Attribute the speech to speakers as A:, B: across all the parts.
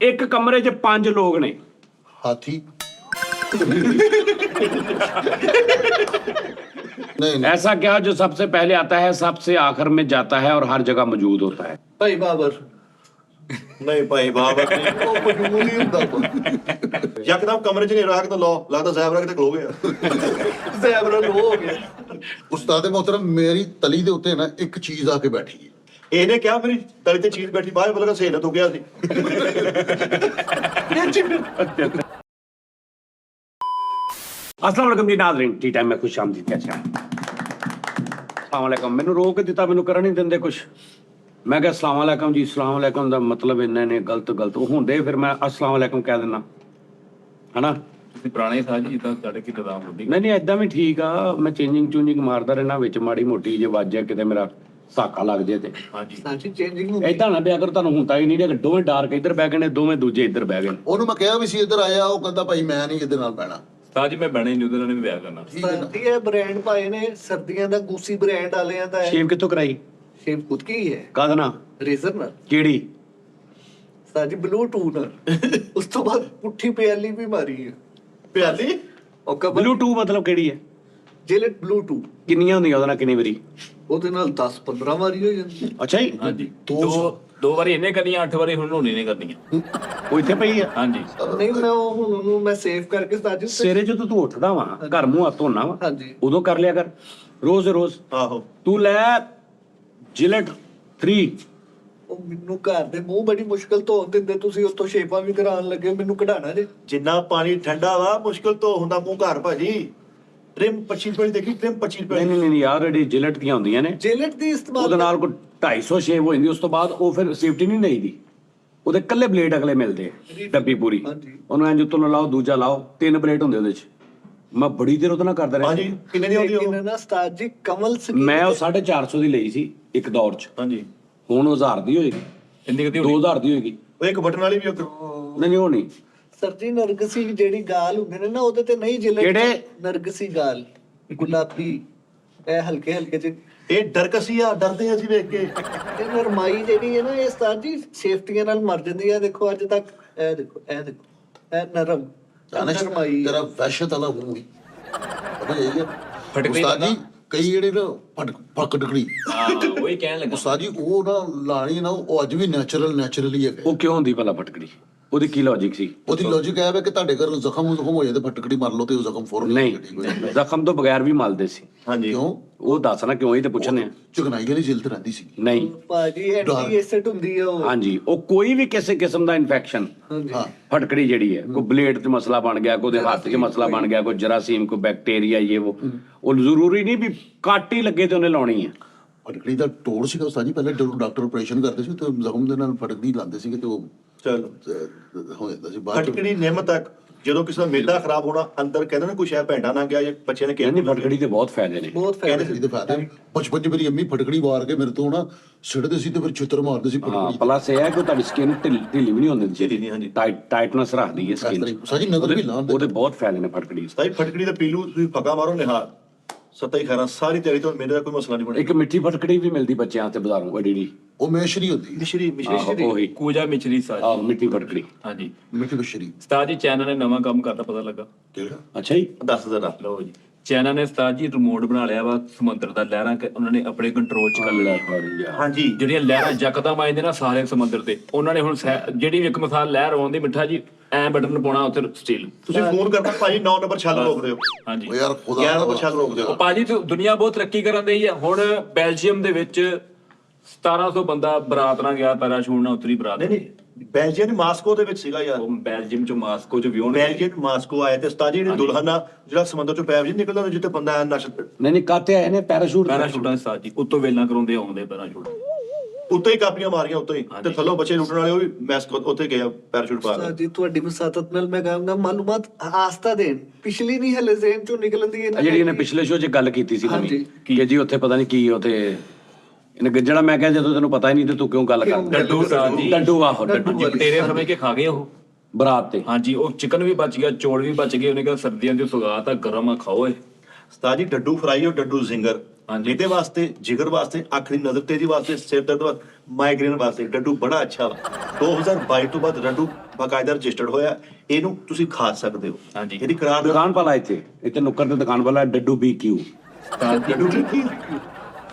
A: एक कमरे च 5 लोग ने।
B: हाथी नहीं
A: ऐसा क्या जो सबसे पहले आता है, सबसे आखिर में जाता है और हर जगह मौजूद होता है?
C: ਭਾਈ ਬਾਬਰ
D: ਨਹੀਂ ਭਾਈ ਬਾਬਰ ਨਹੀਂ
B: ਉਹ ਮਜਬੂਰ ਹੀ ਹੁੰਦਾ ਕੋਈ
D: ਯਕਦਮ ਕਮਰੇ 'ਚ ਨਹੀਂ ਰੱਖ ਤਾਂ ਲੋ ਲੱਗਦਾ ਜ਼ੈਬਰਾ ਕਿਤੇ ਖਲੋ ਗਿਆ
C: ਜ਼ੈਬਰਾ ਲੋ ਹੋ ਗਿਆ
B: ਉਸਤਾਦ ਮੋਹਤਰਮ ਮੇਰੀ ਤਲੀ ਦੇ ਉੱਤੇ ਨਾ ਇੱਕ ਚੀਜ਼ ਆ ਕੇ ਬੈਠੀ ਹੈ
D: ਇਹਨੇ ਕਿਹਾ ਮੇਰੀ ਤਲੀ ਤੇ ਚੀਜ਼ ਬੈਠੀ ਬਾਹਰ ਬਲਗਾ ਸਹੇਲ ਤੋਂ ਗਿਆ ਸੀ
A: अस्सलाम वालेकुम जी नाज़रीन, टी टाइम में खुश आमदीद, कैसे हैं? अस्सलाम वालेकुम। मैनू रोक दिता, मैनू कर नहीं देंदे कुछ। मैं क्या अस्सलाम वालेकुम जी, अस्सलाम वालेकुम दा मतलब इन्ने गलत होंदे, फिर मैं अस्सलाम वालेकुम कह देना है ना।
E: ਤੁਸੀਂ ਪੁਰਾਣੇ ਸਾਹ ਜੀ ਜਿੱਦਾਂ ਤੁਹਾਡੇ ਕੀ ਤਦਾਮ ਹੁੰਦੀ
A: नहीं इदां भी ठीक आ, मैं चेंजिंग मारदा रहना विच माड़ी मोटी जे वज जाए किते मेरा साका लग जाए ते
E: ਹਾਂਜੀ
C: ਸਾਡੀ ਚੇਂਜਿੰਗ ਹੁੰਦੀ
A: ਏਦਾਂ ਨਾ ਬਿਆ ਕਰ, ਤੁਹਾਨੂੰ ਹੁੰਦਾ ਹੀ ਨਹੀਂ ਕਿ ਦੋਵੇਂ ਡਾਰਕ ਇੱਧਰ ਬਹਿ ਗਏ ਨੇ, ਦੋਵੇਂ ਦੂਜੇ ਇੱਧਰ ਬਹਿ ਗਏ ਨੇ।
B: ਉਹਨੂੰ ਮੈਂ ਕਿਹਾ ਵੀ ਸੀ ਇੱਧਰ ਆਇਆ ਉਹ ਕਹਿੰਦਾ ਭਾਈ ਮੈਂ ਨਹੀਂ ਇਹਦੇ ਨਾਲ ਬਹਿਣਾ
E: ਸਾਹ ਜੀ ਮੈਂ ਬਣੇ ਨਹੀਂ ਉਹਦੇ ਨਾਲ ਨਹੀਂ ਵਿਆਹ ਕਰਨਾ
B: ਠੀਕ ਹੈ ਨਾ
C: ਸਰਦੀਆਂ ਬ੍ਰਾਂਡ ਪਾਏ ਨੇ ਸਰਦੀਆਂ ਦਾ ਗੂਸੀ ਬ੍ਰਾਂਡ ਵਾਲਿਆਂ ਦਾ ਹੈ
A: ਸ਼ੇਵ ਕਿੱਥੋਂ ਕਰਾਈ?
C: ਸ਼ੇਪ ਖੁਦ ਕੀ ਹੈ
A: ਕਾਹਦਾ ਨਾ?
C: ਰੇਜ਼ਰ ਨਾਲ
A: ਕਿਹੜੀ?
C: ਸਾਡੀ ਬਲੂਟੂਥ ਨਾਲ ਉਸ ਤੋਂ ਬਾਅਦ ਪੁੱਠੀ ਪਿਆਲੀ ਵੀ ਮਾਰੀ ਹੈ
D: ਪਿਆਲੀ
C: ਉਹ ਕਬਲ
A: ਬਲੂਟੂਥ ਮਤਲਬ ਕਿਹੜੀ ਹੈ?
C: ਜੇਲਟ ਬਲੂਟੂਥ
A: ਕਿੰਨੀਆਂ ਹੁੰਦੀਆਂ ਉਹਦੇ ਨਾਲ, ਕਿੰਨੀ ਵਾਰੀ?
C: ਉਹਦੇ ਨਾਲ 10-15 ਵਾਰੀ ਹੋ ਜਾਂਦੀ
A: ਅੱਛਾ ਜੀ,
E: ਹਾਂਜੀ ਦੋ ਵਾਰੀ ਇਹਨੇ ਕਰਨੀਆਂ 8 ਵਾਰੀ ਹੁਣ ਹੋਣੀ ਨੇ ਕਰਨੀਆਂ
A: ਉਹ ਇੱਥੇ ਪਈ ਆ।
E: ਹਾਂਜੀ
C: ਨਹੀਂ ਮੈਂ ਉਹ ਹੁਣ ਉਹਨੂੰ ਮੈਂ ਸੇਵ ਕਰਕੇ ਸਾਜੀ
A: ਸਵੇਰੇ ਜਦੋਂ ਤੂੰ ਉੱਠਦਾ ਵਾ, ਘਰ ਮੂੰਹ ਹੱਥ ਧੋਣਾ ਵਾ,
C: ਹਾਂਜੀ
A: ਉਦੋਂ ਕਰ ਲਿਆ ਕਰ ਰੋਜ਼ ਦੇ ਰੋਜ਼।
D: ਆਹੋ
A: ਤੂੰ ਲੈ ਜਿਲਟ 3
C: ਉਹ ਮੈਨੂੰ ਘਰ ਦੇ ਮੂੰਹ ਬੜੀ ਮੁਸ਼ਕਲ ਧੋਣ ਦਿੰਦੇ, ਤੁਸੀਂ ਉੱਥੋਂ ਸ਼ੇਪਾਂ ਵੀ ਕਰਾਉਣ ਲੱਗੇ, ਮੈਨੂੰ ਕਢਾਣਾ ਜੇ
D: ਜਿੰਨਾ ਪਾਣੀ ਠੰਡਾ ਵਾ ਮੁਸ਼ਕਿਲ ਤੋਂ ਹੁੰਦਾ ਮੂੰਹ ਘਰ ਭਾਜੀ ਟ੍ਰਿਮ 25 ਰੁਪਏ ਦੀ ਦੇਖੀ ਟ੍ਰਿਮ 25 ਰੁਪਏ
A: ਨਹੀਂ ਨਹੀਂ ਨਹੀਂ ਯਾਰ, ਜਿਹੜੀ ਜਿਲਟ ਦੀਆਂ ਹੁੰਦੀਆਂ ਨੇ
C: ਜੇਲਟ ਦੀ ਇਸਤੇਮਾਲ
A: ਉਹਦੇ ਨਾਲ ਕੋਈ 250 ਸ਼ੇਵ ਹੋ ਜਾਂਦੀ, ਉਸ ਤੋਂ ਬਾਅਦ ਉਹ ਫਿਰ ਸੇਫਟੀ ਨਹੀਂ ਲਈਦੀ। ਉਹਦੇ ਕੱਲੇ ਬਲੇਡ ਅਗਲੇ ਮਿਲਦੇ ਆ, ਡੱਬੀ ਪੂਰੀ,
C: ਹਾਂਜੀ।
A: ਉਹਨੂੰ ਇੰਜ ਉੱਤੋਂ ਲਾਓ, ਦੂਜਾ ਲਾਓ, 3 ਬਲੇਡ ਹੁੰਦੇ ਉਹਦੇ 'ਚ। ਮੈਂ ਬੜੀ ਦੇਰ ਉਹਦੇ ਨਾਲ ਕਰਦਾ ਰਿਹਾ।
D: ਹਾਂਜੀ ਕਿੰਨੇ ਦੀ ਆਉਂਦੀ ਉਹ
C: ਲੇਕਿਨ ਨਾ ਉਸਤਾਦ ਜੀ ਕਮਲ ਸਿੰਘ
A: ਮੈਂ ਉਹ 450 ਦੀ ਲਈ ਸੀ ਇੱਕ ਦੌਰ 'ਚ,
D: ਹਾਂਜੀ
A: ਹੁਣ ਉਹ 1000 ਦੀ ਹੋਏਗੀ,
E: ਇੰਨੀ ਕਦੀ
A: 2000 ਦੀ ਹੋਏਗੀ।
D: ਉਹ ਇੱਕ ਬਟਨ ਵਾਲੀ ਵੀ ਉਹ
A: ਨਹੀਂ ਉਹ ਨਹੀਂ।
C: ਸਰਜੀ ਨਰਗਸੀ ਜਿਹੜੀ ਗਾਲ ਹੁੰਦੇ ਨੇ ਨਾ ਉਹਦੇ ਤੇ ਨਹੀਂ ਜਿਲਟ
A: ਕਿਹੜੇ?
C: ਨਰਗਸੀ ਗਾਲ ਗੁਲਾਬੀ ਇਹ ਹਲਕੇ ਹਲਕੇ ਚ
D: ਇਹ ਡਰਕਸੀ ਆ ਡਰਦੇ ਆ ਅਸੀਂ ਵੇਖ ਕੇ
C: ਇਹ ਨਰਮਾਈ ਜਿਹੜੀ ਹੈ ਨਾ ਇਹ ਉਸਤਾਦ ਜੀ ਸੇਫਟੀਆਂ ਨਾਲ ਮਰ ਜਾਂਦੀ ਹੈ। ਦੇਖੋ ਅੱਜ ਤੱਕ ਇਹ ਦੇਖੋ ਇਹ ਨਰਮ
B: ਦਾਨਿਸ਼
C: ਨਰਮਾਈ
B: ਤੇਰਾ ਵਹਿਸ਼ਤ ਵਾਲਾ ਮੂੰਹ ਹੀ ਪਤਾ ਇਹ ਹੈ
E: ਫਟਕੜੀ
B: ਉਸਤਾਦ ਜੀ ਕਈ ਜਿਹੜੇ ਨਾ ਫਟਕੜੀ
E: ਹਾਂ ਉਹੀ ਕਹਿਣ ਲੱਗਾ
B: ਉਸਤਾਦ ਜੀ ਉਹ ਨਾ ਲਾਣੀ ਨਾ ਉਹ ਅੱਜ ਵੀ ਨੈਚੁਰਲੀ ਹੈਗਾ
A: ਉਹ ਕਿਉਂ ਹੁੰਦੀ ਭਲਾ ਫਟਕੜੀ? ਉਹਦੀ ਕੀ ਲੌਜਿਕ ਸੀ?
B: ਉਹਦੀ ਲੌਜੀਕ ਇਹ ਹੈ ਕਿ ਤੁਹਾਡੇ ਘਰ ਜ਼ਖਮ ਹੋ ਜਾਏ ਤੇ ਫਟਕੜੀ ਮਾਰ ਲਓ ਤੇ ਉਹ ਜ਼ਖਮ ਫੌਰਨ
A: ਨਹੀਂ,
B: ਠੀਕ ਹੋ ਜਾਂਦਾ
A: ਜ਼ਖਮ ਤੋਂ ਬਗੈਰ ਵੀ ਮਲਦੇ ਸੀ।
D: ਹਾਂਜੀ
B: ਕਿਉਂ
A: ਉਹ ਦੱਸਣਾ ਕਿਉਂ, ਹੀ ਤੇ ਪੁੱਛਣੇ ਆ।
B: ਚੁਗਨਾਈ ਵਾਲੀ ਜਿਲਦ ਰਹਿੰਦੀ ਸੀ
A: ਨਹੀਂ
C: ਭਾਜੀ ਐਂਟੀ ਐਸਿਡ ਹੁੰਦੀ ਹੈ ਉਹ
A: ਹਾਂਜੀ, ਉਹ ਕੋਈ ਵੀ ਕਿਸੇ ਕਿਸਮ ਦਾ ਇਨਫੈਕਸ਼ਨ,
C: ਹਾਂਜੀ
B: ਹਾਂ
A: ਫਟਕੜੀ ਜਿਹੜੀ ਹੈ, ਕੋਈ ਬਲੇਡ ਤੇ ਮਸਲਾ ਬਣ ਗਿਆ, ਕੋਈ ਹੱਥ 'ਚ ਮਸਲਾ ਬਣ ਗਿਆ, ਕੋਈ ਜਰਾਸੀਮ, ਕੋਈ ਬੈਕਟੀਰੀਆ, ਉਹ ਜ਼ਰੂਰੀ ਨਹੀਂ ਵੀ ਕੱਟ ਹੀ ਲੱਗੇ ਤੇ ਉਹਨੇ ਲਾਉਣੀ ਹੈ।
B: ਫਟਕੜੀ ਦਾ ਟੋੜ ਸੀਗਾ ਉਸਤਾਦ ਜੀ ਪਹਿਲਾਂ ਜਦੋਂ ਡਾਕਟਰ ਆਪਰੇਸ਼ਨ ਕਰਦੇ ਸੀ ਤੇ ਜ਼ਖਮ ਦੇ ਨਾਲ ਫਟਕੜੀ ਲਾਉਂਦੇ ਸੀਗੇ ਤੇ ਉਹ
D: ਚਲੋ
B: ਹੋ ਜਾਂਦਾ ਸੀ ਬਾਅਦ ਚ
D: ਫਟਕੜੀ ਨਿੰਮ ਤੱਕ ਜਦੋਂ ਕਿਸੇ ਦਾ ਮੇਦਾ ਖਰਾਬ ਹੋਣਾ ਅੰਦਰ ਕਹਿੰਦੇ ਨੇ ਕੁਛ ਹੈ ਭੈਂਡਾ ਨਾ ਗਿਆ ਜਾਂ ਬੱਚਿਆਂ ਨੇ ਕਿਹਾ
A: ਨਹੀਂ, ਫਟਕੜੀ ਦੇ ਬਹੁਤ ਫਾਇਦੇ ਨੇ।
C: ਬਹੁਤ ਫਾਇਦਾ
B: ਫਟਕੜੀ ਦੇ ਫਾਇਦੇ ਬਚਪਨ ਚ ਮੇਰੀ ਅੰਮੀ ਫਟਕੜੀ ਵਾਰ ਕੇ ਮੇਰੇ ਤੋਂ ਨਾ ਛਿੜਦੇ ਸੀ ਤੇ ਫਿਰ ਛਿੱਤਰ ਮਾਰਦੇ ਸੀ
A: ਹਾਂ,
B: ਫਟਕੜੀ
A: ਪਲੱਸ ਇਹ ਹੈ ਕਿ ਤੁਹਾਡੀ ਸਕਿਨ ਢਿੱਲੀ ਵੀ ਨਹੀਂ ਹੁੰਦੀ,
D: ਢਿੱਲੀ ਨਹੀਂ, ਹਾਂਜੀ।
A: ਟਾਈਟਨੈਸ ਰੱਖਦੀ ਹੈ ਸਕਿਨ 'ਚ।
B: ਸਾਜੀ ਨਜ਼ਰ ਵੀ ਲਾਉਂਦੇ
A: ਉਹਦੇ ਬਹੁਤ ਫਾਇਦੇ ਨੇ ਫਟਕੜੀ 'ਚ।
D: ਤਾਈ ਫਟਕੜੀ ਦਾ ਪੀਲੂ ਤੁਸੀਂ ਫੱਕਾ ਮਾਰੋ ਨਿਹਾਰ ਸੱਤਾ ਹੀ ਖੈਰਾਂ ਸਾਰੀ ਤਿਆਰੀ ਤੋਂ ਮੇਰੇ ਦਾ ਕੋਈ ਮਸਲਾ ਨਹੀਂ ਬਣਿਆ
A: ਇੱਕ ਮਿੱਠੀ ਫਟਕੜੀ ਵੀ ਮਿਲਦੀ ਬੱਚਿਆਂ ਤੇ ਬਾਜ਼ਾਰੋਂ, ਵੱਡੀ
B: ਉਹ ਮੇਸ਼ਰੀ ਹੁੰਦੀ
D: ਮਿਸ਼ਰੀ
A: ਉਹੀ
E: ਕੂਜਾ ਮਿਚਰੀ ਸਾਹ
A: ਆਹ ਮਿੱਠੀ ਫਟਕੜੀ।
E: ਹਾਂਜੀ
B: ਮਿੱਠੀ ਬਸ਼ਰੀ
E: ਉਸਤਾਦ ਜੀ ਚਾਈਨਾ ਨੇ ਨਵਾਂ ਕੰਮ ਕਰਦਾ ਪਤਾ ਲੱਗਾ
B: ਕਿਹੜਾ
A: ਅੱਛਾ ਜੀ,
D: ਦੱਸ ਜ਼ਰਾ
E: ਲਓ ਜੀ ਚਾਈਨਾ ਨੇ ਉਸਤਾਦ ਜੀ ਰਿਮੋਟ ਬਣਾ ਲਿਆ ਵਾ ਸਮੁੰਦਰ ਦਾ ਲਹਿਰਾਂ ਉਹਨਾਂ ਨੇ ਆਪਣੇ ਕੰਟਰੋਲ 'ਚ ਕਰ ਲਿਆ।
D: ਹਾਂਜੀ
E: ਜਿਹੜੀਆਂ ਲਹਿਰਾਂ ਯਕਦਮ ਆਉਂਦੇ ਨਾ ਸਾਰੇ ਸਮੁੰਦਰ ਤੇ ਉਹਨਾਂ ਨੇ ਹੁਣ ਜਿਹੜੀ ਵੀ ਇੱਕ ਮਿਸਾਲ ਲਹਿਰ ਆਉਂਦੀ ਮਿੱਠਾ ਜੀ ਐ ਬਟਨ ਪਾਉਣਾ ਉੱਥੇ ਸਟੀਲ
D: ਤੁਸੀਂ ਫੋਨ ਕਰਨਾ ਭਾਜੀ 9 ਨੰਬਰ ਛੱਲ ਰੋਕ ਦਿਓ
E: ਹਾਂਜੀ
B: ਉਹ ਯਾਰ
D: 11
B: ਖੁਦਾ
D: ਨੰਬਰ ਛੱਲ ਰੋਕ
E: ਉਹ
D: ਦਿਓ
E: ਭਾਜੀ ਦੁਨੀਆ ਬਹੁਤ ਤਰੱਕੀ ਕਰਨ ਦੀ ਹੈ। ਹੁਣ ਬੈਲਜੀਅਮ ਦੇ ਵਿੱਚ 1700 ਬੰਦਾ ਬਰਾਤ ਨਾਲ ਗਿਆ, ਪੈਰਾਸ਼ੂਟ ਨਾਲ ਉਤਰੀ ਬਰਾਤ।
D: ਨਹੀਂ ਬੈਲਜੀਅਮ ਮਾਸਕੋ ਦੇ ਵਿੱਚ ਸੀਗਾ ਯਾਰ
E: ਉਹ ਬੈਲਜੀਅਮ ਚੋਂ ਮਾਸਕੋ ਚ ਵਿਉਣ
D: ਬੈਲਜੀਅਮ ਮਾਸਕੋ ਆਏ ਤੇ ਉਸਤਾਦ ਜੀ ਨੇ ਦੁਲਹਨ ਆ ਜਿਹੜਾ ਸਮੁੰਦਰ ਚੋਂ ਪੈਪ ਜੀ ਨਿਕਲਦਾ ਹੁੰਦਾ ਜਿੱਥੇ ਬੰਦਾ ਨਸ਼ਤ
A: ਨਹੀਂ ਕਾਤੇ ਆਏ ਨੇ ਪੈਰਾਸ਼ੂਟ।
E: ਪੈਰਾਸ਼ੂਟਾਂ ਦੇ ਸਾਥ ਜੀ ਉੱਤੋਂ ਵੇਲਾਂ ਕਰਾਉਂਦੇ ਆਉਂਦੇ ਪੈਰਾਸ਼ੂਟ।
D: ਉੱਤੇ ਹੀ ਕਾਪੀਆਂ ਮਾਰੀਆਂ ਉੱਤੇ ਹੀ ਤੇ ਥੱਲੋਂ ਬੱਚੇ ਲੁੱਟਣ ਵਾਲੇ ਉਹ ਵੀ ਮੈਸਕੋ ਉੱਥੇ ਗਏ ਪੈਰਾਸ਼ੂਟ ਪਾ ਕੇ
C: ਉਸਤਾਦ ਜੀ ਤੁਹਾਡੀ ਮਸਾਤਤ ਨਾਲ ਮੈਂ ਕਹਾਂਗਾ ਮਾਲੂਮਾਤ ਆਸਤਾ ਦੇਣ ਪਿਛਲੀ ਨਹੀਂ ਹਲੇ ਜ਼ੇਨ ਚੋਂ ਨਿਕਲਦੀ ਹੈ
A: ਜਿਹੜੀ ਇਹਨੇ ਪਿਛਲੇ ਸ਼ੋਅ 'ਚ ਗੱਲ ਕੀਤੀ ਸੀ ਨਵੀਂ,
C: ਹਾਂਜੀ।
A: ਕਿ ਜੀ ਉੱਥੇ ਪਤਾ ਨਹੀਂ ਕੀ ਉੱਥੇ ਇਹਨੇ ਗੱਜਣਾ। ਮੈਂ ਕਿਹਾ ਜਦੋਂ ਤੈਨੂੰ ਪਤਾ ਹੀ ਨਹੀਂ ਤੇ ਤੂੰ ਕਿਉਂ ਗੱਲ ਕਰਦਾ?
E: ਡੱਡੂ ਸਾਥ ਜੀ
A: ਡੱਡੂ ਆਹੋ, ਡੱਡੂ
E: ਜੀ ਤੇਰੇ ਸਮੇਂ ਕੇ ਖਾ ਗਏ ਉਹ
A: ਬਰਾਤ ਤੇ।
E: ਹਾਂਜੀ ਉਹ ਚਿਕਨ ਵੀ ਬਚ ਗਿਆ, ਚੌਲ ਵੀ ਬਚ ਗਏ। ਉਹਨੇ ਕਿਹਾ ਸਰਦੀਆਂ ਦੀ ਸੁਗਾਤ ਆ, ਗਰਮ ਆ, ਖਾਓ ਇਹ।
D: ਉਸਤਾਦ ਜੀ ਡੱਡੂ ਫਰਾਈ ਔਰ ਡੱਡੂ ਜ਼ਿੰਗਰ
E: ਹਾਂਜੀ।
D: ਇਹਦੇ ਵਾਸਤੇ, ਜਿਗਰ ਵਾਸਤੇ, ਅੱਖ ਦੀ ਨਜ਼ਰ ਤੇਜ਼ੀ ਵਾਸਤੇ, ਸਿਰ ਦਰਦ ਵਾਸਤੇ, ਮਾਈਗ੍ਰੇਨ ਵਾਸਤੇ ਡੱਡੂ ਬੜਾ ਅੱਛਾ ਵਾ। 2022 ਤੋਂ ਬਾਅਦ ਡੱਡੂ ਬਾਕਾਇਦਾ ਰਜਿਸਟਰਡ ਹੋਇਆ, ਇਹਨੂੰ ਤੁਸੀਂ ਖਾ ਸਕਦੇ ਹੋ।
E: ਹਾਂਜੀ।
D: ਇਹਦੀ ਖੁਰਾਕ
A: ਦੁਕਾਨ ਵਾਲਾ ਇੱਥੇ ਨੁੱਕਰ ਤੇ ਦੁਕਾਨ ਵਾਲਾ ਡੱਡੂ BQ।
D: ਡੱਡੂ ਕੀ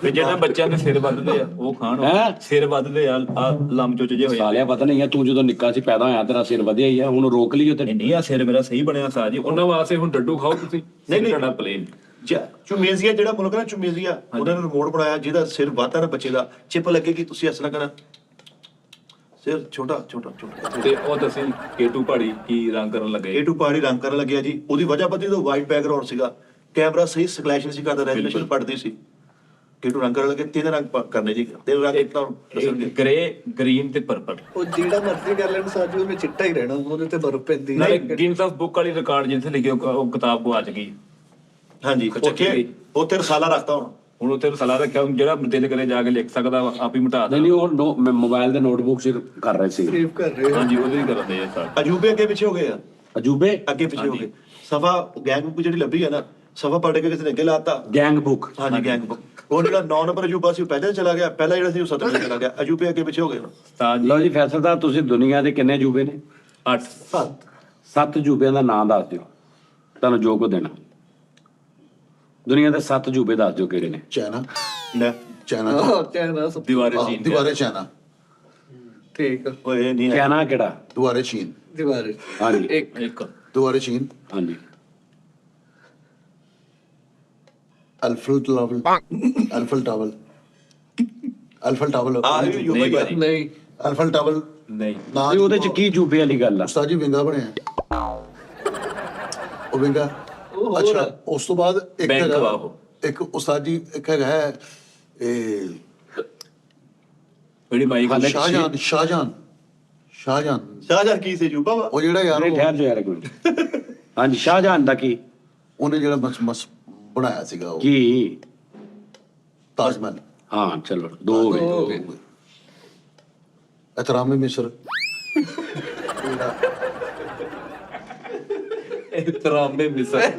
E: ਤੇ ਜਿਹੜਾ ਬੱਚਿਆਂ ਦੇ ਸਿਰ ਵੱਧਦੇ ਆ ਉਹ ਖਾਣ,
A: ਹੈਂ? ਸਿਰ
E: ਵੱਧਦੇ ਆ ਲੰਮ ਚੁੱਚ ਜੇ ਹੋਏ
A: ਸਾਲਿਆ ਪਤਾ ਨਹੀਂ ਆ, ਤੂੰ ਜਦੋਂ ਨਿੱਕਾ ਸੀ ਪੈਦਾ ਹੋਇਆ ਤੇਰਾ ਸਿਰ ਵਧਿਆ ਹੀ ਆ, ਹੁਣ ਰੋਕ ਲਈ ਤੇ
E: ਨਹੀਂ ਆ ਸਿਰ ਮੇਰਾ ਸਹੀ ਬਣਿਆ ਸਾਹ ਜੀ। ਉਹਨਾਂ ਵਾਸਤੇ ਹੁਣ ਡੱਡੂ ਖਾਓ ਤੁਸੀਂ,
D: ਨਹੀਂ।
E: ਤੁਹਾਡਾ ਪਲੇਨ।
D: ਚੁਮੇਜ਼ੀਆ ਜਿਹੜਾ ਮੁਲਕ ਨਾ, ਚੁਮੇਜ਼ੀਆ ਉਹਨਾਂ ਨੇ ਰਿਮੋਟ ਬਣਾਇਆ ਜਿਹਦਾ ਸਿਰ ਵਾਧਾ ਨਾ ਬੱਚੇ ਦਾ, ਚਿਪ ਲੱਗੇਗੀ, ਤੁਸੀਂ ਇਸ ਤਰ੍ਹਾਂ ਕਰਨਾ, ਸਿਰ ਛੋਟਾ ਛੋਟਾ ਛੋਟਾ।
E: ਤੇ ਉਹ ਦੱਸੀ ਕੇਟੂ ਪਹਾੜੀ ਕੀ ਰੰਗ ਕਰਨ ਲੱਗੇ?
D: ਇਹ ਟੂ ਪਹਾੜੀ ਰੰਗ ਕਰਨ ਲੱਗਿਆ ਜੀ। ਉਹਦੀ ਵਜ੍ਹਾ ਪਤੀ ਤੋਂ ਵਾਈਟ ਬੈਕਗ੍ਰਾਉਂਡ ਸੀਗਾ, ਕੈਮਰਾ ਸਹੀ ਸਕਲੈਸ਼ਨ ਸੀ ਕਰਦਾ, ਰੈਜ਼ੋਲੂਸ਼ਨ ਪੜਦੀ ਸੀ। ਕੇਟੂ ਰੰਗ ਕਰਨ ਲੱਗੇ, 3 ਰੰਗ ਕਰਨੇ ਜੀ, 3 ਰੰਗ ਤਾਂ ਦੱਸਣਗੇ।
E: ਗ੍ਰੇ, ਗ੍ਰੀਨ ਤੇ ਪਰਪਲ।
C: ਉਹ ਜਿਹੜਾ ਮਰਜ਼ੀ ਕਰ ਲੈਣ ਸਾਜੂ, ਉਹਨੇ ਚਿੱਟਾ ਹੀ ਰਹਿਣਾ, ਉਹਦੇ ਤੇ ਬਰਫ਼ ਪੈਂਦੀ
E: ਨਾਲੇ ਗਿਨਸ ਆਫ ਬੁੱਕ ਵਾਲੀ ਰਿਕਾਰਡ ਜਿੱਥੇ ਲਿਖਿਆ ਉਹ ਕਿਤਾਬ ਗਵਾਚ ਗਈ।
D: ਹਾਂਜੀ, ਉੱਥੇ ਰਸਾਲਾ ਰੱਖਤਾ ਹੁਣ
E: ਉੱਥੇ ਰਸਾਲਾ ਰੱਖਿਆ, ਜਿਹੜਾ ਦਿਲ ਕਰੇ ਜਾ ਕੇ ਲਿਖ ਸਕਦਾ ਵਾ, ਆਪ ਹੀ ਮਿਟਾ ਦੇ।
A: ਨਹੀਂ ਉਹ ਮੋਬਾਈਲ ਦੇ ਨੋਟਬੁੱਕ ਚ ਕਰ ਰਹੇ ਸੀ।
C: ਸੇਵ ਕਰ ਰਹੇ ਹੋ।
E: ਹਾਂਜੀ, ਉਹਦੇ ਹੀ ਕਰਦੇ ਆ ਸਰ।
D: ਅਜੂਬੇ ਅੱਗੇ ਪਿੱਛੇ ਹੋ ਗਏ ਆ,
A: ਅਜੂਬੇ
D: ਅੱਗੇ ਪਿੱਛੇ ਹੋ ਗਏ। ਸਫਾ ਗੈਂਗ ਬੁੱਕ ਜਿਹੜੀ ਲੱਭੀ ਹੈ ਨਾ, ਸਫਾ ਪੜ ਕੇ ਕਿਸੇ ਨੇ ਅੱਗੇ ਲਾਤਾ।
A: Gang book.
D: ਹਾਂਜੀ, ਗੈਂਗ ਬੁੱਕ। ਉਹ ਜਿਹੜਾ 9 ਨੰਬਰ ਅਜੂਬਾ ਸੀ ਉਹ ਪਹਿਲੇ ਚਲਾ ਗਿਆ, ਪਹਿਲਾ ਜਿਹੜਾ ਸੀ ਉਹ 7 ਚਲਾ ਗਿਆ। ਅਜੂਬੇ ਅੱਗੇ ਪਿੱਛੇ ਹੋ ਗਏ ਹੁਣ।
E: ਉਸਤਾਦ ਜੀ
A: ਲਓ ਜੀ ਫੈਸਲ ਸਾਹਿਬ, ਤੁਸੀਂ ਦੁਨੀਆ ਦੇ ਕਿੰਨੇ ਅਜੂਬੇ ਨੇ?
E: 8
A: 7 ਅਜੂਬਿਆਂ ਦਾ ਨਾਮ ਦੱਸ ਦਿਓ, ਤੁਹਾਨੂੰ ਜੋ ਕੋ ਦੇਣਾ। ਦੁਨੀਆ ਦੇ 7 ਅਜੂਬੇ ਦੱਸ ਦਿਓ ਕਿਹੜੇ ਨੇ।
B: ਚਾਈਨਾ,
D: ਲੈ
B: ਚਾਈਨਾ,
C: ਚਾਈਨਾ ਸਭ
E: ਦੀਵਾਰੇ ਚੀਨ ਤੇ।
B: ਦੀਵਾਰੇ ਚਾਈਨਾ,
C: ਠੀਕ ਆ।
D: ਓਏ ਨਹੀਂ ਹੈ।
A: ਚਾਈਨਾ ਕਿਹੜਾ?
B: ਦੁਆਰੇ ਚੀਨ,
C: ਦੀਵਾਰੇ
A: ਹਾਂਜੀ
E: ਇੱਕ
B: ਦੁਆਰੇ ਚੀਨ,
A: ਹਾਂਜੀ।
B: ਅਲਫਲ ਟਾਵਲ, ਅਲਫਲ ਟਾਵਲ, ਅਲਫਲ ਟਾਵਲ,
D: ਆ ਇਹ ਯੂਪੀ
E: ਨਹੀਂ
D: ਭਾਜੀ।
C: ਨਹੀਂ
B: ਅਲਫਲ ਟਾਵਲ
E: ਨਹੀਂ।
B: ਨਾ
A: ਤੇ ਉਹਦੇ ਚ ਕੀ ਅਜੂਬੇ ਵਾਲੀ ਗੱਲ ਆ?
B: ਉਸਤਾਦ ਜੀ ਵਿੰਗਾ ਬਣਿਆ, ਉਹ ਵਿੰਗਾ।
C: ਉਹ ਹੋਰ
B: ਅੱਛਾ,
C: ਆ।
B: ਉਸ ਤੋਂ ਬਾਅਦ ਇੱਕ
E: ਬੈਂਕ
B: ਹੈਗਾ-
E: ਵਾ ਉਹ।
B: ਇੱਕ ਉਸਤਾਦ ਜੀ ਇੱਕ ਹੈਗਾ ਹੈ ਇਹ
E: ਜਿਹੜੀ ਮਾਈਕ
A: ਹਾਲੇ
B: ਸ਼ਾਹਜਹਾਨ, ਸ਼ਾਹਜਹਾਨ, ਸ਼ਾਹਜਹਾਨ,
D: ਸ਼ਾਹਜਹਾਨ ਕੀ ਸੀ ਅਜੂਬਾ ਵਾ?
B: ਉਹ ਜਿਹੜਾ ਯਾਰ
A: ਨਹੀਂ,
B: ਉਹ-
A: ਠਹਿਰ ਜਾਓ ਯਾਰ ਇੱਕ ਮਿੰਟ। ਹਾਂਜੀ, ਸ਼ਾਹਜਹਾਨ ਦਾ ਕੀ
B: ਉਹਨੇ ਜਿਹੜਾ ਮਸ ਬਣਾਇਆ ਸੀਗਾ ਉਹ
A: ਕੀ?
B: ਤਾਜ ਮਹਿਲ।
A: ਹਾਂ ਚਲੋ, 2 ਹੋ ਗਏ।
C: ਹੋ ਗਏ।
B: ਇਤਰਾਮੇ ਮਿਸਰ,
E: ਇਤਰਾਮੇ ਮਿਸਰ।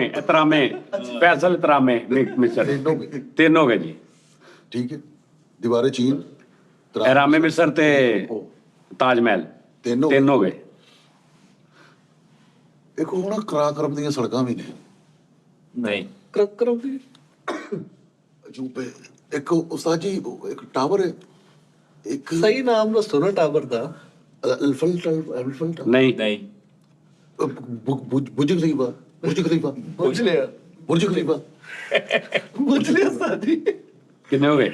A: ਇਤਰਾਮੇ ਫੈਸਲ ਇਤਰਾਮੇ ਮਿਸਰ।
B: ਤਿੰਨ ਹੋ ਗਏ।
A: 3 ਹੋ ਗਏ ਜੀ।
B: ਠੀਕ ਹੈ। ਦੀਵਾਰੇ ਚੀਨ,
A: ਇਰਾਮੇ ਮਿਸਰ ਤੇ
B: ਉਹ
A: ਤਾਜ ਮਹਿਲ।
B: ਤਿੰਨ ਹੋ
A: 3 ਹੋ ਗਏ।
B: ਇੱਕ ਉਹ ਨਾ ਕਰਾਕਰਮ ਦੀਆਂ ਸੜਕਾਂ ਵੀ ਨੇ
E: ਨਹੀਂ।
C: ਕਰਮ ਦੀ
B: ਅਜੂਬੇ। ਇੱਕ ਉਸਤਾਦ ਜੀ ਉਹ ਇੱਕ ਟਾਵਰ ਹੈ, ਇੱਕ
C: ਸਹੀ ਨਾਮ ਦੱਸੋ ਨਾ ਟਾਵਰ ਦਾ।
B: ਅਲਫਲ ਟਾਵਰ,
A: ਨਹੀਂ
E: ਨਹੀਂ।
B: ਬੁਰਜ ਖਲੀਫਾ, ਬੁਰਜ ਖਲੀਫਾ,
C: ਪੁੱਛ ਲਿਆ,
B: ਬੁਰਜ ਖਲੀਫਾ।
C: ਪੁੱਛ ਲਿਆ ਸਾਜੀ।
A: ਕਿੰਨੇ ਹੋ ਗਏ?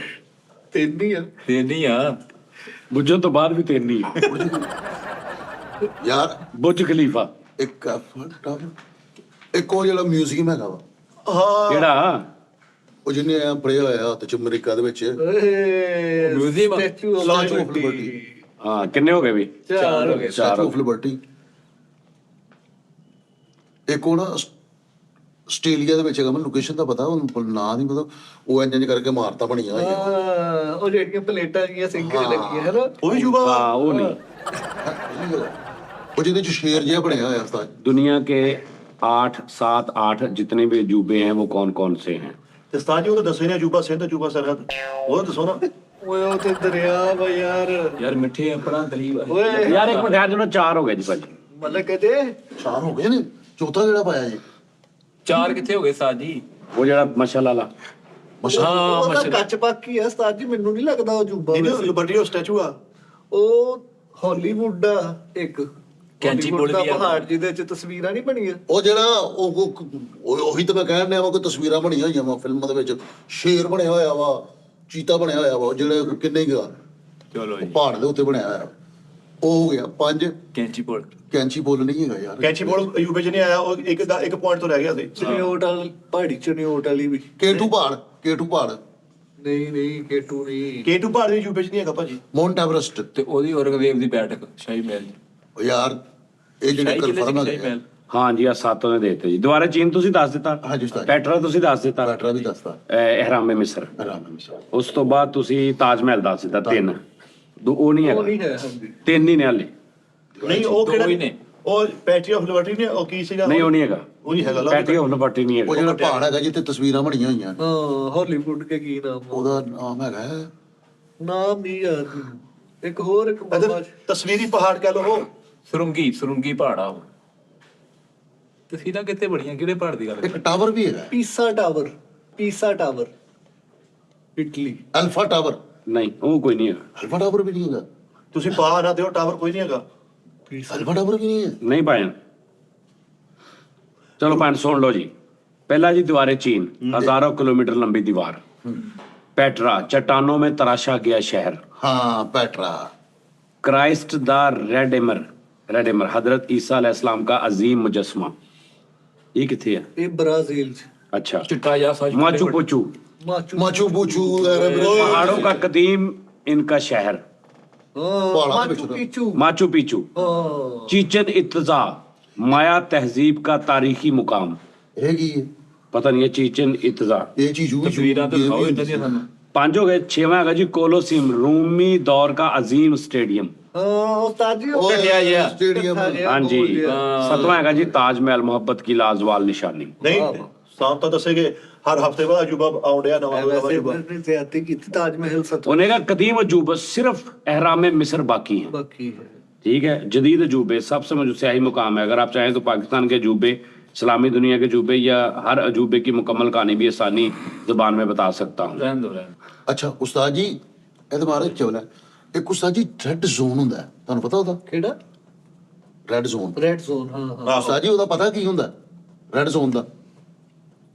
C: 3 ਹੀ ਆ।
E: ਤੇ ਨਹੀਂ ਆ।
A: ਬੁੱਝਣ ਤੋਂ ਬਾਅਦ ਵੀ 3 ਹੀ।
B: ਯਾਰ
A: ਬੁਰਜ ਖਲੀਫਾ
B: ਇੱਕ ਅਲਫਲ ਟਾਵਰ, ਇੱਕ ਉਹ ਜਿਹੜਾ ਮਿਊਜ਼ੀਅਮ ਹੈਗਾ ਵਾ,
D: ਹਾਂ
A: ਕਿਹੜਾ?
B: ਉਹ ਜਿਹਨੇ ਆ ਪੜਿਆ ਹੋਇਆ ਤੇ ਅਮਰੀਕਾ ਦੇ ਵਿੱਚ
E: Museum?
C: Statue of
B: Statue of
C: Liberty.
A: ਹਾਂ ਕਿੰਨੇ ਹੋ ਗਏ ਵੀ?
C: 4 ਹੋ ਗਏ।
B: Statue of Liberty. ਇੱਕ ਉਹ ਨਾ ਆਸਟ੍ਰੇਲੀਆ ਦੇ ਵਿੱਚ ਹੈਗਾ, ਮੈਨੂੰ ਲੋਕੇਸ਼ਨ ਦਾ ਪਤਾ, ਉਹ ਨਾਂ ਨਹੀਂ ਪਤਾ। ਉਹ ਇੰਜ ਕਰਕੇ ਇਮਾਰਤਾਂ ਬਣੀਆਂ ਹੋਈਆਂ।
C: ਹਾਂ, ਉਹ ਜਿਹੜੀਆਂ ਪਲੇਟਾਂ ਜੀਆਂ ਸਿੰਘ ਚ ਲੱਗੀਆਂ ਹੈ ਨਾ।
D: ਉਹ ਵੀ ਅਜੂਬਾ ਵਾ?
A: ਹਾਂ ਉਹ ਨਹੀਂ।
B: ਉਹ ਜਿਹਦੇ ਚ ਸ਼ੇਰ ਜਿਹਾ ਬਣਿਆ ਹੋਇਆ ਉਸਤਾਦ।
A: दुनिया के 8 जितने भी अजूबे हैं वो कौन कौन से हैं?
D: ਤੇ ਸਤਾਜ ਜੀ ਉਹ ਤਾਂ ਦੱਸੇ ਨੇ, ਅਜੂਬਾ ਸਿੰਧ, ਅਜੂਬਾ ਸਰਹੱਦ, ਉਹ ਤਾਂ ਦੱਸੋ ਨਾ।
C: ਓਏ ਉਹ ਤੇ ਦਰਿਆ ਵਾ ਯਾਰ।
E: ਯਾਰ ਮਿੱਠੇ ਆਪਣਾ ਦਲੀਬ ਆ।
C: ਓਏ
A: यार एक मिनट यार, जो 4 हो गए जी भाजी।
C: ਮਤਲਬ ਕਹਦੇ
B: 4 ਹੋ ਗਏ ਨੇ, ਚੌਥਾ ਕਿਹੜਾ ਪਾਇਆ ਜੀ?
E: 4 ਕਿੱਥੇ ਹੋ ਗਏ ਸਾਜ ਜੀ?
A: वो जरा मशाला वाला
C: ਉਹ ਤਾਂ ਕੱਚ ਪੱਕੀ ਆ ਉਸਤਾਦ ਜੀ, ਮੈਨੂੰ ਨਹੀਂ ਲੱਗਦਾ ਉਹ ਜੂਬਾ
D: ਇਹਨੂੰ
C: ਵੈਸੇ।
D: ਲਿਬਰਟੀ ਉਹ ਸਟੈਚੂ ਆ।
C: ਉਹ ਹਾਲੀਵੁੱਡ ਦਾ ਇੱਕ
E: ਕੈਂਚੀ
C: ਹਾਲੀਵੁੱਡ
E: ਬੋਲ
C: ਦਾ
E: ਵੀ ਆ।
C: ਪਹਾੜ ਜਿਹਦੇ ਚ ਤਸਵੀਰਾਂ ਨਹੀਂ ਬਣੀਆਂ।
B: ਉਹ ਜਿਹੜਾ ਉਹੀ ਤਾਂ ਮੈਂ ਕਹਿਣ ਡਿਆ ਵਾ, ਕੋਈ ਤਸਵੀਰਾਂ ਬਣੀਆਂ ਹੋਈਆਂ ਵਾ ਫਿਲਮਾਂ ਦੇ ਵਿੱਚ, ਸ਼ੇਰ ਬਣਿਆ ਹੋਇਆ ਵਾ, ਚੀਤਾ ਬਣਿਆ ਹੋਇਆ ਵਾ, ਜਿਹੜੇ ਕਿੰਨੇ ਗਾ
E: ਚਲੋ ਜੀ।
B: ਪਹਾੜ ਦੇ ਉੱਤੇ ਬਣਿਆ ਹੋਇਆ। ਉਹ ਹੋ ਗਿਆ 5।
E: ਕੈਂਚੀ ਬੋਲ।
B: ਕੈਂਚੀ ਬੋਲ ਨਹੀਂ ਹੈਗਾ ਯਾਰ।
D: ਕੈਂਚੀ ਬੋਲ ਅਜੂਬੇ ਚ ਨਹੀਂ ਆਇਆ, ਉਹ ਇੱਕ ਪੁਆਇੰਟ ਤੋਂ ਰਹਿ ਗਿਆ ਸੀ।
C: ਚਨਿਓਟ ਵਾਲੀ ਪਹਾੜੀ, ਚਨਿਓਟ ਵਾਲੀ ਵੀ
B: ਕੇਟੂ ਪਹਾੜ, ਕੇਟੂ ਪਹਾੜ,
C: ਨਹੀਂ ਕੇਟੂ ਨਹੀਂ।
D: ਕੇਟੂ ਪਹਾੜ ਵੀ ਅਜੂਬੇ ਚ ਨਹੀਂ ਹੈਗਾ ਭਾਜੀ।
B: Mount Everest.
E: ਤੇ ਉਹਦੀ ਔਰੰਗਜ਼ੇਬ ਦੀ ਬੈਠਕ ਸ਼ਾਹੀ ਮਹਿਲ।
B: ਉਹ ਯਾਰ ਇਹ ਜਿਹੜੇ
E: ਸ਼ਾਹੀ ਕਿਲੇ
B: ਕਨਫਰਮ
E: ਚ ਸ਼ਾਹੀ
B: ਹੈਗੇ
E: ਮਹਿਲ।
A: हाँ जी, 7 ने देते जी। दोबारा चीन तुसी दस दिता,
B: ਹਾਂਜੀ ਉਸਤਾਦ।
A: ਪੈਟਰਾ ਤੁਸੀਂ ਦੱਸ ਦਿੱਤਾ,
B: ਬੈਟਰਾ ਵੀ ਦੱਸਦਾ
A: ਇਹਰਾਮੇ ਮਿਸਰ।
B: ਆਰਾਮ ਨਾਲ।
A: ਉਸ ਤੋਂ ਬਾਅਦ ਤੁਸੀਂ ਤਾਜ ਮਹਿਲ ਦੱਸ ਦਿੱਤਾ। 3 ਉਹ ਨਹੀਂ
C: ਉਹ
A: ਹੈਗਾ,
C: ਨਹੀਂ ਹੈ। ਹਾਂਜੀ
A: 3 ਹੀ ਨੇ ਹਾਲੇ।
D: ਨਹੀਂ ਉਹ
E: ਦੋ ਹੀ
D: ਕਿਹੜਾ
E: ਨੇ।
D: ਉਹ ਪੈਟਰੀ ਆਫ ਲਿਬਰਟੀ ਨੇ ਉਹ ਕੀ ਸੀਗਾ?
A: ਨਹੀਂ ਉਹ ਨਹੀਂ ਹੈਗਾ,
D: ਉਹ ਨਹੀਂ ਹੈਗਾ
A: ਪੈਟੀ ਆਫ ਲਿਬਰਟੀ ਨਹੀਂ
B: ਉਹ
A: ਹੈਗਾ।
B: ਜਿਹੜਾ ਪਹਾੜ ਹੈਗਾ ਜਿੱਥੇ ਤਸਵੀਰਾਂ ਬਣੀਆਂ ਹੋਈਆਂ ਨੇ,
C: ਹਾਂ ਹਾਲੀਵੁੱਡ ਕੇ ਕੀ ਨਾਮ ਆ?
B: ਉਹਦਾ ਨਾਮ ਹੈਗਾ ਹੈ,
C: ਨਾਮ ਨਹੀਂ ਯਾਦ ਮੈਨੂੰ। ਇੱਕ ਹੋਰ ਇੱਕ ਬਾਬਾ
D: ਇੱਧਰ ਤਸਵੀਰੀ ਪਹਾੜ ਕਹ ਲਓ।
E: ਸੁਰੰਗੀ ਪਹਾੜਾ ਉਹ ਤਸਵੀਰਾਂ ਕਿੱਥੇ ਬੜੀਆਂ, ਕਿਹੜੇ ਪਹਾੜ ਦੀ ਗੱਲ
B: ਇੱਕ ਟਾਵਰ ਵੀ ਹੈਗਾ,
C: ਪੀਸਾ ਟਾਵਰ ਇਟਲੀ।
B: Alpha tower.
A: ਨਹੀਂ ਉਹ ਕੋਈ ਨਹੀਂ ਹੈਗਾ,
B: ਅਲਫਾ ਟਾਵਰ ਵੀ ਨਹੀਂ ਹੈਗਾ,
D: ਤੁਸੀਂ ਪਾ ਨਾ ਦਿਓ, ਟਾਵਰ ਕੋਈ ਨਹੀਂ ਹੈਗਾ।
B: ਅਲਫਾ ਟਾਵਰ ਵੀ ਨਹੀਂ ਹੈ।
A: नहीं पाए। चलो पैन सुन लो जी। पहला जी दीवारें चीन, हजारों किलोमीटर लंबी दीवार। पेट्रा, चट्टानों में तराशा गया शहर।
B: ਹਾਂ ਪੈਟਰਾ।
A: क्राइस्ट द रेडेमर हजरत ईसा अलैहिस्सलाम का अजीम मुजस्मा। ये किथे है?
C: ਇਹ ਬ੍ਰਾਜ਼ੀਲ ਚ
A: अच्छा,
E: ਚਿੱਟਾ ਜਿਹਾ ਸੱਚ
A: माचू पिच्चू,
B: ਮਾਚੂ ਪੁਚੂ
A: पहाड़ों का कदीम इनका शहर।
B: ਪਹਾੜਾਂ ਦੇ
C: ਮਾਚੂ
B: ਵਿੱਚ
C: ਪਿਚੂ।
A: माचू पिच्चू,
C: ਹਾਂ
A: चीचन इत्जा, माया तहजीब का तारीखी मुकाम।
B: ਇਹ ਕੀ ਹੈ?
A: पता नहीं है चीचन इत्जा।
B: ਇਹ ਚੀਜ਼ ਉਹ
E: ਤਸਵੀਰਾਂ ਤਾਂ ਦਿਖਾਓ ਇਹਨਾਂ ਦੀਆਂ ਸਾਨੂੰ।
A: पांच हो गए, छेवां हैगा जी कोलोसीम, रूमी दौर का अजीम स्टेडियम।
C: ਹਾਂ ਉਸਤਾਦ ਜੀ
B: ਉਹ
E: ਗਿਆ।
B: ਸਟੇਡੀਅਮ।
A: हाँ जी, सतवां हैगा जी ताजमहल, मोहब्बत की लाजवाल निशानी।
D: ਨਹੀਂ ਸ਼ਾਮ ਤਾਂ ਦੱਸੇਗੇ ਹਰ ਹਫਤੇ ਬਾਅਦ ਅਜੂਬਾ ਆਉਂਦਿਆ ਨਵਾਂ ਅਜੂਬਾ।
C: ਵੈਸੇ ਜ਼ਿਆਦਤੀ ਕੀਤੀ ਤਾਜ ਮਹਿਲ ਸਤ
A: उन्हें का कदीम अजूबा सिर्फ एहराम मिस्र बाकी है।
C: ਬਾਕੀ ਹੈ।
A: ठीक है, जदीद अजूबे सबसे जो स्याही मुकाम है। अगर आप चाहें तो पाकिस्तान के अजूबे, इस्लामी दुनिया के अजूबे या हर अजूबे की मुकम्मल कहानी भी आसानी जुबान में बता सकता हूँ।
E: ਰਹਿਣ ਦੋ
B: ਅੱਛਾ ਉਸਤਾਦ ਜੀ ਇਹਦੇ ਬਾਰੇ ਚਵਲਾ ਇੱਕ ਉਸਤਾਦ ਜੀ ਰੈੱਡ ਜ਼ੋਨ ਹੁੰਦਾ ਹੈ, ਤੁਹਾਨੂੰ ਪਤਾ ਉਹਦਾ?
C: ਕਿਹੜਾ?
B: Red zone.
C: Red zone. ਹਾਂ ਹਾਂ
B: ਉਸਤਾਦ ਜੀ ਉਹਦਾ ਪਤਾ ਕੀ ਹੁੰਦਾ? ਰੈੱਡ ਜ਼ੋਨ ਦਾ,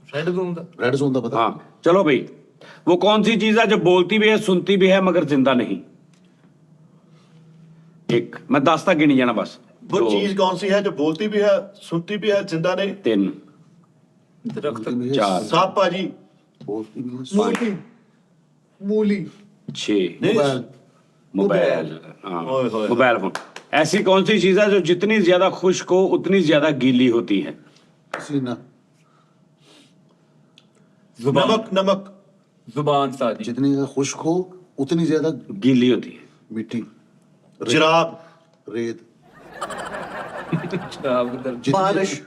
E: ਰੈਡ ਜ਼ੋਨ ਦਾ
B: ਰੈੱਡ ਜ਼ੋਨ ਦਾ ਪਤਾ?
A: हाँ चलो भाई, वो कौन सी चीज है जो बोलती भी है, सुनती भी है, मगर जिंदा नहीं? एक, मैं 10 तक गिनी जाना बस।
D: वो
A: दो,
D: चीज कौन सी है जो बोलती भी है, सुनती भी है, जिंदा नहीं?
A: 3,
E: ਦਰਖਤ
A: 4,
D: साहब पाजी
B: ਬੋਲਤੀ ਵੀ ਹੈ।
C: ਮੂਲੀ ਮੂਲੀ
A: 6,
B: ਮੋਬਾਈਲ।
A: मोबाइल। हाँ,
D: ओए होए।
A: Mobile phone. ऐसी कौन सी चीज है जो जितनी ज्यादा खुश्क हो उतनी ज्यादा गीली होती है?
B: ਸੀਨਾ।
E: ਜ਼ੁਬਾਨ
D: नमक नमक
E: ਜ਼ੁਬਾਨ ਸਾਜੀ
B: जितनी ज्यादा खुश्क हो उतनी ज्यादा
A: गीली होती है।
B: मिट्टी,
D: जराब
B: रेत।
E: ਸ਼ਰਾਬ ਕਿੱਧਰ
B: जितनी-
C: ਬਾਰਿਸ਼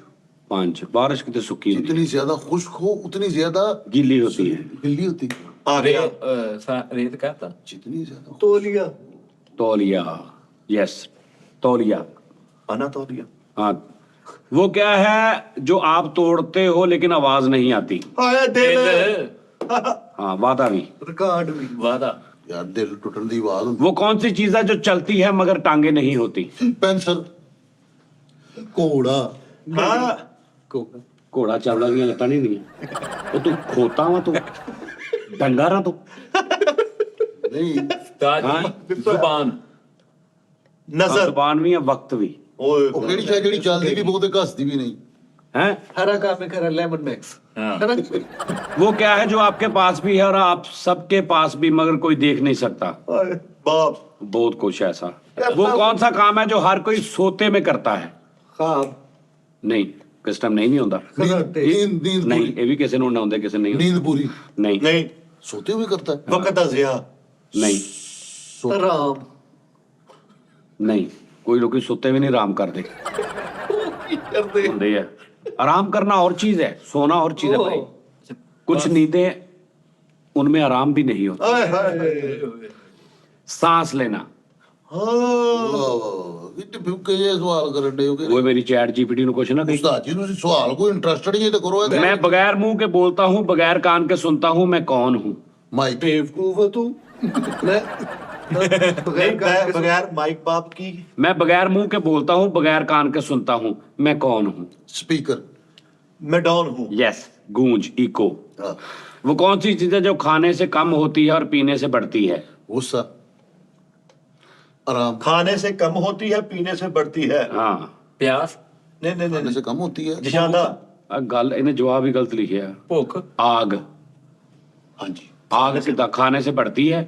A: 5, बारिश कितने सूखी होती
B: जितनी ज्यादा खुश्क हो उतनी ज्यादा
A: है, गीली होती है।
B: गिल्ली होती है।
D: आ गया।
E: ਰੇਤ ਕਹਤਾ
B: जितनी ज्यादा
C: ਤੋਲੀਆ
A: तौलिया, यस, तौलिया।
D: आना तो दिया।
A: हाँ, वो क्या है जो आप तोड़ते हो लेकिन आवाज नहीं आती?
D: आया दिल।
A: हाँ, वादा भी।
C: ਰਿਕਾਰਡ ਵੀ।
E: ਵਾਦਾ
B: यार दिल टूटन दी आवाज होंदी।
A: वो कौन सी चीज है जो चलती है मगर टांगे नहीं होती?
B: पेंसिल, घोड़ा।
D: हाँ
A: घोड़ा चावला दियां लत्तां नहीं दियां, वो तू खोता वा, तू डंगारा तू।
B: नहीं
E: ਤਾਜੀ ਜ਼ੁਬਾਨ
D: नजर।
A: जुबान भी है, वक्त भी
D: ओए
B: ਉਹ ਕਿਹੜੀ ਸ਼ਾਇਦ ਜਿਹੜੀ ਚੱਲਦੀ ਵੀ ਬਹੁਤ ਘਸਦੀ ਵੀ ਨਹੀਂ।
A: है।
C: ਹਰਾ ਕੰਮ ਕਰਾ ਲੈਮਨ ਮੈਕਸ।
E: ਹਾਂ
A: वो क्या है जो आपके पास भी है और आप सबके पास भी मगर कोई देख नहीं सकता?
D: ओए, बाप
A: बहुत कुछ ऐसा। वो कौन सा काम है जो हर कोई सोते में करता है?
C: ਖਾਬ
A: नहीं, किस टाइम नहीं होता।
C: ਖਰਾਟੇ
B: नींद नींद
A: नहीं,
B: पूरी,
A: ये भी किसी ने होंगे, किसी नहीं होता।
B: नींद पूरी
A: नहीं
D: नहीं
B: सोते हुए करता है।
D: वक्त दा जिया।
A: नहीं
C: ਆਰਾਮ
A: नहीं, कोई लोग सोते भी नहीं आराम करते
C: ਕਰਦੇ
A: होंगे है। आराम करना और चीज है, सोना और चीज है भाई। कुछ नींदें उनमें आराम भी नहीं होता।
D: ओए हाय।
A: सांस लेना,
D: हाँ
B: ਵਾਹ ਵਾਹ ਇੱਥੇ ਫਿੱਕੇ ਜਿਹੇ ਸਵਾਲ ਕਰਨ ਦੇ ਹੋਗੇ।
A: वो मेरी चैट जीपीटी ਨੂੰ ਕੁਛ ਨਾ ਕਹੀ।
B: ਉਸਤਾਦ ਜੀ ਤੁਸੀਂ ਸਵਾਲ ਕੋਈ ਇੰਟਰਸਟਡ ਹੀ ਹੈ ਤਾਂ ਕਰੋ ਇਹ।
A: मैं बगैर मुंह के बोलता हूँ, बगैर कान के सुनता हूँ, मैं कौन हूँ?
B: ਮਾਈਕ।
C: ਬੇਵਕੂਫ ਤੂੰ। ਮੈਂ
D: नहीं मैं बगैर माइक बाप की।
A: मैं बगैर मुंह के बोलता हूँ, बगैर कान के सुनता हूँ, मैं कौन हूँ?
B: स्पीकर।
D: मैं डॉन हूँ।
A: यस, गूंज, इको।
B: हाँ
A: वो कौन सी चीज है जो खाने से कम होती है और पीने से बढ़ती है?
B: गुस्सा, आराम।
D: खाने से कम होती है, पीने से बढ़ती है।
A: हाँ,
E: ਪਿਆਸ
D: नहीं नहीं
B: खाने
D: नहीं
B: से कम होती है।
D: जिशादा।
A: गल इन्हें जवाब ही गलत लिखे है।
E: ਭੁੱਖ
A: आग,
B: हाँ जी।
A: आग कितना खाने से बढ़ती है,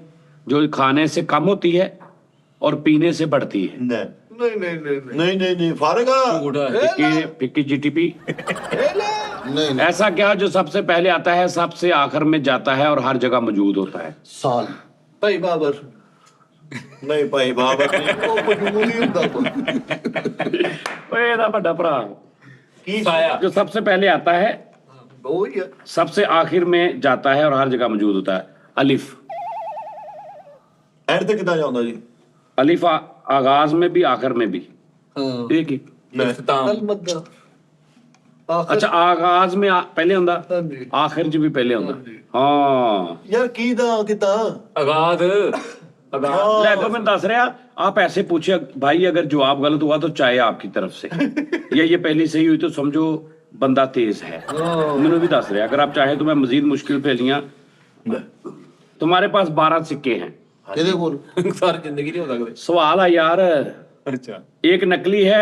A: जो खाने से कम होती है और पीने से बढ़ती है।
D: नहीं
C: ਨਹੀਂ ਨਹੀਂ ਨਹੀਂ
D: नहीं नहीं नहीं फारेगा।
E: ਝੂਠਾ
A: फिक्की फिक्की जीटीपी।
B: नहीं नहीं
A: ऐसा क्या जो सबसे पहले आता है, सबसे आखिर में जाता है और हर जगह मौजूद होता है?
B: साल।
C: ਭਾਈ ਬਾਬਰ।
D: ਨਹੀਂ ਭਾਈ ਬਾਪ
B: ਉਹ ਮਜੂਲ ਹੀ ਹੁੰਦਾ ਵਾ।
A: ओए ਇਹਦਾ ਵੱਡਾ ਭਰਾ
D: ਕੀ
E: ਸਾਇਆ
A: जो सबसे पहले आता है
C: ਉਹ ਹੀ ਆ
A: सबसे आखिर में जाता है और हर जगह मौजूद होता है अलिफ
D: ਐਂਡ ਤੇ ਕਿੱਦਾਂ ਜਾਂਦਾ ਜੀ
A: अलिफ आगाज में भी आखिर में भी
C: ਹਾਂ
A: एक ही
E: ਇਖਤਤਾਮ
C: ਅਲ ਮੱਦਾ
A: अच्छा आगाज में पहले होंदा
C: ਹਾਂਜੀ
A: आखिर च भी पहले होंदा हाँ
D: ਯਾਰ ਕੀ ਦਾ ਕਿੱਦਾਂ
E: ਆਗਾਜ਼ ਆਗਾਜ਼
A: ले तो मैं दस रहा आप ऐसे पूछे भाई अगर जवाब गलत हुआ तो चाहे आपकी तरफ से या ये पहली सही हुई तो समझो बंदा तेज है मैंने भी दस रहा अगर आप चाहे तो मैं मजीद मुश्किल पहेलियां तुम्हारे पास 12 सिक्के हैं
B: ਇਹਦੇ ਕੋਲ
E: ਸਾਰੀ ਜ਼ਿੰਦਗੀ ਨਹੀਂ ਹੋ ਸਕਦੇ
A: सवाल है यार
E: ਅੱਛਾ
A: एक नकली है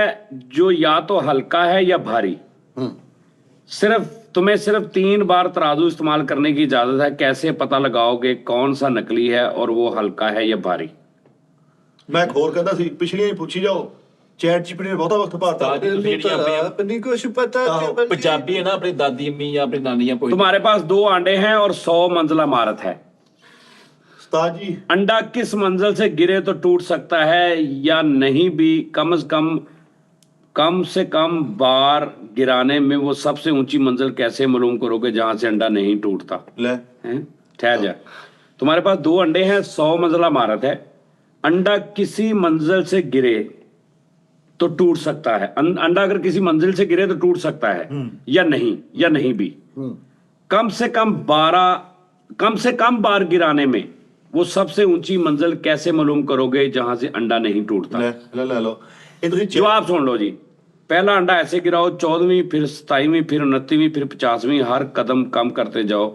A: जो या तो हल्का है या भारी
B: ਹੂੰ
A: तुम्हें सिर्फ 3 बार तराजू इस्तेमाल करने की इजाजत है कैसे पता लगाओगे कौन सा नकली है और वो हल्का है या भारी
D: ਮੈਂ ਇੱਕ ਹੋਰ ਕਹਿੰਦਾ ਸੀ ਪਿਛਲੀਆਂ ਹੀ ਪੁੱਛੀ ਜਾਓ ਚੈਟ ਜੀਪੀਟੀ ਨੇ ਬਹੁਤਾ ਵਕਤ ਭਾਰਤਾ
E: ਤਾਂ ਜੀ ਜਿਹੜੀਆਂ ਆਪਣੀਆਂ
C: ਆਪਣੀ ਕੁਛ ਪਤਾ
D: ਆਹੋ,
C: ਤੇ
E: ਪੰਜਾਬੀ ਹੈ ਨਾ ਆਪਣੀ ਦਾਦੀ ਅੰਮੀ ਜਾਂ ਆਪਣੀ ਨਾਨੀਆਂ ਕੋਈ
A: तुम्हारे पास 2 अंडे हैं और 100 मंजिला इमारत है
D: ਉਸਤਾਦ ਜੀ
A: अंडा किस मंजिल से गिरे तो टूट सकता है या नहीं भी कम से कम बार गिराने में वो सबसे ऊंची मंजिल कैसे मालूम करोगे जहां से अंडा नहीं टूटता
D: ਲੈ
A: हैं? ठहर जा तुम्हारे पास 2 अंडे हैं 100 मंजिला इमारत है अंडा किसी मंजिल से गिरे तो टूट सकता है अंडा अगर किसी मंजिल से गिरे तो टूट सकता है या नहीं भी
B: ਹੂੰ
A: कम से कम बार गिराने में वो सबसे ऊंची मंजिल कैसे मालूम करोगे जहां से अंडा नहीं टूटता
D: ਲੈ ਲਓ ਇਹ ਤੁਸੀਂ
A: जवाब सुन लो जी पहला अंडा ऐसे गिराओ 14वीं फिर 27वीं फिर 29वीं फिर 50वीं हर कदम कम करते जाओ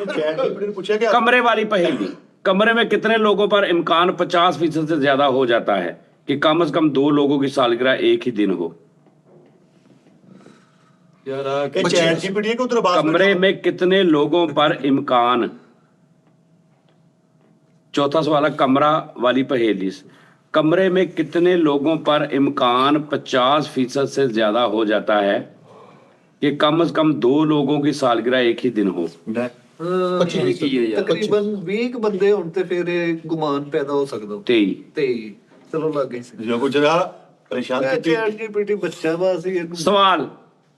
D: ਚੈਟ ਜੀਪੀਟੀ ਨੇ ਪੁੱਛਿਆ ਕਿ
A: कमरे वाली पहेली कमरे में कितने लोगों पर इम्कान 50% से ज्यादा हो जाता है कि कम से कम 2 लोगों की सालगिरह एक ही दिन हो
E: ਯਾਰ
D: ਇਹ ਚੈਟ ਜੀਪੀਟੀ ਕਿ ਉਧਰ ਬਾਤ
A: कमरे में कितने लोगों पर इम्कान चौथा सवाल है कमरा वाली पहेली कमरे में कितने लोगों पर इम्कान 50% से ज्यादा हो जाता है कि कम से कम 2 लोगों की सालगिरह एक ही दिन हो
D: ਲੈ
B: 25
E: ਕੀ ਹੈ ਯਾਰ
C: ਤਕਰੀਬਨ 20 ਕੁ ਬੰਦੇ ਹੁਣ ਤੇ ਫਿਰ ਇਹ ਗੁਮਾਨ ਪੈਦਾ ਹੋ ਸਕਦਾ
A: 23
C: ਤੇ ਚਲੋ ਲੱਗ ਗਈ ਸੀ
D: ਜੋ ਕੁਝ ਜਰਾ ਪਰੇਸ਼ਾਨ ਕੀਤੀ
C: ਚੈਟ ਜੀਪੀਟੀ ਬੱਚਾ ਵਾ ਸੀ ਇਹਨੂੰ
A: सवाल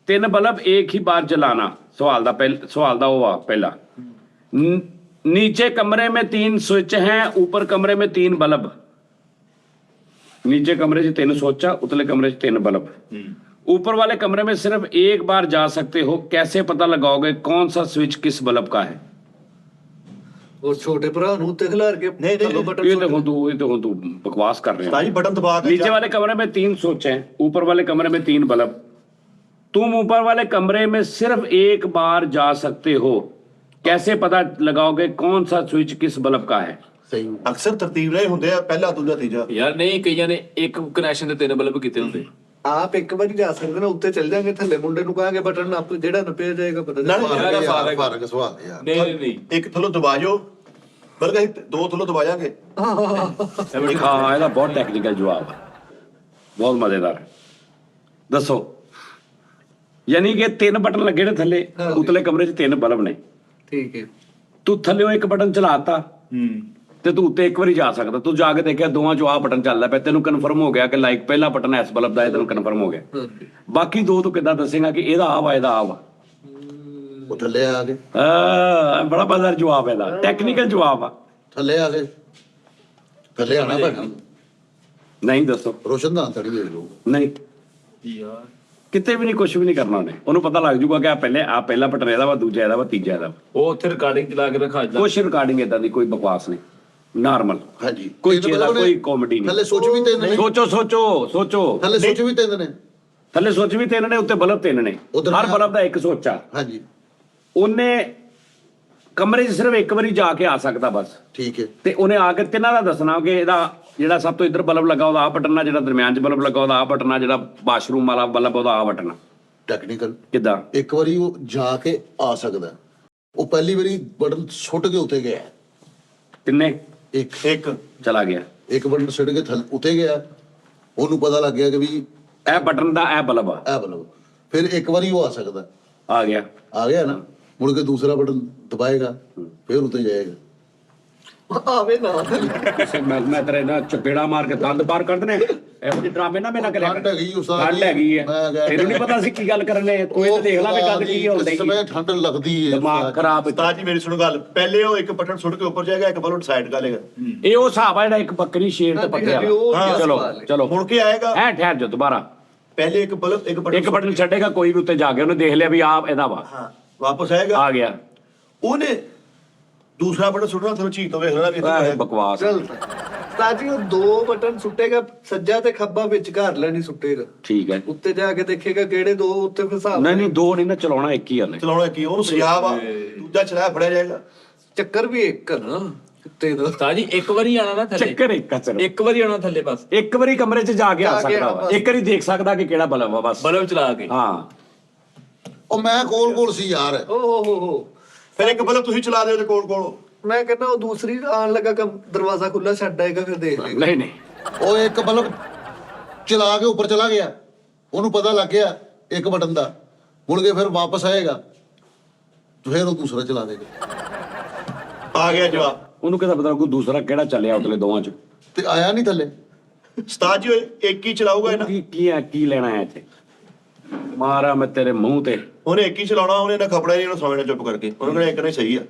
A: 3 बल्ब एक ही बार जलाना सवाल दा हुआ पहला नीचे कमरे में 3 स्विच हैं ऊपर कमरे में 3 बल्ब नीचे कमरे से 3 स्विच उतले कमरे से 3 बल्ब ऊपर वाले कमरे में सिर्फ एक बार जा सकते हो कैसे पता लगाओगे कौन सा स्विच किस बल्ब का है
C: ਉਹ ਛੋਟੇ ਭਰਾ ਨੂੰ ਉੱਤੇ ਖਿਲਾਰ ਕੇ
D: ਨਹੀਂ,
C: ਥੱਲੋਂ ਬਟਨ
A: ये देखो तू बकवास कर रहे
D: ਉਸਤਾਦ ਜੀ
A: हैं
D: ਬਟਨ ਦਬਾ ਕੇ
A: नीचे वाले कमरे में 3 स्विच हैं ऊपर वाले कमरे में 3 बल्ब तुम ऊपर वाले कमरे में सिर्फ एक बार जा सकते हो कैसे पता लगाओगे कौन सा स्विच किस बल्ब का है
B: ਸਹੀ
D: ਅਕਸਰ ਤਰਤੀਬ ਰਹੇ ਹੁੰਦੇ ਆ ਪਹਿਲਾ ਦੂਜਾ ਤੀਜਾ
E: ਯਾਰ ਨਹੀਂ ਕਈਆਂ ਨੇ ਇੱਕ ਕਨੈਕਸ਼ਨ ਦੇ 3 ਬਲਬ ਕੀਤੇ ਹੁੰਦੇ
C: ਆਪ ਇੱਕ ਵਾਰੀ ਜਾ ਸਕਦੇ ਨਾ ਉੱਤੇ ਚੱਲ ਜਾਾਂਗੇ ਥੱਲੇ ਮੁੰਡੇ ਨੂੰ ਕਹਾਂਗੇ ਬਟਨ ਨੱਪ ਜਿਹੜਾ ਨੱਪਿਆ ਜਾਏਗਾ ਪਤਾ
D: ਨਾ,
C: ਨਹੀਂ
E: ਯਾਰ,
B: ਯਾਰ ਫਰਕ ਸਵਾਲ ਹੈ ਯਾਰ
E: ਨਹੀਂ
D: ਇੱਕ ਥੱਲੋਂ ਦਬਾ ਜਾਓ ਬਲਕਿ ਅਸੀਂ 2 ਥੱਲੋਂ ਦਬਾ ਜਾਾਂਗੇ
A: हाँ ਇਹਦਾ ਬਹੁਤ ਟੈਕਨੀਕਲ ਜਵਾਬ ਹੈ ਬਹੁਤ ਮਜ਼ੇਦਾਰ ਦੱਸੋ ਯਾਨੀ ਕਿ 3 ਬਟਨ ਲੱਗੇ ਨੇ ਥੱਲੇ
C: ਹਾਂ।
A: ਉਤਲੇ ਕਮਰੇ 'ਚ 3 ਬਲਬ ਨੇ
C: ਠੀਕ ਹੈ
A: ਤੂੰ ਥੱਲੇੋਂ ਇੱਕ ਬਟਨ ਚਲਾਤਾ ਤੇ ਤੂੰ ਉੱਤੇ ਇੱਕ ਵਾਰੀ ਜਾ ਸਕਦਾ ਤੂੰ ਜਾ ਕੇ ਦੇਖਿਆ ਦੋਵਾਂ 'ਚੋਂ ਆਹ ਬਟਨ ਚੱਲਦਾ ਪਿਆ ਤੈਨੂੰ ਕਨਫਰਮ ਹੋ ਗਿਆ ਕਿ ਲਾਈਕ ਪਹਿਲਾ ਬਟਨ ਇਸ ਬਲਬ ਦਾ ਹੈ ਤੈਨੂੰ ਕਨਫਰਮ ਹੋ ਗਿਆ
C: ਹਾਂਜੀ
A: ਬਾਕੀ 2 ਤੂੰ ਕਿੱਦਾਂ ਦੱਸੇਗਾ ਕਿ ਇਹਦਾ ਆਹ ਵਾ ਇਹਦਾ ਆਹ ਵਾ
B: ਉਹ ਥੱਲੇ ਆ ਗਏ
A: ਬੜਾ ਮਜ਼ੇਦਾਰ ਜਵਾਬ ਹੈ ਇਹਦਾ ਟੈਕਨੀਕਲ ਜਵਾਬ ਆ
B: ਥੱਲੇ ਆ ਗਏ ਥੱਲੇ ਆਣਾ ਪੈਣਾ
A: ਨਹੀਂ ਦੱਸੋ
B: ਰੋਸ਼ਨਦਾਨ ਤੜੀ ਦੇ ਲੋ
A: ਨਹੀਂ
E: ਯਾਰ
A: ਕਿਤੇ ਵੀ ਨਹੀਂ ਕੁਝ ਵੀ ਨਹੀਂ ਕਰਨਾ ਉਹਨੇ ਉਹਨੂੰ ਪਤਾ ਲੱਗ ਜੂਗਾ ਕਿ ਆ ਪਹਿਲਾ ਬਟਨ ਇਹਦਾ ਵਾ ਦੂਜਾ ਇਹਦਾ ਵਾ ਤੀਜਾ ਇਹਦਾ ਵਾ
E: ਉਹ ਉੱਥੇ ਰਿਕਾਰਡਿੰਗ ਚਲਾ ਕੇ ਰਖਾ ਦਿੰਦਾ
A: ਕੁਛ ਰਿਕਾਰਡਿੰਗ ਇਦਾਂ ਦੀ ਕੋਈ ਬਕਵਾਸ ਨਹੀਂ ਨਾਰਮਲ
B: ਹਾਂਜੀ
A: ਕੋਈ
B: ਇਹਦਾ
A: ਚੇਲਾ
B: ਮਤਲਬ
A: ਕੋਈ
B: ਉਹਨੇ
A: ਕਾਮੇਡੀ ਨਹੀਂ
B: ਥੱਲੇ ਸੋਚ ਵੀ ਤਿੰਨ ਨੇ
A: ਸੋਚੋ
B: ਥੱਲੇ ਸੋਚ ਵੀ ਤਿੰਨ ਨੇ
A: ਥੱਲੇ ਸੋਚ ਵੀ 3 ਨੇ ਉੱਤੇ ਬਲਬ 3 ਨੇ
B: ਉੱਧਰ
A: ਹਰ ਬਲਬ ਦਾ ਇੱਕ ਸੋਚਾ
B: ਹਾਂਜੀ
A: ਉਹਨੇ ਕਮਰੇ 'ਚ ਸਿਰਫ ਇੱਕ ਵਾਰੀ ਜਾ ਕੇ ਆ ਸਕਦਾ ਬਸ
B: ਠੀਕ ਹੈ
A: ਤੇ ਉਹਨੇ ਆ ਕੇ ਤਿੰਨਾਂ ਦਾ ਦੱਸਣਾ ਕਿ ਇਹਦਾ ਜਿਹੜਾ ਸਭ ਤੋਂ ਇੱਧਰ ਬਲਬ ਲੱਗਾ ਉਹਦਾ ਆਹ ਬਟਨ ਆ ਜਿਹੜਾ ਦਰਮਿਆਨ 'ਚ ਬਲਬ ਲੱਗਾ ਉਹਦਾ ਆਹ ਬਟਨ ਆ ਜਿਹੜਾ ਬਾਥਰੂਮ ਵਾਲਾ ਬਲਬ ਉਹਦਾ ਆਹ ਬਟਨ ਆ
B: ਟੈਕਨੀਕਲ
A: ਕਿੱਦਾਂ
B: ਇੱਕ ਵਾਰੀ ਉਹ ਜਾ ਕੇ ਆ ਸਕਦਾ ਉਹ ਪਹਿਲੀ ਵਾਰੀ ਬਟਨ ਸੁੱਟ ਕੇ ਉੱਤੇ ਗਿਆ
A: ਕਿੰਨੇ
D: ਇੱਕ
A: ਚਲਾ ਗਿਆ
B: ਇੱਕ ਬਟਨ ਸੁੱਟ ਕੇ ਥੱਲੇ ਉੱਤੇ ਗਿਆ ਉਹਨੂੰ ਪਤਾ ਲੱਗ ਗਿਆ ਕਿ ਵੀ
A: ਇਹ ਬਟਨ ਦਾ ਇਹ ਬਲਬ ਆ
B: ਇਹ ਬਲਬ ਫਿਰ ਇੱਕ ਵਾਰੀ ਉਹ ਆ ਸਕਦਾ
A: ਆ ਗਿਆ
B: ਆ ਗਿਆ ਨਾ ਮੁੜ ਕੇ ਦੂਸਰਾ ਬਟਨ ਦਬਾਏਗਾ ਫਿਰ ਉੱਤੇ ਜਾਏਗਾ
C: ਆਵੇ ਨਾ
A: ਮੈਂ ਤੇਰੇ ਨਾਲ ਚਪੇੜਾ ਮਾਰ ਕੇ ਦੰਦ ਬਾਹਰ ਕੱਢ ਦੇਣੇ ਇਹੋ ਜਿਹੇ ਡਰਾਮੇ ਨਾ ਮੇਰਾ ਕਰਿਆ
B: ਠੰਡ ਹੈਗੀ ਉਸਤਾਦ
A: ਠੰਡ
B: ਜੀ।
A: ਹੈਗੀ ਹੈ
B: ਮੈਂ ਕਿਹਾ-
A: ਤੈਨੂੰ ਨਹੀਂ ਪਤਾ ਸੀ ਕੀ ਗੱਲ ਕਰਨ ਲੈ ਤੂੰ ਇਹ ਤਾਂ ਦੇਖ ਲੈ ਵੀ ਗੱਲ ਕੀ ਹੋਣ
B: ਇਸ ਸਮੇਂ
A: ਡਈ
B: ਠੰਡ ਲੱਗਦੀ ਹੈ
A: ਦਿਮਾਗ ਖਰਾਬ
D: ਉਸਤਾਦ ਜੀ ਮੇਰੀ ਸੁਣੋ ਗੱਲ, ਪਹਿਲੇ ਉਹ ਇੱਕ ਬਟਨ ਸੁੱਟ ਕੇ ਉੱਪਰ ਜਾਏਗਾ, ਇੱਕ ਬਟਨ ਸਾਈਡ ਕਰ ਲੇਗਾ।
A: ਇਹ ਉਹ ਹਿਸਾਬ ਆ ਜਿਹੜਾ ਇੱਕ ਬੱਕਰੀ ਸ਼ੇਰ ਤੇ ਪੱਠੇ
C: ਹਾਂਜੀ, ਉਹ
A: ਵਾਲਾ
C: ਕਿਆ
A: ਚਲੋ
C: ਸਵਾਲ ਹੈ।
A: ਚਲੋ
D: ਮੁੜ ਕੇ ਆਏਗਾ,
A: ਐ ਠਹਿਰ ਜਾ ਦੁਬਾਰਾ
D: ਪਹਿਲੇ ਇੱਕ ਬਲਬ ਇੱਕ ਬਟਨ
A: ਇੱਕ ਬਟਨ ਛੱਡੇਗਾ ਕੋਈ ਵੀ ਉੱਤੇ ਜਾ ਕੇ ਉਹਨੇ ਦੇਖ ਲਿਆ ਵੀ ਆਪ ਇਹਦਾ ਵਾ
D: ਹਾਂ ਵਾਪਸ ਆਏਗਾ,
A: ਆ ਗਿਆ
D: ਉਹਨੇ ਦੂਸਰਾ ਬਟਨ ਸੁੱਟਣਾ, ਤੁਹਾਨੂੰ ਚੀਕ ਤੋਂ ਵੇਖ ਲੈਣਾ ਵੀ ਇੱਥੇ
A: ਇਹ
D: ਆਇਆ।
A: ਬਕਵਾਸ
C: ਚਲ ਸਾਜੀ ਉਹ 2 ਬਟਨ ਸੁੱਟੇਗਾ, ਸੱਜਾ ਤੇ ਖੱਬਾ ਵਿਚਕਾਰ ਲੈਣੀ ਸੁੱਟੇਗਾ,
A: ਠੀਕ ਹੈ
C: ਉੱਤੇ ਜਾ ਕੇ ਦੇਖੇਗਾ ਕਿਹੜੇ 2 ਉੱਤੇ ਫਿਰ ਹਿਸਾਬ
A: ਨਹੀਂ ਦੋ ਨਹੀਂ ਨਾ ਚਲਾਉਣਾ ਇੱਕ ਹੀ ਹਲੇ
D: ਚਲਾਉਣਾ ਕੀ ਉਹਨੂੰ ਸਜਾਬ ਆ, ਦੂਜਾ ਚਲਾਇਆ ਫੜਿਆ ਜਾਏਗਾ।
C: ਚੱਕਰ ਵੀ ਇੱਕ ਨਾ ਉੱਤੇ ਦਾ
E: ਉਸਤਾਦ ਜੀ ਇੱਕ ਵਾਰੀ ਆਣਾ ਨਾ ਥੱਲੇ,
A: ਚੱਕਰ ਇੱਕ ਆ ਸਿਰਫ
E: ਇੱਕ ਵਾਰੀ ਆਣਾ ਥੱਲੇ ਬਸ,
A: ਇੱਕ ਵਾਰੀ ਕਮਰੇ 'ਚ ਜਾ ਕੇ ਆ
C: ਜਾ ਕੇ
A: ਸਕਦਾ ਵਾ
C: ਬਸ।
A: ਇੱਕ ਵਾਰੀ ਦੇਖ ਸਕਦਾ ਕਿ ਕਿਹੜਾ ਬਲਬ ਆ ਬਸ
E: ਬਲਬ ਚਲਾ ਕੇ।
A: ਹਾਂ
B: ਉਹ ਮੈਂ ਕੋਲ ਸੀ ਯਾਰ।
C: ਓ ਹੋ
D: ਫਿਰ ਇੱਕ ਬਲਬ ਤੁਸੀਂ ਚਲਾ ਦਿਓ ਤੇ ਕੋਲ ਕੋਲ
C: ਮੈਂ ਕਹਿੰਦਾ ਉਹ ਦੂਸਰੀ ਆਣ ਲੱਗਾ ਦਰਵਾਜ਼ਾ ਖੁੱਲਾ ਛੱਡ ਆਏਗਾ, ਫਿਰ ਦੇਖ ਲੇਗਾ।
A: ਨਹੀਂ ਨਹੀਂ
B: ਉਹ ਇੱਕ ਬਲਬ ਚਲਾ ਕੇ ਉੱਪਰ ਚਲਾ ਗਿਆ, ਉਹਨੂੰ ਪਤਾ ਲੱਗ ਗਿਆ ਇੱਕ ਬਟਨ ਦਾ, ਮੁੜ ਕੇ ਫਿਰ ਵਾਪਸ ਆਏਗਾ, ਫਿਰ ਉਹ ਦੂਸਰਾ ਚਲਾ ਦੇਗਾ।
D: ਆ ਗਿਆ ਜਵਾਬ।
A: ਉਹਨੂੰ ਕਿਹਦਾ ਪਤਾ ਕੋਈ ਦੂਸਰਾ ਕਿਹੜਾ ਚੱਲਿਆ ਉਤਲੇ ਦੋਵਾਂ 'ਚ
B: ਤੇ ਆਇਆ ਨਹੀਂ ਥੱਲੇ।
D: ਉਸਤਾਦ ਜੀ ਉਹ ਇੱਕ ਹੀ ਚਲਾਊਗਾ ਨਾ,
A: ਕੀ ਲੈਣਾ ਹੈ ਇੱਥੇ ਮਾਰਾ ਮੈਂ ਤੇਰੇ ਮੂੰਹ ਤੇ
D: ਉਹਨੇ ਇੱਕ ਹੀ ਚਲਾਉਣਾ, ਉਹਨੇ ਨਾ ਖਪੜਾ ਨਹੀਂ, ਉਹਨੂੰ ਸਮਝਣਾ ਚੁੱਪ ਕਰਕੇ, ਉਹਨੇ ਕਹਿਣਾ ਇੱਕ ਨੇ ਸਹੀ ਆ।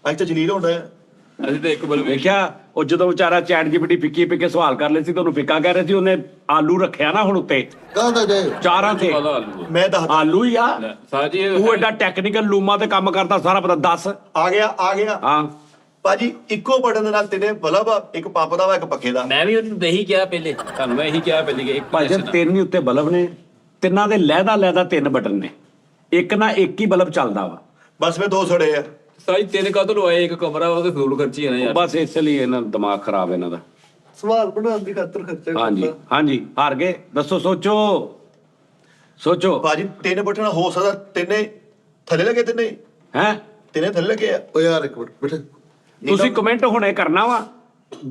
D: ਅੱਜ ਤਾਂ ਜਲੀਲ ਹੁੰਦਾ ਹੈ।
E: ਅਸੀਂ ਤਾਂ ਇੱਕ ਬਲਬ
A: ਵੇਖਿਆ ਉਹ ਜਦੋਂ ਵਿਚਾਰਾ ਚੈਟ ਜੀਪੀਟੀ ਫਿੱਕੇ ਸਵਾਲ ਕਰ ਲਏ ਸੀ ਤੁਹਾਨੂੰ ਫਿੱਕਾ ਕਹਿ ਰਹੇ ਸੀ ਉਹਨੇ ਆਲੂ ਰੱਖਿਆ ਨਾ ਹੁਣ ਉੱਤੇ
B: ਕਹਦਾ ਜਾਏ
A: ਚਾਰਾਂ ਤੇ
E: ਵਾਲਾ ਆਲੂ
D: ਮੈਂ ਦੱਸਦਾ,
A: ਆਲੂ ਹੀ ਆ
E: ਉਸਤਾਦ ਜੀ
A: ਤੂੰ ਐਡਾ ਟੈਕਨੀਕਲ ਲੂਮਾ ਤੇ ਕੰਮ ਕਰਦਾ ਸਾਰਾ ਪਤਾ ਦੱਸ
D: ਆ ਗਿਆ
A: ਹਾਂ
D: ਭਾਜੀ ਇੱਕੋ ਬਟਨ ਦੇ ਨਾਲ ਤਿੰਨੇ ਬਲਬ ਆ, ਇੱਕ ਪੰਪ ਦਾ ਵਾ, ਇੱਕ ਪੱਖੇ ਦਾ।
E: ਮੈਂ ਵੀ ਉਹਨੂੰ ਇਹੀ ਕਿਹਾ ਪਹਿਲੇ, ਤੁਹਾਨੂੰ ਮੈਂ ਇਹੀ ਕਿਹਾ ਪਹਿਲੇ ਕਿ ਇੱਕ
A: ਭਾਈ ਜੀ ਤਿੰਨ ਹੀ ਉੱਤੇ ਬਲਬ ਨੇ ਤਿੰਨਾਂ ਦੇ ਲਹਿਦਾ 3 ਬਟਨ ਨੇ ਇੱਕ ਨਾ ਇੱਕ ਹੀ ਬਲਬ ਚੱਲਦਾ ਵਾ
D: ਬਸ ਮੈਂ 2 ਸੜੇ ਆ।
E: ਸਾਈ ਤਿੰਨ ਕਾਹਤੋਂ ਲਵਾਏ, ਇੱਕ ਕਮਰਾ ਉਹਦੇ ਫੂਲ ਖਰਚੀ ਜਾਣਾ ਯਾਰ।
A: ਬਸ ਇਸ ਲਈ ਇਹਨਾਂ ਦਾ ਦਿਮਾਗ ਖਰਾਬ ਇਹਨਾਂ ਦਾ
C: ਸਵਾਲ ਬਣਾਉਣ ਦੀ ਖਾਤਰ ਖਰਚਾ
A: ਹਾਂਜੀ
C: ਕਰਦਾ।
A: ਹਾਂਜੀ ਹਾਰ ਗਏ ਦੱਸੋ ਸੋਚੋ
D: ਭਾਜੀ 3 ਬਟਨ ਹੋ ਸਕਦਾ, ਤਿੰਨੇ ਥੱਲੇ ਲੱਗੇ, ਤਿੰਨੇ
A: ਹੈ
D: ਥੱਲੇ ਲੱਗੇ ਆ।
B: ਉਹ ਯਾਰ ਇੱਕ ਮਿੰਟ ਬੇਟੇ,
A: ਤੁਸੀਂ ਕਮੈਂਟ ਹੁਣੇ ਕਰਨਾ ਵਾ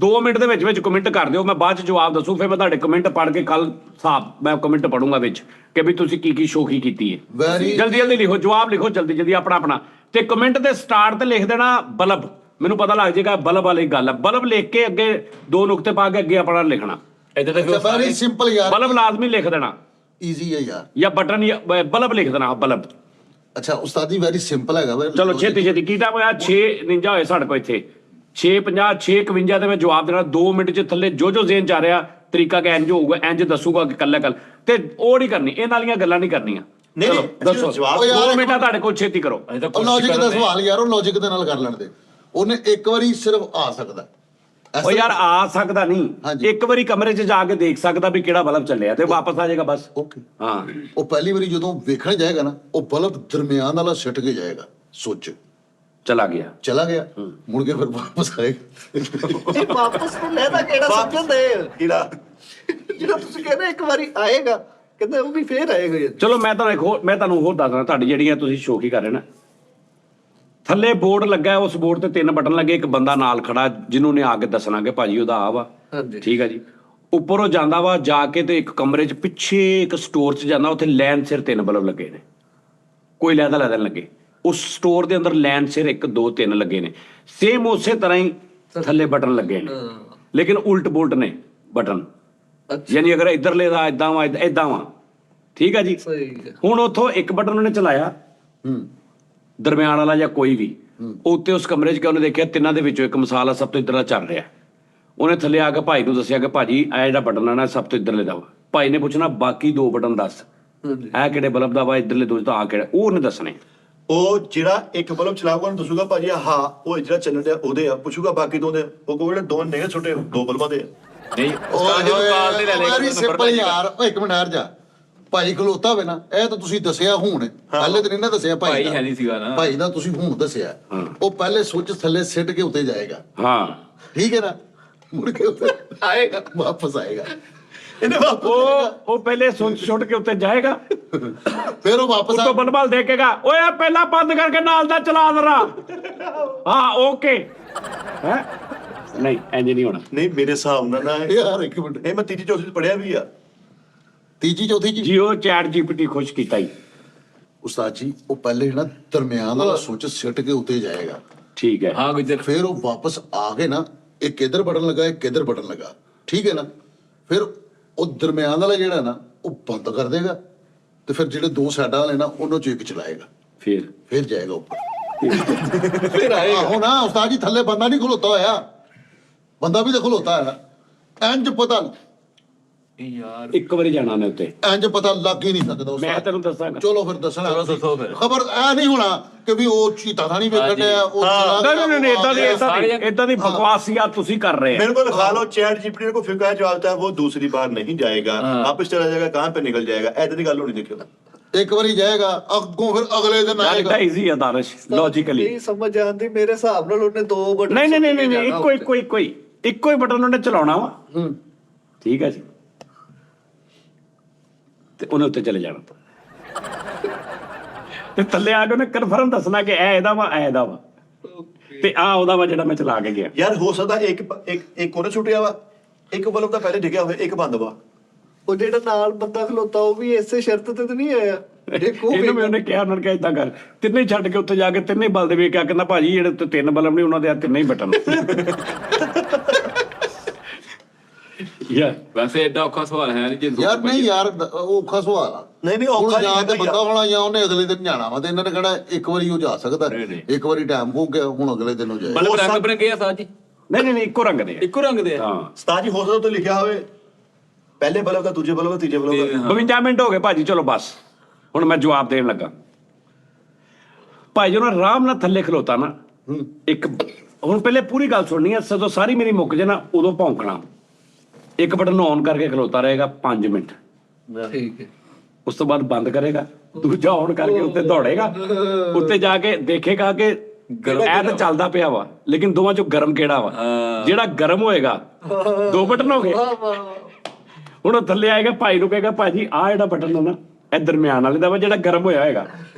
A: 2 ਮਿੰਟ ਦੇ ਵਿੱਚ ਕਮੈਂਟ ਕਰ ਦਿਓ ਮੈਂ ਬਾਅਦ ਚ ਜਵਾਬ ਦੱਸੂ ਫਿਰ ਮੈਂ ਤੁਹਾਡੇ ਕਮੈਂਟ ਪੜ੍ਹ ਕੇ ਕੱਲ ਹਿਸਾਬ ਮੈਂ ਕਮੈਂਟ ਪੜੂੰਗਾ ਵਿੱਚ ਕਿ ਵੀ ਤੁਸੀਂ ਕੀ ਸ਼ੋਖੀ ਕੀਤੀ ਹੈ
B: Very-
A: ਜਲਦੀ ਲਿਖੋ ਜਵਾਬ ਲਿਖੋ ਜਲਦੀ ਆਪਣਾ ਤੇ ਕਮੈਂਟ ਦੇ ਸਟਾਰਟ ਤੇ ਲਿਖ ਦੇਣਾ ਬਲਬ ਮੈਨੂੰ ਪਤਾ ਲੱਗ ਜਾਏਗਾ ਬਲਬ ਵਾਲੀ ਗੱਲ ਹੈ ਬਲਬ ਲਿਖ ਕੇ ਅੱਗੇ 2 ਨੁਕਤੇ ਪਾ ਕੇ ਅੱਗੇ ਆਪਣਾ ਲਿਖਣਾ
E: ਇੱਧਰ ਤੱਕ
B: ਅੱਛਾ ਵੈਰੀ ਸਿੰਪਲ ਯਾਰ,
A: ਬਲਬ ਲਾਜ਼ਮੀ ਲਿਖ ਦੇਣਾ
B: ਈਜ਼ੀ ਹੈ ਯਾਰ।
A: ਜਾਂ ਬਟਨ ਜਾਂ ਬਲਬ ਲਿਖ ਦੇਣਾ ਬਲਬ
B: ਅੱਛਾ ਉਸਤਾਦ ਜੀ ਵੈਰੀ ਸਿੰਪਲ ਹੈਗਾ ਵਾ।
A: ਚਲੋ ਛੇਤੀ ਕੀ ਟਾਈਮ ਹੋਇਆ 6:49 ਹੋਏ ਸਾਡੇ ਕੋਲ ਇੱਥੇ 6:50 6:51 ਤੇ ਮੈਂ ਜਵਾਬ ਦੇਣਾ 2 ਮਿੰਟ ਚ ਥੱਲੇ ਜੋ ਜ਼ੇਨ ਚ ਆ ਰਿਹਾ ਤਰੀਕਾ ਕਿ ਇੰਜ ਹੋਊਗਾ ਇੰਜ ਦੱਸੂਗਾ ਕਿ ਕੱਲਾ ਤੇ ਉਹ ਨਹੀਂ ਕਰਨੀ ਇਹਨਾਂ ਵਾਲੀਆਂ ਗੱਲਾਂ ਨਹੀਂ ਕਰਨੀਆਂ
D: ਨਹੀਂ,
A: ਚਲੋ
D: ਨਹੀਂ,
A: ਦੱਸੋ
D: ਜਵਾਬ
B: ਉਹ ਯਾਰ
A: 2 ਮਿੰਟਾਂ ਤੁਹਾਡੇ ਕੋਲ ਛੇਤੀ ਕਰੋ
E: ਅਸੀਂ ਤਾਂ
B: ਉਹ
E: ਕੋਸ਼ਿਸ਼
B: ਲੌਜੀਕ ਦਾ
E: ਕਰਦੇ ਹਾਂ।
B: ਸਵਾਲ ਯਾਰ, ਉਹ ਲੌਜੀਕ ਦੇ ਨਾਲ ਕਰ ਲੈਣ ਦੇ। ਉਹਨੇ ਇੱਕ ਵਾਰੀ ਸਿਰਫ ਆ ਸਕਦਾ।
A: ਉਹ ਯਾਰ ਆ ਸਕਦਾ ਨਹੀਂ
B: ਹਾਂਜੀ।
A: ਇੱਕ ਵਾਰੀ ਕਮਰੇ 'ਚ ਜਾ ਕੇ ਦੇਖ ਸਕਦਾ ਵੀ ਕਿਹੜਾ ਬਲਬ ਚੱਲਿਆ ਤੇ ਵਾਪਸ ਆ ਜਾਏਗਾ ਬਸ
B: ਓਕੇ।
A: ਹਾਂ
B: ਉਹ ਪਹਿਲੀ ਵਾਰੀ ਜਦੋਂ ਵੇਖਣ ਜਾਏਗਾ ਨਾ, ਉਹ ਬਲਬ ਦਰਮਿਆਨ ਵਾਲਾ ਸਿੱਟ ਕੇ ਜਾਏਗਾ, ਸੁੱਚ
A: ਚਲਾ ਗਿਆ
B: ਚਲਾ ਗਿਆ, ਮੁੜ ਕੇ ਫਿਰ ਵਾਪਸ ਆਏਗਾ।
C: ਇਹ ਵਾਪਸ ਨੂੰ ਲੈਦਾ ਕਿਹੜਾ ਸਮਝਦੇ
D: ਕਿਹੜਾ
C: ਜਿਹੜਾ ਤੁਸੀਂ ਕਹਿੰਦੇ ਇੱਕ ਵਾਰੀ ਆਏਗਾ, ਕਹਿੰਦੇ ਉਹ ਵੀ ਫੇਰ ਆਏਗਾ ਯਾਰ।
A: ਚਲੋ ਮੈਂ ਤੁਹਾਨੂੰ ਹੋਰ ਦੱਸਦਾ ਤੁਹਾਡੀ ਜਿਹੜੀਆਂ ਤੁਸੀਂ ਸ਼ੋਕੀ ਕਰ ਰਹੇ ਨਾ ਥੱਲੇ ਬੋਰਡ ਲੱਗਾ ਉਸ ਬੋਰਡ ਤੇ 3 ਬਟਨ ਲੱਗੇ ਇੱਕ ਬੰਦਾ ਨਾਲ ਖੜਾ ਜਿਹਨੂੰ ਨੇ ਆ ਕੇ ਦੱਸਣਾ ਕਿ ਭਾਜੀ ਉਹਦਾ ਆ ਵਾ
C: ਹਾਂਜੀ।
A: ਠੀਕ ਆ ਜੀ ਉੱਪਰ ਉਹ ਜਾਂਦਾ ਵਾ ਜਾ ਕੇ ਤੇ ਇੱਕ ਕਮਰੇ 'ਚ ਪਿੱਛੇ ਇੱਕ ਸਟੋਰ 'ਚ ਜਾਂਦਾ ਉੱਥੇ ਲਾਈਨ ਸਿਰ 3 ਬਲਬ ਲੱਗੇ ਨੇ ਕੋਈ ਲੈਦਾ ਲੱਗੇ ਉਸ ਸਟੋਰ ਦੇ ਅੰਦਰ ਲਾਈਨ ਸਿਰ 1 2 3 ਲੱਗੇ ਨੇ ਸੇਮ ਉਸੇ ਤਰ੍ਹਾਂ ਹੀ ਥੱਲੇ ਬਟਨ ਲੱਗੇ ਨੇ ਲੇਕਿਨ ਉਲਟ ਬੁਲਟ ਨੇ ਬਟਨ
C: ਅੱਛਾ
A: ਯਾਨੀ ਅਗਰ ਇਧਰਲੇ ਦਾ ਇਦਾਂ ਵਾ ਠੀਕ ਆ ਜੀ
C: ਸਹੀ ਹੈ।
A: ਹੁਣ ਉੱਥੋਂ ਇੱਕ ਬਟਨ ਉਹਨੇ ਚਲਾਇਆ ਦਰਮਿਆਨ ਵਾਲਾ ਜਾਂ ਕੋਈ ਵੀ ਉੱਤੇ ਉਸ ਕਮਰੇ 'ਚ ਕਿ ਉਹਨੇ ਦੇਖਿਆ ਤਿੰਨਾਂ ਦੇ ਵਿੱਚੋਂ ਇੱਕ ਮਸਾਲਾ ਸਭ ਤੋਂ ਇੱਧਰਲਾ ਚੱਲ ਰਿਹਾ ਉਹਨੇ ਥੱਲੇ ਆ ਕੇ ਭਾਈ ਨੂੰ ਦੱਸਿਆ ਕਿ ਭਾਜੀ ਇਹ ਜਿਹੜਾ ਬਟਨ ਆ ਨਾ ਸਭ ਤੋਂ ਇੱਧਰਲੇ ਦਾ ਵਾ ਭਾਈ ਨੇ ਪੁੱਛਣਾ ਬਾਕੀ 2 ਬਟਨ ਦੱਸ
C: ਹਾਂਜੀ
A: ਇਹ ਕਿਹੜੇ ਬਲਬ ਦਾ ਵਾ ਇੱਧਰਲੇ 2 ਤਾਂ ਆ ਕਿਹੜਾ ਉਹ ਉਹਨੇ ਦੱਸਣੇ
D: ਉਹ ਜਿਹੜਾ ਇੱਕ ਬਲਬ ਚਲਾਊਗਾ ਉਹਨੂੰ ਦੱਸੂਗਾ ਭਾਜੀ ਹਾਂ ਉਹ ਜਿਹੜਾ ਚੱਲਣ ਡਿਆ ਉਹਦੇ ਆ, ਪੁੱਛੂਗਾ ਬਾਕੀ 2 ਦੇ, ਉਹ ਕਹੂਗਾ ਜਿਹੜੇ 2 ਨੇ ਛੋਟੇ 2 ਬਲਬਾਂ ਦੇ ਆ।
E: ਨਹੀਂ ਉਸਤਾਦ ਜੀ ਨੂੰ ਕਾਲ ਤੇ ਲੈ ਲੈ
B: ਵੈਰੀ ਸਿੰਪਲ ਯਾਰ। ਉਹ ਇੱਕ ਮਿੰਟ ਹਟ ਜਾ, ਭਾਈ ਖਲੋਤਾ ਹੋਵੇ ਨਾ, ਇਹ ਤਾਂ ਤੁਸੀਂ ਦੱਸਿਆ ਹੁਣ, ਪਹਿਲੇ ਤਾਂ ਨਹੀਂ ਨਾ ਦੱਸਿਆ
E: ਭਾਈ
B: ਦਾ।
E: ਹੈ ਨਹੀਂ ਸੀਗਾ ਨਾ।
B: ਭਾਈ ਦਾ ਤੁਸੀਂ ਹੁਣ ਦੱਸਿਆ, ਉਹ ਪਹਿਲੇ ਸੁੱਚ ਥੱਲੇ ਸਿੱਟ ਕੇ ਉੱਤੇ ਜਾਏਗਾ,
A: ਹਾਂ
B: ਠੀਕ ਹੈ ਨਾ, ਮੁੜ ਕੇ ਉੱਤੇ ਆਏਗਾ, ਵਾਪਸ ਆਏਗਾ,
D: ਇਹਨੇ ਬਾਪੂ
A: ਉਹ ਪਹਿਲੇ ਸੁੱਟ ਕੇ ਉੱਤੇ ਜਾਏਗਾ
B: ਫਿਰ ਉਹ ਵਾਪਸ
A: ਉੱਤੋਂ ਬਲਬਲ ਦੇਖੇਗਾ ਓਏ ਇਹ ਪਹਿਲਾਂ ਬੰਦ ਕਰਕੇ ਨਾਲ ਦਾ ਚਲਾ ਦਰਾ ਹਾਂ ਓਕੇ ਹੈ ਨਹੀਂ ਇੰਜ ਨਹੀਂ ਹੋਣਾ
D: ਨਹੀਂ ਮੇਰੇ ਹਿਸਾਬ ਨਾਲ ਨਾ
B: ਯਾਰ ਇੱਕ ਮਿੰਟ,
D: ਇਹ ਮੈਂ ਤੀਜੀ ਚੌਥੀ ਚ ਪੜਿਆ ਵੀ ਆ।
B: ਤੀਜੀ ਚੌਥੀ ਜੀ
A: ਜੀ ਉਹ ਚੈਟ ਜੀਪੀਟੀ ਖੁਸ਼ ਕੀਤਾ ਹੀ
B: ਉਸਤਾਦ ਜੀ ਉਹ ਪਹਿਲੇ ਨਾ ਦਰਮਿਆਨ ਵਾਲਾ ਸੁੱਚ ਸਿੱਟ ਕੇ ਉੱਤੇ ਜਾਏਗਾ,
A: ठीक है।
E: हाँ गुजर
B: फिर वो वापस आ गए ना, एक इधर बटन लगा एक इधर बटन लगा, ठीक है ना। फिर वो दरम्यान वाला ਜਿਹੜਾ ਨਾ ਉਹ ਬੰਦ ਕਰ ਦੇਗਾ ਤੇ ਫਿਰ ਜਿਹੜੇ ਦੋ ਸਾਈਡਾਂ ਵਾਲੇ ਨਾ ਉਹਨਾਂ ਚੋਂ ਇੱਕ ਚਲਾਏਗਾ, ਫਿਰ ਜਾਏਗਾ ਉੱਪਰ।
C: ਫਿਰ ਆਏਗਾ।
B: ਆਹੋ ਨਾ ਉਸਤਾਦ ਜੀ, ਥੱਲੇ ਬੰਦਾ ਨਹੀਂ ਖਲੋਤਾ ਹੋਇਆ, ਬੰਦਾ ਵੀ ਤਾਂ ਖਲੋਤਾ ਹੈ। ਇੰਜ ਪਤਾ
E: यार
A: ਇੱਕ ਵਾਰੀ ਜਾਣਾ ਨੇ ਉੱਤੇ,
B: ਇੰਜ ਪਤਾ ਲੱਗ ਹੀ ਨਹੀਂ ਸਕਦਾ
A: ਮੈਂ
B: ਉਸਤਾਦ।
A: ਤੈਨੂੰ ਦੱਸਾਂਗਾ।
B: ਚਲੋ ਫਿਰ ਦੱਸਣਾ।
E: ਚਲੋ ਦੱਸੋ ਫਿਰ।
B: ਖਬਰ ਇਹ ਨਹੀਂ ਹੋਣਾ ਕਿ ਵੀ ਉਹ ਚੀਤਾ ਤਾਂ ਨਹੀਂ ਵੇਖਣ ਡਿਆ, ਉਹ ਚਲਾ
A: ਨਹੀਂ ਨਹੀਂ ਨਹੀਂ ਇਦਾਂ ਦੀ ਬਕਵਾਸੀਅਤ ਤੁਸੀਂ ਕਰ ਰਹੇ
D: मेरे
A: ਹੋ।
D: को दिखा लो चैट जीपीटी को फिर कहा जवाब था वो दूसरी बार नहीं जाएगा, वापस चला जाएगा, कहाँ पे निकल जाएगा, ऐसे नहीं गल होनी। देखियो
B: ਇੱਕ ਵਾਰੀ ਜਾਏਗਾ, ਅੱਗੋਂ ਫਿਰ ਅਗਲੇ ਦਿਨ
A: ਯਾਰ
B: ਆਏਗਾ।
A: ਇਦਾਂ ਈਜ਼ੀ ਆ ਦਾਨਿਸ਼, ਲੌਜੀਕਲੀ।
C: ਨਹੀਂ ਸਮਝ ਆਉਂਦੀ ਮੇਰੇ ਹਿਸਾਬ ਨਾਲ ਉਹਨੇ ਦੋ ਬਟਨ
A: ਨਹੀਂ ਨਹੀਂ ਨਹੀਂ ਨਹੀਂ ਇੱਕੋ ਹੀ ਬਟਨ ਉਹਨੇ ਚਲਾਉਣਾ ਵਾ, ਠੀਕ ਹੈ ਜੀ, ਤੇ ਉਹਨੇ ਉੱਤੇ ਚਲੇ ਜਾਣਾ ਤੇ ਥੱਲੇ ਆ ਕੇ ਉਹਨੇ ਕਨਫਰਮ ਦੱਸਣਾ ਕਿ ਇਹ ਇਹਦਾ ਵਾ, ਇਹ ਇਹਦਾ ਵਾ, ਤੇ ਆ ਉਹਦਾ ਵਾ ਜਿਹੜਾ ਮੈਂ ਚਲਾ ਕੇ ਗਿਆ।
D: यार हो सकता है एक कोने छुटिया वा, एक बल्ब तो पहले डिग्या हुआ, एक बंद वा।
C: ਉਹ ਜਿਹੜਾ ਨਾਲ ਬੰਦਾ ਖਲੋਤਾ ਉਹ ਵੀ ਇਸੇ ਸ਼ਰਤ ਤੇ ਤਾਂ ਨਹੀਂ ਆਇਆ। ਦੇਖੋ
A: ਇਹਨੂੰ ਵੀ ਉਹਨੇ ਕਿਹਾ, ਉਹਨਾਂ ਨੇ ਕਿਹਾ ਏਦਾਂ ਕਰ, ਤਿੰਨੇ ਛੱਡ ਕੇ ਉੱਤੇ ਜਾ ਕੇ ਤਿੰਨੇ ਬਲਦ ਵੇਖ ਕੇ ਕਹਿੰਦਾ ਭਾਜੀ ਜਿਹੜੇ ਉੱਤੇ ਤਿੰਨ ਬਲਬ ਨਹੀਂ ਉਹਨਾਂ ਦੇ ਆ ਤਿੰਨੇ ਹੀ ਬਟਨ। ਯਾਰ
E: वैसे एडा औखा सवाल है नहीं जी।
B: ਯਾਰ ਨਹੀਂ ਯਾਰ, ਉਹ ਔਖਾ ਸਵਾਲ ਆ।
D: नहीं नहीं
B: ਹੁਣ
D: औखा
B: ਜਾਂ
D: नहीं
B: ਤੇ
D: है
B: ਬੰਦਾ
D: यार।
B: ਹੋਣਾ ਜਾਂ ਉਹਨੇ ਅਗਲੇ ਦਿਨ ਜਾਣਾ ਵਾ, ਤੇ ਇਹਨਾਂ ਨੇ ਕਿਹੜਾ ਇੱਕ ਵਾਰੀ ਉਹ ਜਾ ਸਕਦਾ, ਇੱਕ ਵਾਰੀ ਟਾਈਮ ਹੋ ਗਿਆ, ਹੁਣ ਅਗਲੇ ਦਿਨ ਹੋ ਜਾਏ।
E: मतलब रंग बरंगे है साहब जी,
A: ਨਹੀਂ ਇੱਕੋ ਰੰਗ ਦੇ ਆ।
E: इको रंग दे
A: ਹਾਂ
D: उस्ताद जी हो सकता तो लिखा हुए पहले बल्ब का, दूजे बल्ब का, तीजे बल्ब का।
A: 52 ਮਿੰਟ ਹੋ ਗਏ ਭਾਜੀ, ਚਲੋ ਬਸ ਹੁਣ ਮੈਂ ਜਵਾਬ ਦੇਣ ਲੱਗਾ। ਭਾਈ ਜਦੋਂ ਆਰਾਮ ਨਾਲ ਥੱਲੇ ਖਲੋਤਾ ਨਾ, ਇੱਕ ਹੁਣ ਪਹਿਲੇ ਪੂਰੀ ਗੱਲ ਸੁਣਨੀ ਹੈ, ਜਦੋਂ ਸਾਰੀ ਮੇਰੀ ਮੁੱਕ ਜੇ ਨਾ ਉਦੋਂ ਭੌਂਕਣਾ। ਇੱਕ ਬਟਨ ਨੂੰ ਔਨ ਕਰਕੇ ਖਲੋਤਾ ਰਹੇਗਾ 5 ਮਿੰਟ,
C: ਠੀਕ ਹੈ।
A: ਉਸ ਤੋਂ ਬਾਅਦ ਬੰਦ ਕਰੇਗਾ, ਦੂਜਾ ਔਨ ਕਰਕੇ ਉੱਤੇ ਦੌੜੇਗਾ, ਉੱਤੇ ਜਾ ਕੇ ਦੇਖੇਗਾ ਕਿ ਇਹ ਤਾਂ ਚੱਲਦਾ ਪਿਆ ਵਾ, ਲੇਕਿਨ ਦੋਵਾਂ ਚੋਂ ਗਰਮ ਕਿਹੜਾ ਵਾ। ਜਿਹੜਾ ਗਰਮ ਹੋਏਗਾ, 2 ਬਟਨ ਹੋ ਗਏ। ਹੁਣ ਉਹ ਥੱਲੇ ਆਏਗਾ, ਭਾਈ ਨੂੰ ਕਹੇਗਾ ਭਾਜੀ ਆਹ ਜਿਹੜਾ ਬਟਨ ਹੈ ਨਾ ਇਹ ਦਰਮਿਆਨ ਵਾਲੇ ਦਾ ਵਾ, ਜਿਹੜਾ ਗਰਮ ਹੋਇਆ ਹੋਏਗਾ।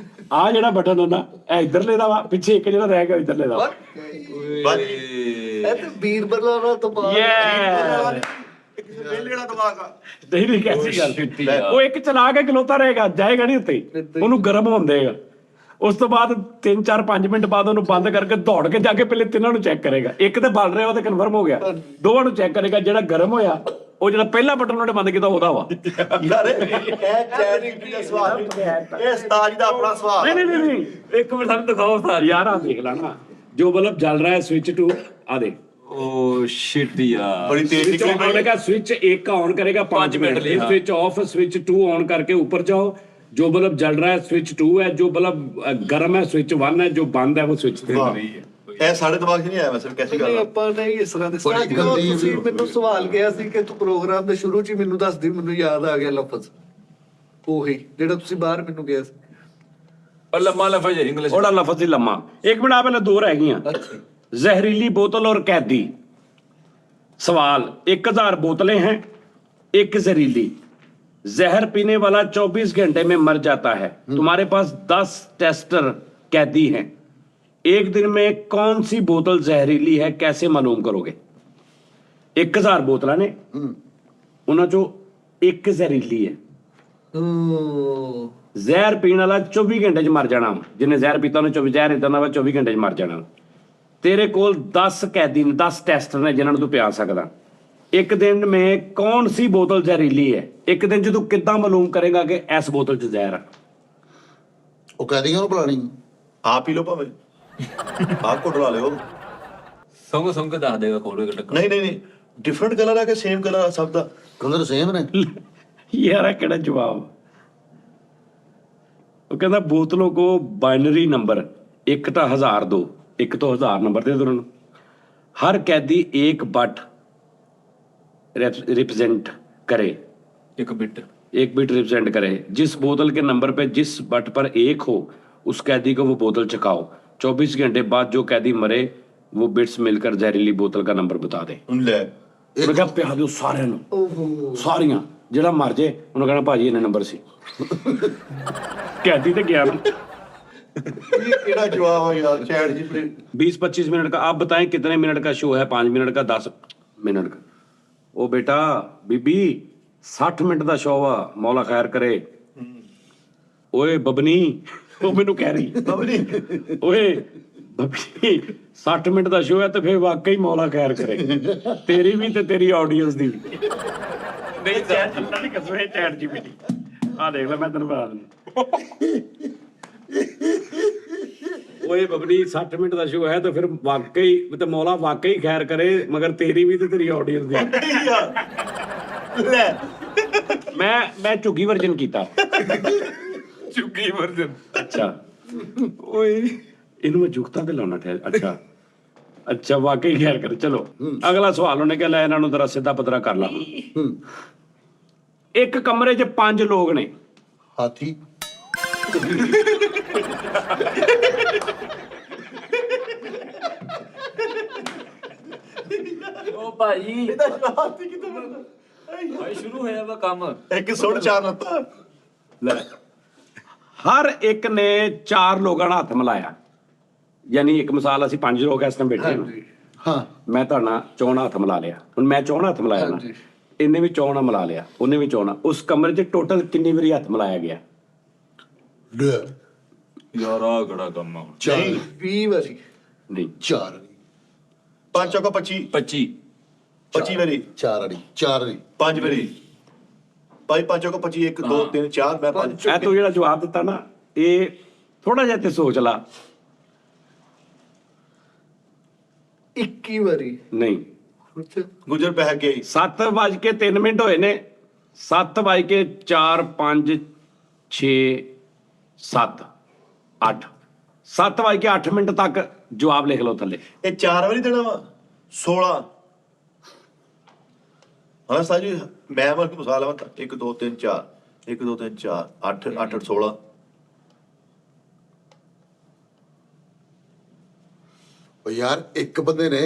A: ਆਹ ਜਿਹੜਾ ਬਟਨ ਹੈ ਨਾ ਇਹ ਇੱਧਰਲੇ ਦਾ ਵਾ, ਪਿੱਛੇ ਇੱਕ ਜਿਹੜਾ ਰਹਿ ਗਿਆ ਇੱਧਰਲੇ ਦਾ ਵਾ।
C: ਇਹ ਤੇ ਵੀਰਬਲਾਂ ਨਾਲ ਤੋਂ ਬਾਅਦ
A: ਯਾਰ
D: वेले वाला दिमाग आ।
A: ਨਹੀਂ ਕੈਸੀ ਗੱਲ, ਉਹ ਇੱਕ ਚਲਾ ਕੇ ਖਲੋਤਾ ਰਹੇਗਾ, ਜਾਏਗਾ ਨਹੀਂ ਉੱਤੇ, ਉਹਨੂੰ ਗਰਮ ਹੋਣ ਦੇਗਾ। ਉਸ ਤੋਂ ਬਾਅਦ 3 4 5 ਮਿੰਟ ਬਾਅਦ ਉਹਨੂੰ ਬੰਦ ਕਰਕੇ ਦੌੜ ਕੇ ਜਾ ਕੇ ਪਹਿਲੇ ਤਿੰਨਾਂ ਨੂੰ ਚੈੱਕ ਕਰੇਗਾ। ਇੱਕ ਤੇ ਬਲ ਰਿਹਾ ਉਹ ਤੇ ਕਨਫਰਮ ਹੋ ਗਿਆ, ਦੋਵਾਂ ਨੂੰ ਚੈੱਕ ਕਰੇਗਾ। ਜਿਹੜਾ ਗਰਮ ਹੋਇਆ ਉਹ ਜਿਹੜਾ ਪਹਿਲਾ ਬਟਨ ਉਹਨੇ ਬੰਦ ਕੀਤਾ ਉਹਦਾ ਵਾ।
D: यार ये चैट जीपीटी का सवाल नहीं, ये उस्ताद जी दा अपना सवाल।
A: नहीं
E: एक मिनट सामने दिखाओ साहब
A: यार आप देख ला ना, जो बल्ब जल रहा है स्विच टू आ देख,
E: ओ शिट यार
D: बड़ी तेज
A: स्विच
D: निकली
A: ऑन का स्विच एक का ऑन करेगा 5 minute, switch off switch 2 on करके ऊपर जाओ। जो बल्ब जल रहा है स्विच 2 है, जो बल्ब गर्म है स्विच 1 है, जो बंद है वो स्विच 3 है।
D: ਇਹ ਸਾਡੇ ਦਿਮਾਗ 'ਚ ਨਹੀਂ ਆਇਆ ਵੈਸੇ, ਕੈਸੀ ਗੱਲ
C: ਨਹੀਂ
D: ਆ।
C: ਆਪਾਂ ਨਹੀਂ ਇਸ ਤਰ੍ਹਾਂ ਦੇ
B: ਬੜੀ ਗੰਦੀ
C: ਤੁਸੀਂ ਮੈਨੂੰ ਸਵਾਲ ਕਿਹਾ ਸੀ ਕਿ ਤੂੰ ਪ੍ਰੋਗਰਾਮ ਦੇ ਸ਼ੁਰੂ 'ਚ ਹੀ ਮੈਨੂੰ ਦੱਸਦੀ, ਮੈਨੂੰ ਯਾਦ ਆ ਗਿਆ ਲਫ਼ਜ਼ ਉਹੀ ਜਿਹੜਾ ਤੁਸੀਂ ਬਾਹਰ ਮੈਨੂੰ ਕਿਹਾ ਸੀ।
E: और लम्मा लफज है इंग्लिश
A: थोड़ा लफ्ज ही लम्मा। एक मिनट आप पहले 2 रह गई।
C: ਅੱਛਾ
A: जहरीली बोतल और कैदी। सवाल, 1000 बोतलें हैं, एक जहरीली। जहर पीने वाला 24 घंटे में मर जाता है। तुम्हारे पास 10 टेस्टर कैदी हैं। एक दिन में कौन सी बोतल जहरीली है, कैसे मालूम करोगे? 1000 बोतलें ने, उन्होंने जो एक जहरीली है।
C: ਉਹ
A: ਜ਼ਹਿਰ ਪੀਣ ਵਾਲਾ 24 ਘੰਟੇ 'ਚ ਮਰ ਜਾਣਾ। ਜਿਹਨੇ ਜ਼ਹਿਰ ਪੀਤਾ ਉਹਨੇ 24 ਜ਼ਹਿਰ ਇਦਾਂ ਦਾ ਵਾ 24 ਘੰਟੇ 'ਚ ਮਰ ਜਾਣਾ। ਤੇਰੇ ਕੋਲ 10 कैदी ने, 10 टेस्टर ने जिन्होंने तू पिया सकदा। एक दिन में कौन सी बोतल जहरीली है? एक दिन 'ਚ ਤੂੰ ਕਿੱਦਾਂ ਮਾਲੂਮ ਕਰੇਗਾ ਕਿ ਇਸ ਬੋਤਲ 'ਚ ਜ਼ਹਿਰ ਆ?
B: ਉਹ ਕਹਦੀਆਂ ਉਹਨੂੰ ਬੁਲਾਣੀ।
D: आप ही लो भावे, आपको डरा ले।
E: संग संग दस देगा खोल के टक्कर
D: नहीं नहीं नहीं, डिफरेंट कलर है कि सेम कलर सब दा।
B: ਕਲਰ ਸੇਮ ਨੇ।
A: ਯਾਰ ਇਹ ਕਿਹੜਾ ਜਵਾਬ? ਉਹ ਕਹਿੰਦਾ ਬੋਤਲੋਂ ਕੋ ਬਾਈਨਰੀ ਨੰबर, ਇੱਕ ਤਾਂ 1000 ਦੋ, ਇੱਕ ਤੋਂ 1000 ਨੰबर ਦੇ ਦੋ ਉਹਨੂੰ। हर कैदी एक बट रिप्रेजेंट करे,
E: एक बिट
A: एक बिट रिप्रेजेंट करे। जिस बोतल के नंबर पे जिस बट पर एक हो उस कैदी को वो बोतल चखाओ। 24 घंटे बाद जो कैदी मरे वो बिट्स मिलकर जहरीली बोतल का नंबर बता दे।
D: ले
A: ਉਹਨੇ ਕਿਹਾ ਪਿਆ ਦਿਓ ਸਾਰਿਆਂ ਨੂੰ, ਸਾਰੀਆਂ। ਜਿਹੜਾ ਮਰ ਜੇ ਉਹਨੂੰ ਕਹਿਣਾ ਭਾਜੀ ਇਹਨੇ ਨੰਬਰ ਸੀ। कैदी तो गया ना।
D: ये केड़ा जवाब है यार चैट जीपीटी।
A: 20-25 मिनट का। आप बताएं कितने मिनट का शो है? 5 मिनट का, 10 मिनट का? ओ बेटा बीबी 60 मिनट का शो आ, मौला खैर करे। ओए बबनी, वो मैनू कह रही
D: बबनी
A: ओए ਬੱਬੀ 60 ਮਿੰਟ ਦਾ ਸ਼ੋਅ ਹੈ ਤੇ ਫਿਰ ਵਾਕਈ ਮੌਲਾ ਖੈਰ ਕਰੇ ਤੇਰੀ ਵੀ ਤੇ ਤੇਰੀ ਆਡੀਅנס ਦੀ ਵੀ। ਨਹੀਂ ਚੈਟ ਨਹੀਂ ਕਸਵੇ ਚੈਟ ਜੀਪੀਟੀ ਆ ਦੇਖ ਲੈ ਮੈਂ ਤੈਨੂੰ ਬਤਾ ਦਿੰਦਾ। ਓਏ ਬੱਬੀ 60 ਮਿੰਟ ਦਾ ਸ਼ੋਅ ਹੈ ਤਾਂ ਫਿਰ ਵਾਕਈ ਤੇ ਮੌਲਾ ਵਾਕਈ ਖੈਰ ਕਰੇ ਮਗਰ ਤੇਰੀ ਵੀ ਤੇ ਤੇਰੀ ਆਡੀਅנס ਦੀ।
D: ਨਹੀਂ ਯਾਰ ਲੈ
A: ਮੈਂ ਝੁੱਗੀ ਵਰਜਨ ਕੀਤਾ।
E: ਚੁੱਗੀ ਵਰਜਨ।
A: ਅੱਛਾ ਓਏ ਇਹਨੂੰ ਮੈਂ ਜੁਗਤਾ ਤੇ ਲਾਉਣਾ ਠਹਿਰ। ਅੱਛਾ ਅੱਛਾ ਵਾਕਈ ਖੈਰ ਕਰ। ਚਲੋ ਅਗਲਾ ਸਵਾਲ ਉਹਨੇ ਕਿਹਾ ਲੈ ਇਹਨਾਂ ਨੂੰ ਜ਼ਰਾ ਸਿੱਧਾ ਪੱਧਰਾ ਕਰ ਲਾ। ਇੱਕ ਕਮਰੇ 'ਚ 5 ਲੋਕ ਨੇ।
B: ਹਾਥੀ।
E: ਉਹ ਭਾਈ
D: ਇਹਦਾ ਸ਼ਰਾਰਤੀ ਕਿਤੇ ਬੰਦਾ
E: ਭਾਈ ਸ਼ੁਰੂ ਹੋਇਆ ਵਾ ਕੰਮ।
D: ਇੱਕ ਸੁਣ ਚਾਰ ਲੱਤਾਂ
A: ਲੈ ਹਰ ਇੱਕ ਨੇ 4 ਲੋਕਾਂ ਨਾਲ ਹੱਥ ਮਿਲਾਇਆ। ਯਾਨੀ ਇੱਕ ਮਿਸਾਲ ਅਸੀਂ 5 ਲੋਕ ਇਸ ਟਾਈਮ ਬੈਠੇ ਹਾਂ।
C: ਹਾਂਜੀ
B: ਹਾਂ
A: ਮੈਂ ਤੁਹਾਡੇ ਨਾਲ 4 ਹੱਥ ਮਿਲਾ ਲਿਆ। ਹੁਣ ਮੈਂ 4 ਹੱਥ ਮਿਲਾਇਆ ਨਾ
C: ਹਾਂਜੀ।
A: ਇਹਨੇ ਵੀ 4 ਮਿਲਾ ਲਿਆ ਉਹਨੇ ਵੀ 4। ਉਸ ਕਮਰੇ 'ਚ ਟੋਟਲ ਕਿੰਨੀ ਵਾਰੀ ਹੱਥ ਮਿਲਾਇਆ ਗਿਆ?
B: ਲੈ
E: ਯਾਰ ਆ ਕਿਹੜਾ ਕੰਮ ਆ।
B: ਚਾਰ
C: 20 ਵਾਰੀ
A: ਨਹੀਂ
B: 4
D: 5 ਚੌਕਾ 25 25 ਵਾਰੀ
B: ਚਾਰ ਅੜੀ 4 ਅੜੀ
D: 5 ਵਾਰੀ ਭਾਈ 5 ਚੌਕਾ 25 1 2 3 4 ਮੈਂ 5
A: ਇਹ ਤੂੰ ਜਿਹੜਾ ਜਵਾਬ ਦਿੱਤਾ ਨਾ ਇਹ ਥੋੜਾ ਜਿਹਾ ਤੇ ਸੋਚ ਲਾ।
C: 21 ਵਾਰੀ
A: ਨਹੀਂ
D: ਗੁਜਰ ਬਹਿ ਗਈ
A: 7:03 ਹੋਏ ਨੇ। 7:04 5 6 7 8 7:08 ਤੱਕ ਜਵਾਬ ਲਿਖ ਲਓ ਥੱਲੇ।
D: ਇਹ 4 ਵਾਰੀ ਦੇਣਾ ਵਾ 16 ਹਾਂ ਸਾਜੀ ਮੈਂ ਮਰ ਕੇ ਮਸਾਲਾ ਵਾ 1 2 3 4 1 2 3 4 8 8 16
B: ਉਹ ਯਾਰ ਇੱਕ ਬੰਦੇ ਨੇ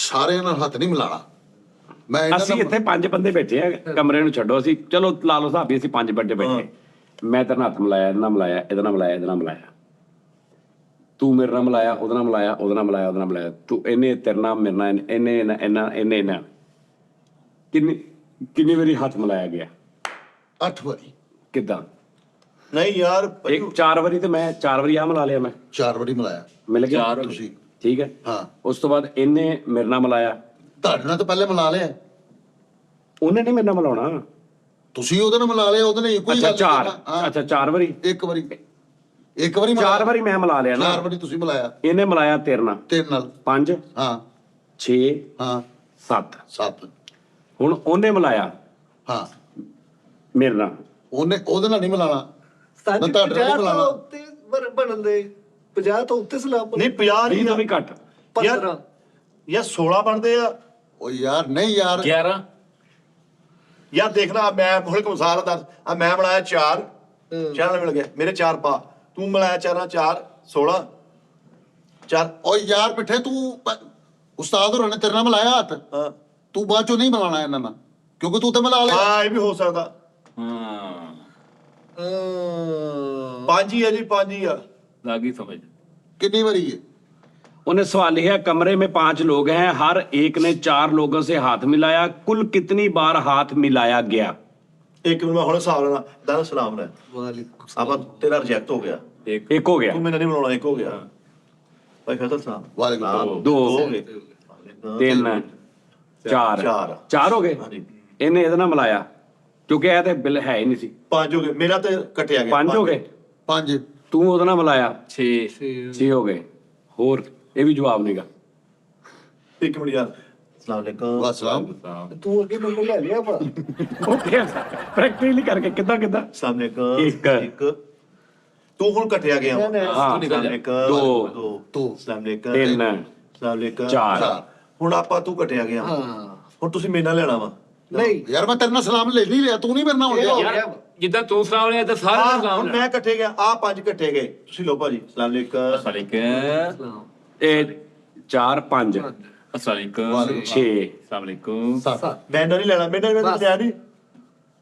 B: ਸਾਰਿਆਂ ਨਾਲ ਹੱਥ ਨਹੀਂ ਮਿਲਾਣਾ। ਮੈਂ ਇਹਨਾਂ
A: ਅਸੀਂ
B: ਨਾਲ-
A: ਇੱਥੇ 5 ਬੰਦੇ ਬੈਠੇ ਆ ਕਮਰੇ ਨੂੰ ਛੱਡੋ। ਅਸੀਂ ਚਲੋ ਲਾ ਲਓ ਹਿਸਾਬ ਵੀ ਅਸੀਂ 5 ਬੰਦੇ ਬੈਠੇ। ਮੈਂ ਤੇਰੇ ਨਾਲ ਹੱਥ ਮਿਲਾਇਆ ਇਹਦੇ ਨਾਲ ਮਿਲਾਇਆ ਇਹਦੇ ਨਾਲ ਮਿਲਾਇਆ ਇਹਦੇ ਨਾਲ ਮਿਲਾਇਆ। ਤੂੰ ਮੇਰੇ ਨਾਲ ਮਿਲਾਇਆ ਉਹਦੇ ਨਾਲ ਮਿਲਾਇਆ ਉਹਦੇ ਨਾਲ ਮਿਲਾਇਆ ਉਹਦੇ ਨਾਲ ਮਿਲਾਇਆ। ਤੂੰ ਇਹਨੇ ਤੇਰੇ ਨਾਲ ਮੇਰੇ ਨਾਲ ਇਹਨੇ ਕਿੰਨੀ ਵਾਰੀ ਹੱਥ ਮਿਲਾਇਆ ਗਿਆ?
B: 8 ਵਾਰੀ
A: ਕਿੱਦਾਂ?
D: ਨਹੀਂ ਯਾਰ
A: ਇੱਕ 4 ਵਾਰੀ ਤੇ ਮੈਂ 4 ਵਾਰੀ ਆ ਮਿਲਾ ਲਿਆ। ਮੈਂ
B: 4 ਵਾਰੀ ਮਿਲਾਇਆ
A: ਮਿਲ ਗਿਆ
E: 4
B: ਤੁਸੀਂ।
A: ਠੀਕ ਹੈ।
B: ਹਾਂ
A: ਉਸ ਤੋਂ ਬਾਅਦ ਇਹਨੇ ਮੇਰੇ ਨਾਲ ਮਿਲਾਇਆ।
B: ਤੁਹਾਡੇ ਨਾਲ ਤਾਂ ਪਹਿਲੇ ਮਿਲਾ ਲਿਆ।
A: ਉਹਨੇ ਨਹੀਂ ਮੇਰੇ ਨਾਲ ਮਿਲਾਉਣਾ।
B: ਤੁਸੀਂ ਉਹਦੇ ਨਾਲ ਮਿਲਾ ਲਿਆ ਉਹਦੇ ਨਾਲ ਇੱਕੋ ਹੀ
A: ਅੱਛਾ
B: ਗੱਲ
A: 4
B: ਹਾਂ।
A: ਅੱਛਾ 4 ਵਾਰੀ
B: ਇੱਕ ਵਾਰੀ ਮਿਲਾਇਆ।
A: 4 ਵਾਰੀ ਮੈਂ ਮਿਲਾ ਲਿਆ ਨਾ।
B: 4 ਵਾਰੀ ਤੁਸੀਂ ਮਿਲਾਇਆ
A: ਇਹਨੇ ਮਿਲਾਇਆ ਤੇਰੇ ਨਾਲ
B: ਤੇਰੇ ਨਾਲ
A: 5
B: ਹਾਂ
A: 6
B: ਹਾਂ
A: 7
B: 7
A: ਹੁਣ ਉਹਨੇ ਮਿਲਾਇਆ
B: ਹਾਂ
A: ਮੇਰੇ ਨਾਲ।
B: ਉਹਦੇ ਨਾਲ ਨਹੀਂ ਮਿਲਾਣਾ।
C: ਸਾਡੀ
B: ਮੈਂ ਤੁਹਾਡੇ ਨਾਲ
C: 50
B: ਮਿਲਾਉਣਾ।
C: ਤੋਂ ਉੱਤੇ ਬਣਨ ਦੇ 50 ਤੋਂ ਉੱਤੇ ਸਲਾਮ
D: ਨਹੀਂ 50
A: 20
D: ਨਹੀਂ
A: ਤੋਂ ਵੀ ਘੱਟ।
C: 15
D: ਯਾਰ 16 ਬਣਦੇ ਆ
B: ਉਹ ਯਾਰ ਨਹੀਂ ਯਾਰ
E: 11
D: ਯਾਰ ਦੇਖ ਲਾ ਮੈਂ ਹੁਣ ਇੱਕ ਮਿਸਾਲ ਦੱਸ ਆ ਮੈਂ ਬਣਾਇਆ 4 ਚਾਰ ਮਿਲ ਗਿਆ ਮੇਰੇ 4 ਪਾ ਤੂੰ ਮਿਲਾਇਆ 4 4 16 4
B: ਓ ਯਾਰ ਪਿੱਠੇ ਤੂੰ ਉਸਤਾਦ ਹੋਰਾਂ ਨੇ ਤੇਰੇ ਨਾਲ ਮਿਲਾਇਆ ਹੱਥ।
D: ਹਾਂ
B: ਤੂੰ ਬਾਅਦ ਚੋਂ ਨਹੀਂ ਮਿਲਾਣਾ ਇਹਨਾਂ ਨਾਲ ਕਿਉਂਕਿ ਤੂੰ ਤੇ ਮਿਲਾ ਲਿਆ।
D: ਹਾਂ ਇਹ ਵੀ ਹੋ ਸਕਦਾ
E: ਹਾਂ
D: 5 ਹੀ ਆ ਜੀ 5 ਹੀ ਆ
E: ਲੱਗੀ ਸਮਝ।
B: ਕਿੰਨੀ ਵਾਰੀ ਹੈ?
A: उन्हें सवाल लिखा कमरे में 5 लोग हैं हर एक ने 4 लोगों से हाथ मिलाया कुल कितनी बार हाथ मिलाया गया?
D: ਇੱਕ ਮਿੰਟ ਮੈਂ ਹੁਣ ਹਿਸਾਬ ਲੈਣਾ ਦਾਦਾ ਸਲਾਮ ਲੈ
C: ਵਾਲੇਕੁਮ
D: ਆਪਾਂ ਤੇਰਾ ਰਿਜੈਕਟ ਹੋ ਗਿਆ
A: एक हो गया
D: ਤੂੰ ਮੈਨੂੰ ਨਹੀਂ ਬਣਾਉਣਾ ਇੱਕ ਹੋ ਗਿਆ ਭਾਈ ਫੈਸਲ ਸਾਹਿਬ
B: ਵਾਲੇਕੁਮ ਸਲਾਮ।
A: 2
D: ਹੋ ਗਏ
A: 3 4
D: ਚਾਰ।
A: 4 हो गए
D: ਹਾਂਜੀ
A: इन्हें इतना मिलाया क्योंकि ये तो बिल है ही नहीं सी
D: 5 ਹੋ ਗਏ ਮੇਰਾ ਤੇ ਕੱਟਿਆ ਗਿਆ
A: 5 हो गए
B: 5
A: तू उतना मिलाया
E: 6
A: 6 हो गए होर ये भी जवाब नहीं गा
D: ਇੱਕ ਮਿੰਟ ਯਾਰ ਸਲਾਮ ਅਲੈਕੁਮ
B: ਵਾਸਲਾਮ।
C: ਤੂੰ ਅੱਗੇ ਮੈਨੂੰ ਲੈ ਲਿਆ ਵਾ
A: ओके प्रैक्टिकली करके कितना कितना
D: ਸਲਾਮ ਅਲੈਕੁਮ
A: ਇੱਕ।
D: ਤੂੰ ਹੁਣ ਕੱਟਿਆ ਗਿਆ
C: ਨਾ, ਨਾ।
A: हाँ
E: ਨਿਕਲ ਜਾ।
D: ਦੋ
B: ਦੋ।
D: ਸਲਾਮ ਅਲੈਕੁਮ
A: 3
D: ਸਲਾਮ ਅਲੈਕੁਮ
A: 4
D: ਹੁਣ ਆਪਾਂ ਤੂੰ ਕੱਟਿਆ ਗਿਆ
C: ਹਾਂ
D: ਹੁਣ ਤੁਸੀਂ ਮੇਰੇ ਨਾਲ ਲੈਣਾ ਵਾ
C: ਨਹੀਂ
B: ਯਾਰ ਮੈਂ ਤੇਰੇ ਨਾਲ ਸਲਾਮ ਲੈ ਨਹੀਂ ਲਿਆ ਤੂੰ ਨਹੀਂ ਮੇਰੇ ਨਾਲ ਹੋ
C: ਇਹ ਹੋ
B: ਗਿਆ।
C: ਗਿਆ ਵਾ।
E: ਜਿੱਦਾਂ ਤੂੰ ਸਲਾਮ ਲਿਆ ਤਾਂ ਸਾਰੇ
D: ਆਹ,
E: ਸਲਾਮ
D: ਹੁਣ ਮੈਂ ਕੱਟੇ ਗਿਆ ਆ 5 ਕੱਟੇ ਗਏ ਤੁਸੀਂ ਲੋ ਭਾਜੀ ਸਲਾਮ ਅਲੈਕੁਮ
E: ਅਸਲਾਮੁਅਲੈਕੁਮ
A: ये 4 5
E: ਅਸਲਾਮੁਅਲੈਕੁਮ
A: 6
E: ਅਸਲਾਮੁਅਲੈਕੁਮ
D: ਮੈਂ ਨਹੀਂ ਲੈਣਾ ਮੈਂ ਲਿਆ ਨਹੀਂ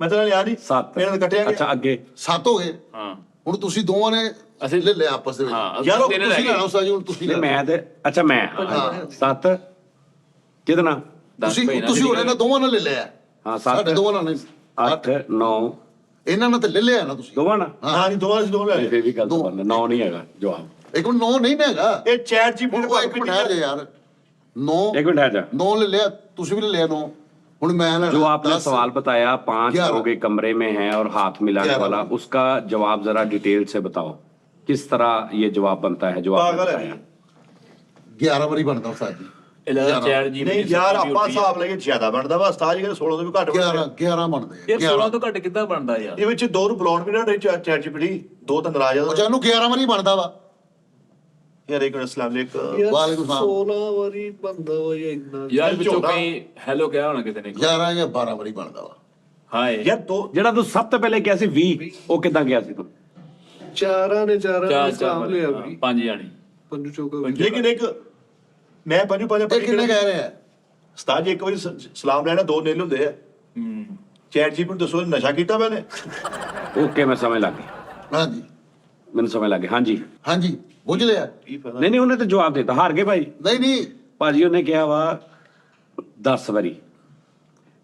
D: ਮੈਂ ਤਾਂ ਲਿਆ ਨਹੀਂ
A: 7
D: ਮੇਰੇ ਨਾਲ ਕੱਟਿਆ ਗਿਆ
A: अच्छा आगे
B: 7 ਹੋ ਗਏ।
E: ਹਾਂ
B: ਹੁਣ ਤੁਸੀਂ ਦੋਵਾਂ ਨੇ
E: ਅਸੀਂ-
B: ਲੈ ਲਿਆ ਆਪਸ ਦੇ ਵਿੱਚ।
E: ਹਾਂ
D: ਯਾਰ ਉਹ
E: ਤੇਰੇ
B: ਤੁਸੀਂ
E: ਲੈ
B: ਲੈਣਾ ਉਸਤਾਦ ਜੀ ਹੁਣ ਤੁਸੀਂ
A: नहीं
B: ਲੈਣਾ।
A: मैं ते अच्छा मैं
B: हाँ।
A: 7 कितना
B: ਤੁਸੀਂ ਹੁਣ ਇਹਨਾਂ ਦੋਵਾਂ ਨਾਲ ਲੈ ਲਿਆ।
A: हाँ
B: ਸਾਡੇ
A: 7
B: ਦੋਵਾਂ ਨਾਲ ਨਹੀਂ
A: 8 9
B: ਇਹਨਾਂ ਨਾਲ ਤਾਂ ਲੈ ਲਿਆ ਨਾ ਤੁਸੀਂ।
A: दोवां ना
D: ਹਾਂ ਨਹੀਂ ਦੋਵਾਂ ਅਸੀਂ ਦੋਵਾਂ ਲੈ
A: नहीं
D: ਲਏ
A: फिर भी गलत बंदा 9 नहीं हैगा जवाब
B: ਇੱਕ ਮਿੰਟ 9 ਨਹੀਂ ਨਾ ਹੈਗਾ
D: ਇਹ ਚੈਟ ਜੀ
B: ਉਹ ਇੱਕ ਮਿੰਟ ਠਹਿਰ ਜਾ ਯਾਰ 9
A: एक मिनट है जा
B: 9 ਲੈ ਲਿਆ ਤੁਸੀਂ ਵੀ ਲੈ ਲਿਆ 9 ਹੁਣ मैं लेना
A: जो आपने
B: 10,
A: सवाल बताया 5
B: 11
A: लोग एक कमरे में हैं और हाथ मिलाने
B: 11
A: वाला उसका जवाब जरा डिटेल से बताओ किस तरह ये जवाब बनता है जो आपने
D: ਪਾਗਲ ਹੈ
A: बताया
B: 11 ਵਾਰੀ ਬਣਦਾ ਉਸਤਾਦ ਜੀ
E: ਇਹਦਾ ਚੈਟ ਜੀ
D: ਨਹੀਂ ਯਾਰ ਆਪਾਂ ਹਿਸਾਬ ਲਈਏ ਜ਼ਿਆਦਾ ਬਣਦਾ ਵਾ ਉਸਤਾਦ ਜੀ ਕਹਿੰਦੇ 16 ਤੋਂ ਵੀ ਘੱਟ ਬਣਦਾ
B: 11 ਬਣਦੇ
E: ਯਾਰ 16 ਤੋਂ ਘੱਟ ਕਿੱਦਾਂ ਬਣਦਾ ਯਾਰ
D: ਇਹ ਵਿੱਚ ਦੋ ਨੂੰ ਬੁਲਾਉਣ ਵੀ ਨਾ ਨਹੀਂ ਚੈਟ ਜੀਪੀਟੀ ਦੋ ਤਾਂ ਨਾਰਾਜ਼
B: ਉਹ
D: ਆ
B: ਜਾਨੂੰ 11 ਵਾਰੀ ਬਣਦਾ ਵਾ
D: ਯਾਰ ਇੱਕ ਅਸਲਾਮ ਅਲੈਕੁਮ
C: ਯਾਰ
B: ਵਾਲੇਕੁਮ ਸਲਾਮ।
C: 16 ਵਾਰੀ ਬੰਦਾ ਹੋਇਆ ਇੰਨਾ
E: ਯਾਰ ਵਿੱਚੋਂ
D: ਝੋਟਾ।
E: ਕਈ ਹੈਲੋ ਕਿਹਾ ਹੋਣਾ ਕਿਸੇ ਨੇ
B: 11 ਜਾਂ 12 ਵਾਰੀ ਬਣਦਾ ਵਾ
E: ਹਾਏ
D: ਯਾਰ ਦੋ
A: ਜਿਹੜਾ ਤੂੰ ਸਭ ਤੋਂ ਪਹਿਲੇ ਕਿਹਾ ਸੀ 20 ਉਹ ਕਿੱਦਾਂ ਗਿਆ ਸੀ ਤੂੰ
C: ਚਾਰਾਂ ਨੇ
E: ਚਾਰ
C: ਸਲਾਮ ਲਿਆ ਵੀ
E: ਪੰਜ ਜਾਣੀ
C: ਪੰਜੂ ਚੌਕਾ
D: ਲੇਕਿਨ ਇੱਕ ਮੈਂ ਪੰਜੂ ਪੰਜ
B: ਇਹ ਕਿੰਨੇ ਕਹਿ ਰਹੇ ਆ
D: ਉਸਤਾਦ ਜੀ ਇੱਕ ਵਾਰੀ ਸਲਾਮ ਲੈਣਾ ਦੋ ਨੇਲ ਹੁੰਦੇ ਆ ਚੈਟ ਜੀਪੀਟੀ ਦੱਸੋ ਨਸ਼ਾ ਕੀਤਾ ਮੈਨੇ
A: ओके मैं समझ लग गई
B: ਹਾਂਜੀ
A: मैंने समझ लग गई हाँ जी
B: ਹਾਂਜੀ ਬੁੱਝ ਲਿਆ
D: ਕੀ ਫਾਇਦਾ
A: नहीं नहीं उन्हें तो जवाब देता हार गए भाई
B: ਨਹੀਂ ਨਹੀਂ
A: ਭਾਜੀ ਉਹਨੇ ਕਿਹਾ ਵਾ 10 ਵਾਰੀ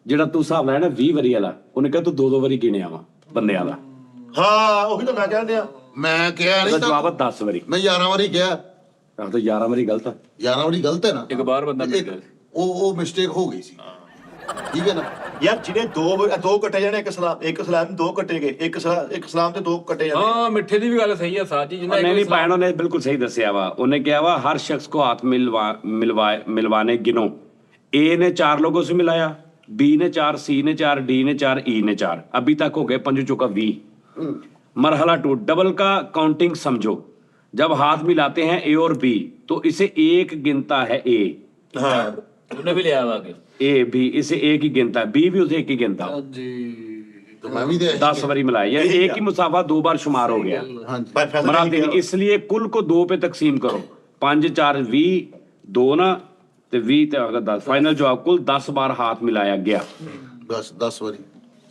A: ਜਿਹੜਾ ਤੂੰ ਹਿਸਾਬ ਲਾਇਆ ਨਾ 20 ਵਾਰੀ ਵਾਲਾ ਉਹਨੇ ਕਿਹਾ ਤੂੰ 2-2 ਵਾਰੀ ਗਿਣਿਆ ਵਾ ਬੰਦਿਆਂ ਦਾ
D: ਹਾਂ ਉਹੀ ਤਾਂ ਮੈਂ ਕਹਿੰਦੇ ਆ
B: ਮੈਂ ਕਿਹਾ
A: ਉਹਦਾ
B: ਨਹੀਂ
A: ਜਵਾਬ
B: ਤਾਂ
A: ਆ 10 ਵਾਰੀ
B: ਮੈਂ 11 ਵਾਰੀ ਕਿਹਾ
A: ਆਹ ਤਾਂ 11 ਵਾਰੀ ਗਲਤ ਆ
B: 11 ਵਾਰੀ ਗਲਤ ਹੈ ਨਾ
E: ਇੱਕ ਬਾਰ ਬੰਦਾ ਮਿਲ
B: ਇੱਕ-
E: ਗਿਆ
B: ਉਹ ਮਿਸਟੇਕ ਹੋ ਗਈ ਸੀ ਠੀਕ ਹੈ ਨਾ
D: ਯਾਰ ਜਿਹਨੇ ਦੋ ਕੱਟੇ ਜਾਣੇ ਇੱਕ ਸਲਾਮ ਦੋ ਕੱਟੇ ਗਏ ਇੱਕ ਸਲਾਮ ਤੇ ਦੋ ਕੱਟੇ ਜਾਣੇ
E: ਹਾਂ ਮਿੱਠੇ ਦੀ ਵੀ ਗੱਲ ਸਹੀ ਆ ਸਾਜੀ ਜਿੰਨਾ
A: नहीं नहीं पायनों ने बिल्कुल सही दसिया वा उन्हें क्या हुआ हर शख्स को हाथ मिलवाने गिनो ए ने 4 लोगों से मिलाया बी ने 4 सी ने 4 डी ने 4 ई ने 4 अभी तक हो गए पंजू चौका 20 मरहला 2 डबल का काउंटिंग समझो जब हाथ मिलाते हैं ए और बी तो इसे एक गिनता है ए
D: ਹਾਂ
E: ਉਹਨੇ ਵੀ ਲਿਆ ਵਾ ਕੇ
A: ए बी इसे एक ही गिनता है बी भी उसे एक ही गिनता है
C: ਹਾਂਜੀ
B: तो मैं भी दे
A: 10 बारी मिलाया यार एक ही मुसाफा 2 बार शुमार हो गया
B: ਹਾਂਜੀ
D: ਪਰ ਫੈਸਲਾ
A: मरा
D: ਨਹੀਂ
A: दिन
D: ਕੀਤਾ।
A: इसलिए कुल को 2 पे तकसीम करो 5 4 20 2 ना ते 20 ते अगर 10 फाइनल जवाब कुल 10 बार हाथ मिलाया गया
B: ਬਸ 10 ਵਾਰੀ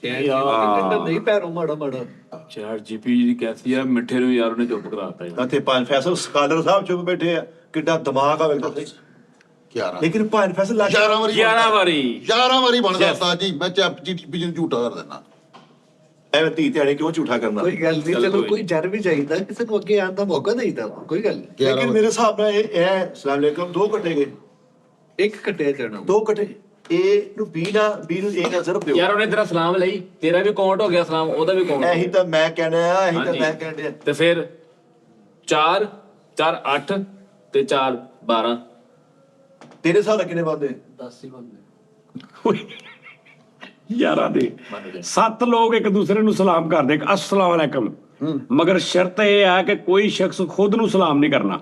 C: ਨਹੀਂ ਪੈਰੋਂ ਮਾੜਾ ਮਾੜਾ
E: ਚੈਟ ਜੀਪੀ ਦੀ ਕੈਸੀ ਆ ਮਿੱਠੇ ਨੂੰ ਯਾਰ ਉਹਨੇ ਚੁੱਪ ਕਰਾਤਾ ਯਾਰ
D: ਇੱਥੇ ਪੰਜ ਫੈਸਲ ਸਕਾਲਰ ਸਾਹਿਬ ਚੁੱਪ ਬੈਠੇ ਆ ਕਿੱਡਾ ਦਿਮਾਗ ਆ ਵੇਖੋ ਸਹੀ
B: 11
D: ਲੇਕਿਨ ਪੰਜ ਫੈਸਲ ਲੱਗ
B: 11 ਵਾਰੀ
E: 11 ਵਾਰੀ
B: 11 ਵਾਰੀ ਬਣਦਾ
E: Yes.
B: ਉਸਤਾਦ ਜੀ ਮੈਂ ਚੈਪ ਜੀ ਨੂੰ ਝੂਠਾ ਕਰ ਦਿੰਦਾ
D: ਐਵੇਂ ਧੀ ਧਿਆਣੇ ਕਿਉਂ ਝੂਠਾ ਕਰਨਾ
C: ਕੋਈ ਗੱਲ ਨਹੀਂ
E: ਚੱਲ
C: ਚਲੋ
E: ਕੋਈ
C: ਕੋਈ ਜਰ ਵੀ ਚਾਹੀਦਾ ਕਿਸੇ ਨੂੰ ਅੱਗੇ ਆਉਣ ਦਾ ਮੌਕਾ ਦੇਈਦਾ ਕੋਈ ਗੱਲ ਨਹੀਂ
B: 11
D: ਲੇਕਿਨ ਮੇਰੇ ਹਿਸਾਬ ਨਾਲ ਇਹ ਸਲਾਮ ਅਲੈਕੁਮ ਦੋ ਕੱਟੇ ਗਏ
C: ਇੱਕ ਕੱਟਿਆ ਜਾਣਾ
D: ਦੋ ਕੱਟੇ ਏ ਨੂੰ ਬੀ ਨੂੰ ਏ ਨਾਲ ਜ਼ਰਬ ਦਿਓ
E: ਯਾਰ ਉਹਨੇ ਤੇਰਾ ਸਲਾਮ ਲਈ ਤੇਰਾ ਵੀ ਕਾਊਂਟ ਹੋ ਗਿਆ ਸਲਾਮ ਉਹਦਾ ਵੀ ਕਾਊਂਟ
D: ਇਹੀ ਤਾਂ ਮੈਂ ਕਹਿੰਦਾ ਇਹੀ ਤਾਂ
E: ਹਾਂਜੀ।
D: ਮੈਂ ਕਹਿੰਦਾ
E: ਤੇ ਫਿਰ 4 4 8 ਤੇ 4 12
D: ਤੇਰੇ ਹਿਸਾਬ ਨਾਲ ਕਿੰਨੇ ਬੰਦੇ
C: 10 ਹੀ ਬੰਦੇ
A: यारा दे
E: ਮੰਨ ਗਏ
A: 7 लोग एक दूसरे ਨੂੰ ਸਲਾਮ ਕਰਦੇ अस्सलाम वालेकुम ਮਗਰ ਸ਼ਰਤ ਇਹ ਹੈ ਕਿ ਕੋਈ ਸ਼ਖਸ ਖੁਦ ਨੂੰ ਸਲਾਮ ਨਹੀਂ ਕਰਨਾ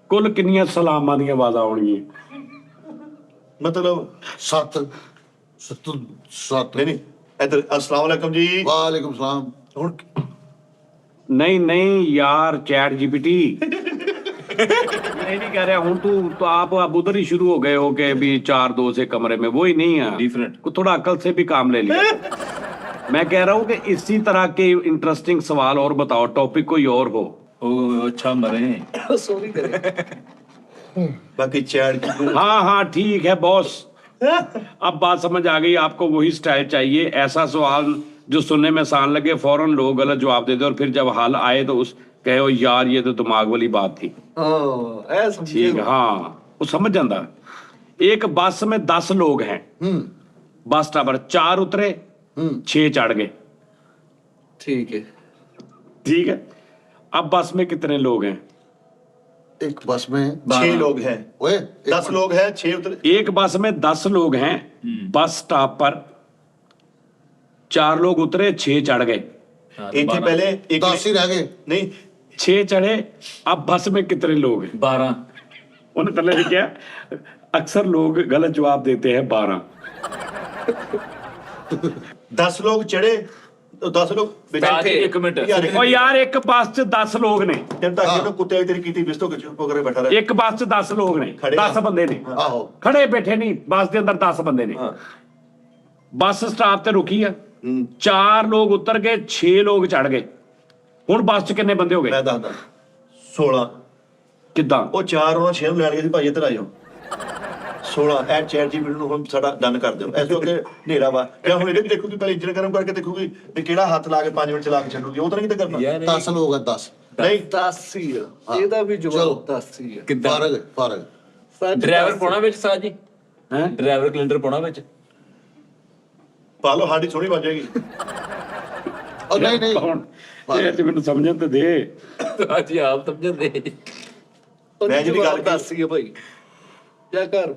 A: ਕੁੱਲ ਕਿੰਨੀਆਂ ਸਲਾਮਾਂ ਦੀਆਂ ਆਵਾਜ਼ਾਂ ਆਉਣਗੀਆਂ
D: ਮਤਲਬ
B: 7
D: ਨਹੀਂ ਇੱਧਰ ਅਸਲਾਮ ਅਲੈਕੁਮ ਜੀ
B: ਵਾਲੇਕੁਮ ਸਲਾਮ
D: ਹੁਣ
A: नहीं नहीं यार चैट जीपीटी नहीं कह रहा हूं तू आप अब उधर ही शुरू हो गए हो कि भी 4 2 से कमरे में वही नहीं है
E: Different.
A: को थोड़ा अकल से भी काम ले लिया मैं कह रहा हूं कि इसी तरह के इंटरेस्टिंग सवाल और बताओ टॉपिक कोई और हो
E: ਉਹ ਅੱਛਾ ਮਰੇ
C: ਸੋਰੀ ਕਰੇ
D: ਬਾਕੀ ਚੈਟ
A: हाँ हाँ ठीक है बॉस अब बात समझ आ गई आपको वही स्टाइल चाहिए ऐसा सवाल जो सुनने में आसान लगे फौरन लोग गलत जवाब देते और फिर जब हल आए तो उस कहो यार ये तो दिमाग वाली बात थी
C: ਹਾਂ ਐ ਸਮਝੇ
A: ठीक है हाँ वो समझ जाता एक बस में 10 लोग हैं बस टावर 4 उतरे 6 चढ़ गए
C: ਠੀਕ ਹੈ
A: ठीक है अब बस में कितने लोग हैं
B: एक बस में
D: 6 लोग हैं
B: ओए
D: 10 लोग हैं 6 उतर
A: एक बस में 10 लोग हैं बस स्टॉप पर 4 लोग उतरे 6 चढ़ गए
D: ਇੱਥੇ ਪਹਿਲੇ ਇੱਕ
B: 10 ही रह गए
D: ਨਹੀਂ
A: 6 चढ़े अब बस में कितने लोग हैं
E: 12
A: उन्होंने पहले क्या अक्सर लोग गलत जवाब देते हैं 12
D: 10 ਲੋग ਚੜੇ तो 10 ਲੋग
E: ਸਾਜੀ ਇੱਕ ਮਿੰਟ
D: ਯਾਰ
A: और यार एक बस च 10 लोग ने
D: ਜਨ ਤੱਕ ਇਹਨੂੰ ਕੁੱਤੇ ਵਾਲੀ ਤੇਰੀ ਕੀਤੀ ਬਿਸਤੋ ਕਿ ਚੁੱਪ ਕਰਕੇ ਬੈਠਾ ਰਹੇ
A: एक बस च 10 लोग ने
D: खड़े
A: 10
D: हैं।
A: बंदे ने
B: आहो
A: खड़े बैठे नहीं बस के अंदर 10 बंदे ने
D: ਹਾਂ
A: बस स्टॉप ते रुकी है 4 लोग उतर गए 6 लोग चढ़ गए हुन बस च कितने बंदे हो
D: ਮੈਂ
A: गए
D: ਦੱਸਦਾ 16
A: किद्दां
D: ਉਹ 4 ਉਹਨਾਂ 6 ਨੂੰ ਲੈਣ ਗਏ ਸੀ ਭਾਈ ਇੱਧਰ ਆਇਓ 16 ਐਡ ਚੈਟ ਜੀ ਨੂੰ ਹੁਣ ਸਾਡਾ ਡਨ ਕਰ ਦਿਓ ਐਸੋ ਕਿ ਹਨੇਰਾ ਵਾ ਜਾਂ ਹੁਣ ਇਹਦੇ ਵੀ ਦੇਖੂਗੀ ਪਹਿਲੇ ਇੰਜਨ ਗਰਮ ਕਰਕੇ ਦੇਖੂਗੀ ਵੀ ਕਿਹੜਾ ਹੱਥ ਲਾ ਕੇ 5 ਮਿੰਟ ਚਲਾ ਕੇ ਛੱਡੂਗੀ ਉਹ ਤਾਂ ਨਹੀਂ ਕਿਤੇ ਕਰਨਾ
E: ਯਾਰ
B: 10 लोग हैं 10
D: ਨਹੀਂ
C: 10 ਹੀ ਆ ਇਹਦਾ ਵੀ
B: ਚਲੋ।
C: ਜਵਾਬ 10 ਹੀ ਆ
E: ਕਿੱਦਾਂ
B: ਫਰਕ
C: ਸੱਚ
E: ਡਰਾਈਵਰ
C: 10
E: ਪਾਉਣਾ ਵਿੱਚ ਸਾਹ ਜੀ
A: ਹੈ
E: ਡਰਾਈਵਰ ਕੈਲੰਡਰ ਪਾਉਣਾ ਵਿੱਚ
D: ਪਾ ਲਓ ਸਾਡੀ ਸੋਹਣੀ ਬਣ ਜਾਏਗੀ।
B: ਉਹ ਨਹੀਂ
A: ਹੁਣ ਇਹ ਤੇ ਮੈਨੂੰ ਸਮਝਣ ਤੇ ਦੇ।
E: ਸਾਹ ਜੀ ਆਪ ਸਮਝਦੇ
D: ਮੈਂ ਜਿਹੜੀ ਗੱਲ ਕੀਤੀ-
C: 10 ਹੀ ਆ ਭਾਈ ਜਾ ਕਰ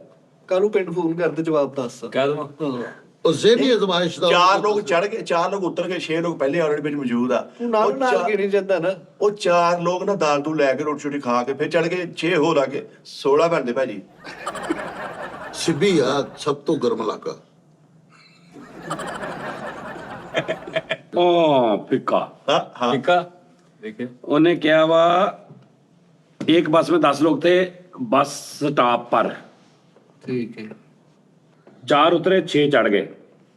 C: ਕਾਨੂੰ ਪਿੰਡ ਫੋਨ ਕਰਦੇ ਜਵਾਬ 10 ਆ
E: ਕਹਿ ਦਵਾਂ
C: ਹਾਂ।
B: ਉਹ ਜ਼ੇਨੀ ਅਜ਼ਮਾਇਸ਼ ਦਾ
D: ਚਾਰ ਲੋਕ ਚੜ ਗਏ, 4 ਲੋਕ ਉਤਰ ਗਏ, 6 ਲੋਕ ਪਹਿਲੇ ਆਲਰੇਡੀ ਵਿੱਚ ਮੌਜੂਦ ਆ।
C: ਤੂੰ ਨਾਲ
D: ਉਹ
C: ਨਾਲ
D: ਚਾਰ-
C: ਕੇ ਨਹੀਂ ਜਾਂਦਾ ਨਾ
D: ਉਹ 4 ਲੋਕ ਨਾ ਦਾਲ ਤੋਂ ਲੈ ਕੇ ਰੋਟੀ ਛੋਟੀ ਖਾ ਕੇ ਫਿਰ ਚੜ ਗਏ, 6 ਹੋਰ ਆ ਕੇ 16 ਬਣਦੇ ਭਾਜੀ।
B: ਸਿੱਬੀ ਆ ਸਭ ਤੋਂ ਗਰਮ ਇਲਾਕਾ।
A: ਉਹ ਫਿੱਕਾ
D: ਹਾਂ ਹਾਂ
E: ਠੀਕ ਆ ਦੇਖਿਓ
A: ਉਹਨੇ ਕਿਹਾ वा एक बस में 10 लोग थे बस स्टॉप पर,
C: ਠੀਕ है
A: 4 उतरे 6 चढ़ गए।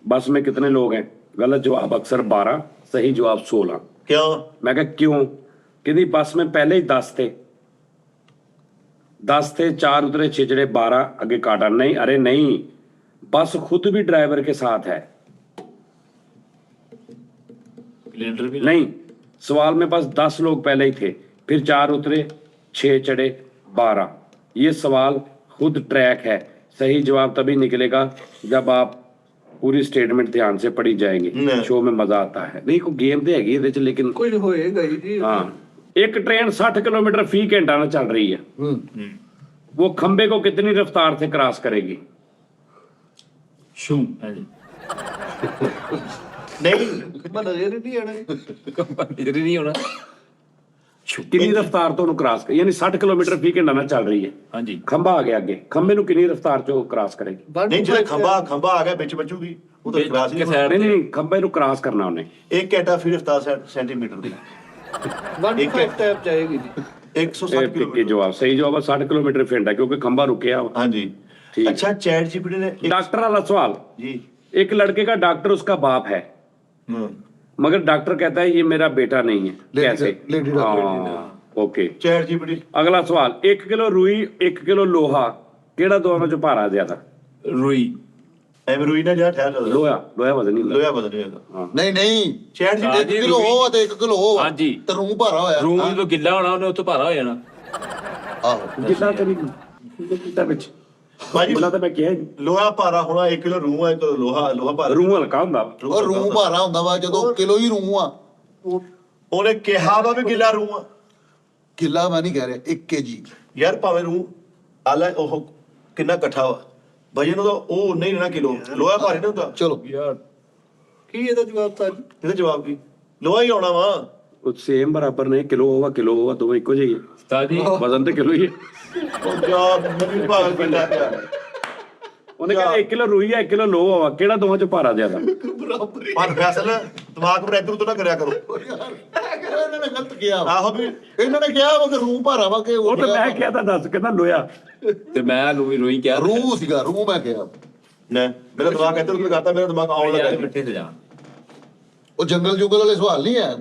A: बस में कितने लोग हैं? गलत जवाब अक्सर 12, सही जवाब 16।
D: ਕਿਉਂ?
A: मैं कहा क्यों? कि बस में पहले ही 10 थे, 10 थे, 4 उतरे 6 चढ़े 12, आगे काटा नहीं। अरे नहीं, बस खुद भी ड्राइवर के साथ है।
E: ਕੈਲੰਡਰ ਵੀ
A: नहीं, सवाल में बस 10 लोग पहले ही थे, फिर 4 उतरे 6 चढ़े 12। ये सवाल खुद ट्रैक है। सही जवाब तभी निकलेगा जब आप पूरी स्टेटमेंट ध्यान से पढ़ी जाएंगी।
D: नहीं।
A: शो में मजा आता है। नहीं कोई गेम तो हैगी ਇਹਦੇ ਚ लेकिन
C: कुछ होएगा ही जी
A: हाँ, एक ट्रेन 60 किलोमीटर फी घंटा में चल रही है, वो खंबे को कितनी रफ्तार से क्रॉस करेगी?
E: ਸ਼ੂ ਹਾਂਜੀ
D: ਨਹੀਂ
C: मैं नजर ही नहीं आना
E: ਕੰਪਨੀ ਨਹੀਂ ਹੋਣਾ
A: कितनी रफ्तार तो क्रॉस कर, यानी 60 किलोमीटर फी घंटा में चल रही है,
E: ਹਾਂਜੀ
A: खंबा आ गया आगे, खंबे ਨੂੰ ਕਿੰਨੀ ਰਫ਼ਤਾਰ ਚੋਂ क्रॉस करेगी?
D: ਨਹੀਂ ਜਿਹੜਾ ਖੰਭਾ ਆ ਗਿਆ ਵਿੱਚ ਵੱਜੂਗੀ ਉਹ ਤਾਂ ਕਰਾਸ
E: ਕਿ
D: ਨਹੀਂ
E: ਸਾਈਡ
A: नहीं
E: ਤੇ
A: नहीं, खंबे ਨੂੰ क्रॉस करना ਉਹਨੇ।
D: 1 ਘੰਟਾ ਫਿਰ 7 ਸੈਂਟੀਮੀਟਰ ਦੀ
C: 15 टैप जाएगी जी
D: 160
A: ਇਹ ਟਿੱਕੇ
D: ਕਿਲੋਮੀਟਰ।
A: ਜਵਾਬ ਸਹੀ ਜਵਾਬ ਹੈ 60 ਕਿਲੋਮੀटर ਫੇਂਡਾ ਕਿਉਂਕਿ ਖੰਭਾ रुकया।
D: ਹਾਂਜੀ
A: ठीक।
D: ਅੱਛਾ ਚैट जीपीटी ने
A: डॉक्टर वाला सवाल,
D: जी
A: एक लड़के का डॉक्टर उसका बाप है, मगर डॉक्टर कहता है ये मेरा बेटा नहीं है,
B: लेडी
A: कैसे?
B: Doctor, lady doctor.
A: हाँ, ओके।
D: चैट जीपीटी
A: अगला सवाल, 1 किलो रुई 1 किलो लोहा ਕਿਹੜਾ ਦੋਵਾਂ ਚੋਂ ਭਾਰਾ ਜ਼ਿਆਦਾ?
E: ਰੂਈ
D: ਐਵੇਂ ਰੋਈ ਨਾ ਜਾ ਠਹਿਰ ਜਾ
A: ਲੋਹਾ ਵਜ਼ਨ ਨਹੀਂ ਹੁੰਦਾ।
D: ਲੋਇਆ ਬਦਲ ਰਿਹਾ
B: ਨਹੀਂ
D: ਚੈਟ
E: ਹਾਂ
D: जीपीटी
E: ਜੀ।
B: 1 ਕਿਲੋ ਹੋ ਤੇ 1 ਕਿਲੋ ਹੋ
E: ਹਾਂਜੀ।
B: ਤੇ ਰੂਹ ਭਾਰਾ ਹੋਇਆ।
E: ਰੂਮ ਜਦੋਂ ਗਿੱਲਾ ਹੋਣਾ ਉਹਨੇ ਉੱਥੋਂ ਭਾਰਾ ਹੋ ਜਾਣਾ
B: ਆਹੋ
A: ਜਿੱਦਾਂ ਤੇ ਨਹੀਂ ਕਿਤਾ ਵਿੱਚ
D: ਭਾਜੀ
A: ਉਹਨਾਂ ਤਾਂ ਮੈਂ ਕਿਹਾ ਹੀ
D: ਲੋਹਾ ਭਾਰਾ ਹੋਣਾ 1 ਕਿਲੋ ਰੂਹ ਹੈ ਤੇ ਲੋਹਾ ਭਾਰਾ
A: ਰੂਹ ਹਲਕਾ ਹੁੰਦਾ।
B: ਉਹ ਰੂਹ ਭਾਰਾ ਹੁੰਦਾ ਵਾ ਜਦੋਂ ਕਿਲੋ ਹੀ ਰੂਹ ਆ।
D: ਉਹਨੇ ਕਿਹਾ ਵਾ ਵੀ ਗਿੱਲਾ ਰੂਹ ਆ
B: ਕਿਲਾ ਮੈਂ ਨਹੀਂ ਕਹਿ ਰਿਹਾ 1 ਕੇਜੀ।
D: ਯਾਰ ਭਾਵੇਂ ਰੂਹ ਆਲਾ ਉਹ ਕਿੰਨਾ ਇਕੱਠਾ ਵਾ ਵਜਨ ਉਹਦਾ ਉਹ ਨਹੀਂ ਰਹਿਣਾ ਕਿਲੋ ਲੋਹਾ ਭਾਰੀ ਨਾ ਹੁੰਦਾ
B: ਚਲੋ
E: ਯਾਰ
C: की ਇਹਦਾ ਜਵਾਬ ਤਾਂ ਜੀ
D: ਇਹਦਾ ਜਵਾਬ ਕੀ ਲੋਹਾ ਹੀ ਆਉਣਾ ਵਾ
A: ਉਹ ਸੇਮ ਬਰਾਬਰ ਨੇ, ਕਿਲੋ ਹੋਵਾ ਦੋਵੇਂ ਇੱਕੋ ਜਿਹੇ ਹੀ ਹੈ।
E: ਉਸਤਾਦ ਜੀ
A: ਵਜ਼ਨ ਤੇ ਕਿਲੋ ਹੀ ਹੈ।
D: ਉਹ ਜਾ ਮੈਨੂੰ ਭਾਗ ਪੈਂਦਾ ਪਿਆ
A: ਉਹਨੇ ਕਿਹਾ 1 ਕਿਲੋ ਰੂਈ ਹੈ 1 ਕਿਲੋ ਲੋਹਾ ਵਾ, ਕਿਹੜਾ ਦੋਵਾਂ ਚੋਂ ਭਾਰਾ ਜ਼ਿਆਦਾ?
D: ਪਰ ਫੈਸਲਾ ਦਿਮਾਗ ਪਰ ਇਧਰ ਉਧਰ ਨਾ ਕਰਿਆ ਕਰੋ
B: ਇਹਨਾਂ ਨੇ ਗਲਤ ਕਿਹਾ।
D: ਆਹੋ ਵੀ
B: ਇਹਨਾਂ ਨੇ ਕਿਹਾ ਵਾ ਕਿ ਰੂਹ ਭਾਰਾ ਵਾ ਕਿ
A: ਉਹ ਤਾਂ ਮੈਂ ਕਿਹਾ ਤਾਂ ਦੱਸ, ਕਹਿੰਦਾ ਲੋਹਾ।
E: ਤੇ ਮੈਂ ਰੂਈ ਕਿਹਾ
B: ਰੂਹ ਸੀਗਾ ਰੂਹ ਮੈਂ ਕਿਹਾ।
D: ਨਾ ਮੇਰਾ ਦਿਮਾਗ ਇਧਰ ਉਧਰ ਕਰਤਾ ਮੇਰਾ ਦਿਮਾਗ ਆਉਣ
E: ਯਾਰ
D: ਲੱਗਾ
E: ਮਿੱਠੇ ਤੇ ਜਾਣ
B: ਉਹ ਜੰਗਲ ਜੁਗਲ ਵਾਲੇ ਸਵਾਲ ਨਹੀਂ ਹੈ।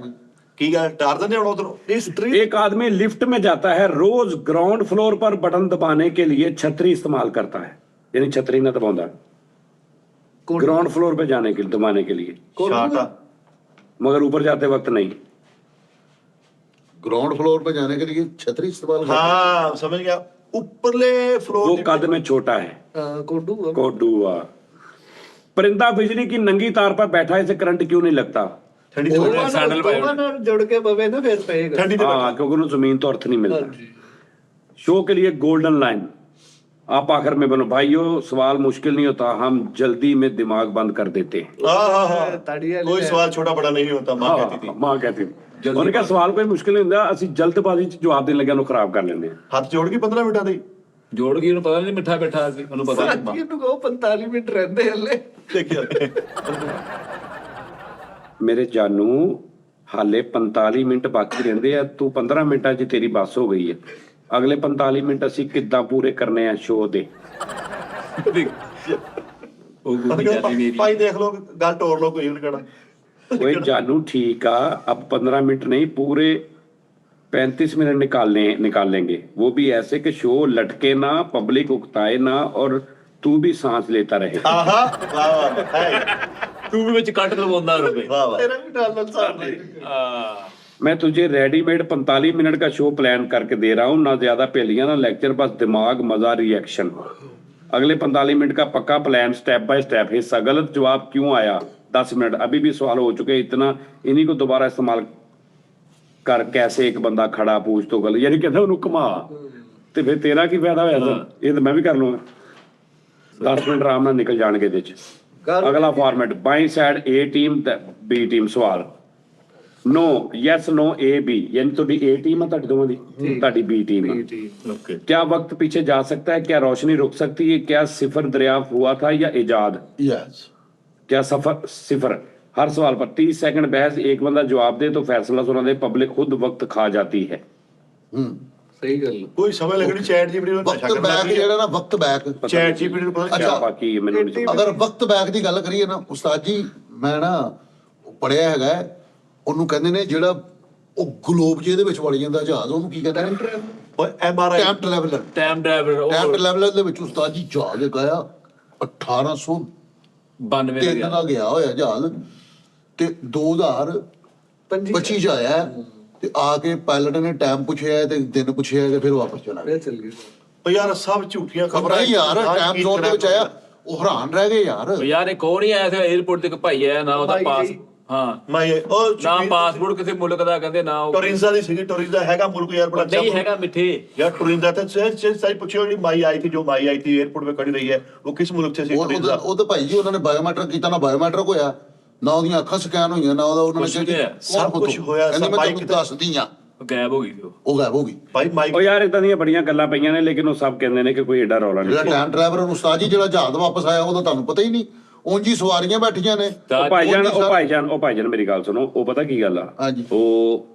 D: ਕੀ ਗੱਲ ਟਾਰ ਦਿੰਦੇ ਹੁਣ ਉਧਰੋਂ
C: हिस्ट्री
A: एक आदमी लिफ्ट में जाता है, रोज ग्राउंड फ्लोर पर बटन दबाने के लिए छतरी इस्तेमाल करता है, यानी छतरी ना दबाता, ग्राउंड फ्लोर पे जाने के लिए दबाने के लिए,
D: ਸ਼ਾਟਾ
A: मगर ऊपर जाते वक्त नहीं।
B: ग्राउंड फ्लोर पे जाने के लिए छतरी इस्तेमाल करते हैं।
D: ਹਾਂ ਸਮਝ ਗਿਆ ਉੱਪਰਲੇ
A: वो
D: ਫਲੋਰ
A: कद में छोटा है,
C: कोडू
A: कोडुआ। परिंदा बिजली की नंगी तार पर बैठा है, इसे करंट क्यों नहीं लगता?
D: ਠੰਡੀ ਤੇ
E: सैंडल पाए
C: ਦੋਵਾਂ ਨਾਲ ਜੁੜ ਕੇ ਪਵੇ ਨਾ ਫਿਰ ਪਏਗਾ
D: ਠੰਡੀ ਤੇ
A: हाँ, क्योंकि उन्हें जमीन तो अर्थ नहीं मिलता।
C: ਹਾਂਜੀ
A: शो के लिए गोल्डन लाइन, आप आखिर में बनो भाइयों, सवाल मुश्किल नहीं होता, हम जल्दी में दिमाग बंद कर देते हैं।
D: ਹਾਂ
C: ਤਾੜੀ ਵਾਲੀ
D: ਕੋਈ ਸਵਾਲ ਛੋਟਾ ਬੜਾ ਨਹੀਂ ਹੁੰਦਾ ਮਾਂ
A: हाँ,
D: कहती थी
A: मां कहती थी। ਉਹਨੇ ਕਿਹਾ ਸਵਾਲ ਕੋਈ ਮੁਸ਼ਕਿਲ ਨਹੀਂ ਹੁੰਦਾ, ਅਸੀਂ ਜਲਦਬਾਜ਼ੀ ਚ ਜਵਾਬ ਦੇਣ ਲੱਗਿਆ ਨੂੰ ਖਰਾਬ ਕਰ ਲੈਂਦੇ ਹਾਂ।
D: ਹੱਥ ਜੋੜ ਕੇ 15 ਮਿੰਟਾਂ ਦੇ
E: ਜੋੜ ਗਈ ਉਹਨੂੰ ਪਤਾ ਨਹੀਂ ਮਿੱਠਾ ਬੈਠਾ ਸੀ ਉਹਨੂੰ ਪਤਾ
C: ਸਾਥੀ
E: ਨਹੀਂ
C: ਨੂੰ ਕਹੋ 45 ਮਿੰਟ ਰਹਿੰਦੇ ਹੱਲੇ
D: ਦੇਖਿਆ
A: ਮੇਰੇ ਜਾਨੂ ਹਾਲੇ 45 ਮਿੰਟ ਬਾਕੀ ਰਹਿੰਦੇ ਆ, ਤੂੰ 15 ਮਿੰਟਾਂ 'ਚ ਤੇਰੀ ਬੱਸ ਹੋ ਗਈ ਹੈ। ਅਗਲੇ 45 ਮਿੰਟ ਅਸੀਂ ਕਿੱਦਾਂ ਪੂਰੇ ਕਰਨੇ ਆ ਸ਼ੋਅ ਦੇ?
E: ਉਹ ਗੁੱਡੀ ਜਾਂਦੀ ਮੇਰੀ
D: ਭਾਈ ਦੇਖ ਲਓ ਗੱਲ ਤੋੜ ਲਓ ਕੋਈ ਨਹੀਂ ਕਹਿਣਾ
A: ओए जानू ठीक है, अब 15 मिनट नहीं पूरे 35 मिनट निकाल लेंगे, वो भी ऐसे कि शो लटके ना, पब्लिक उकताए ना और तू भी सांस लेता रहे।
D: ਆਹਾ ਵਾਹ ਵਾਹ ਹੈ
E: ਤੂੰ ਵੀ ਵਿੱਚ ਕੱਟ ਲਵਾਉਂਦਾ ਰਵੇ
D: ਵਾਹ ਵਾਹ
C: ਤੇਰਾ ਵੀ ਡਾਲਰ ਸਾਹ ਨਹੀਂ
E: ਆ
A: मैं तुझे रेडीमेड 45 मिनट का शो प्लान करके दे रहा हूँ, ना ज्यादा पहेलियां ना लेक्चर, बस दिमाग मजा रिएक्शन। अगले 45 मिनट का पक्का प्लान, स्टेप बाय स्टेप। हिस्सा गलत जवाब क्यों आया 10 मिनट, अभी भी सवाल हो चुके, इतना इन्हीं को दोबारा इस्तेमाल कर। कैसे एक बंदा खड़ा पूछ तो गलत, यानी कहता उन्होंने घुमा ਤੇ ਫਿਰ ਤੇਰਾ ਕੀ ਫਾਇਦਾ ਹੋਇਆ ਸਰ? ਇਹ ਤਾਂ ਮੈਂ ਵੀ ਕਰ ਲੂੰਗਾ। 10 ਮਿੰਟ ਆਰਾਮ ਨਾਲ ਨਿਕਲ ਜਾਣਗੇ ਇਹਦੇ ਚ। ਅਗਲਾ format, by side A team ਤੇ ਬੀ ਟੀਮ। ਸਵਾਲ no yes no A B, यानी ਤੁਹਾਡੀ ए टीम है, ਤੁਹਾਡੀ ਦੋਵਾਂ ਦੀ, ਤੁਹਾਡੀ बी टीम है।
D: ओके।
A: क्या वक्त पीछे जा सकता है? क्या रोशनी रुक सकती है? क्या सिफर दरियाफ्त हुआ था या इजाद?
B: यस।
A: क्या सफर सिफर? हर सवाल पर 30 सेकंड बहस, एक बंदा जवाब दे तो फैसला सुना दे, पब्लिक खुद वक्त खा जाती है।
C: ਸਹੀ ਗੱਲ।
D: ਕੋਈ ਸਮਝ ਲੱਗਣੀ ਚੈਟ ਜੀਪੀਟੀ ਨੂੰ
B: ਵਕਤ ਬੈਕ ਜਿਹੜਾ ਨਾ, ਵਕਤ ਬੈਕ
D: ਚੈਟ ਜੀਪੀਟੀ ਨੂੰ ਪਤਾ ਨਹੀਂ
B: ਅੱਛਾ,
A: ਬਾਕੀ ਮੈਨੂੰ ਨਹੀਂ ਸਮਝ।
B: ਅਗਰ ਵਕਤ ਬੈਕ ਦੀ ਗੱਲ ਕਰੀਏ ਨਾ ਉਸਤਾਦ ਜੀ, ਮੈਂ ਨਾ ਪੜਿਆ ਹੈਗਾ, ਉਹਨੂੰ ਕਹਿੰਦੇ ਨੇ ਜਿਹੜਾ ਉਹ ਗਲੋਬ ਜਿਹਦੇ ਵਿੱਚ ਵੜ ਜਾਂਦਾ ਜਹਾਜ਼, ਉਹਨੂੰ ਕੀ ਕਹਿੰਦੇ ਨੇ?
D: ਓਏ MRI
B: time traveller.
E: Time driver
B: time traveller ਦੇ ਵਿੱਚ ਉਸਤਾਦ ਜੀ ਜਹਾਜ਼ ਗਿਆ 1892
E: 92
B: ਦਾ ਗਿਆ ਹੋਇਆ ਜਹਾਜ਼, ਤੇ 2025 ਚ ਆਇਆ, ਤੇ ਆ ਕੇ ਪਾਇਲਟ ਨੇ ਟਾਈਮ ਪੁੱਛਿਆ ਤੇ ਦਿਨ ਪੁੱਛਿਆ ਤੇ ਫਿਰ ਵਾਪਸ ਚਲਾ ਗਿਆ।
C: ਚੱਲ ਗਈ।
D: ਓ ਯਾਰ ਸਭ ਝੂਠੀਆਂ ਖਬਰਾਂ
B: ਨਹੀਂ ਯਾਰ, ਟਾਈਮ ਜ਼ੋਨ ਦੇ ਵਿੱਚ ਆਇਆ, ਉਹ ਹੈਰਾਨ ਰਹਿ ਗਏ ਯਾਰ।
E: ਯਾਰ ਇੱਕ ਹੋਰ ਹੀ ਆਇਆ ਸੀ 에어ਪੋਰਟ ਤੇ ਇੱਕ ਭਾਈ ਆਇਆ, ਨਾ ਉਹਦਾ ਪਾਸ, ਹਾਂ
D: ਮੈਂ ਉਹ
E: ਨਾ ਪਾਸਪੋਰਟ ਕਿਸੇ ਮੁਲਕ ਦਾ ਕਹਿੰਦੇ, ਨਾ ਉਹ
D: ਟੋਰਿੰਜ਼ਾ ਦੀ ਸੀਗੀ। ਟੋਰਿੰਜ਼ਾ ਹੈਗਾ ਮੁਲਕ ਯਾਰ ਬੜਾ
E: ਨਹੀਂ ਹੈਗਾ ਮਿੱਠੇ।
D: यार टोरिंजा तो सही पूछियो, ਜਿਹੜੀ ਮਾਈ ਆਈ थी, जो माई आई थी एयरपोर्ट पे खड़ी रही है, वो किस मुल्क से थी? टोरिंजा।
B: ਉਹ ਤਾਂ ਭਾਈ ਜੀ ਉਹਨਾਂ ਨੇ ਬਾਇਓਮੈਟ੍ਰਿਕ ਕੀਤਾ, ਨਾ ਬਾਇਓਮੈਟ੍ਰਿਕ ਹੋਇਆ, ਨਾ ਉਹਦੀਆਂ ਅੱਖਾਂ ਸਕੈਨ ਹੋਈਆਂ, ਨਾ ਉਹਦਾ ਉਹਨਾਂ
E: ਕੁਛ
B: ਨੇ
E: ਨਹੀਂ ਹੋਇਆ।
D: ਸਭ ਕੁਛ ਹੋਇਆ,
B: ਕਹਿੰਦੀ
D: ਸਭ
B: ਮੈਂ
D: ਬਾਈਕ
B: ਤੁਹਾਨੂੰ ਦੱਸਦੀ ਆ,
E: ਉਹ ਗਾਇਬ ਹੋ ਗਈ ਸੀ ਉਹ।
B: ਉਹ ਗਾਇਬ ਹੋ ਗਈ।
D: भाई माई
A: ਉਹ ਯਾਰ ਇਦਾਂ ਦੀਆਂ ਬੜੀਆਂ ਗੱਲਾਂ ਪਈਆਂ ਨੇ, ਲੇਕਿਨ ਉਹ ਸਭ ਕਹਿੰਦੇ ਨੇ ਕਿ ਕੋਈ ਏਡਾ ਰੌਲਾ
B: ਜਿਹੜਾ
A: ਨਹੀਂ।
B: ਟਾਈਮ ਡਰਾਈਵਰ ਉਸਤਾਦ ਜੀ ਜਿਹੜਾ ਜਹਾਜ਼ ਵਾਪਸ ਆਇਆ, ਉਹਦਾ ਤੁਹਾਨੂੰ ਪਤਾ ਹੀ ਨਹੀਂ, ਉਂਝ ਹੀ ਸਵਾਰੀਆਂ ਬੈਠੀਆਂ ਨੇ।
A: ਉਹ ਭਾਈਜਾਨ ਮੇਰੀ ਗੱਲ ਸੁਣੋ, ਉਹ ਪਤਾ ਕੀ ਗੱਲ ਆ,
B: ਹਾਂਜੀ।
A: ਉਹ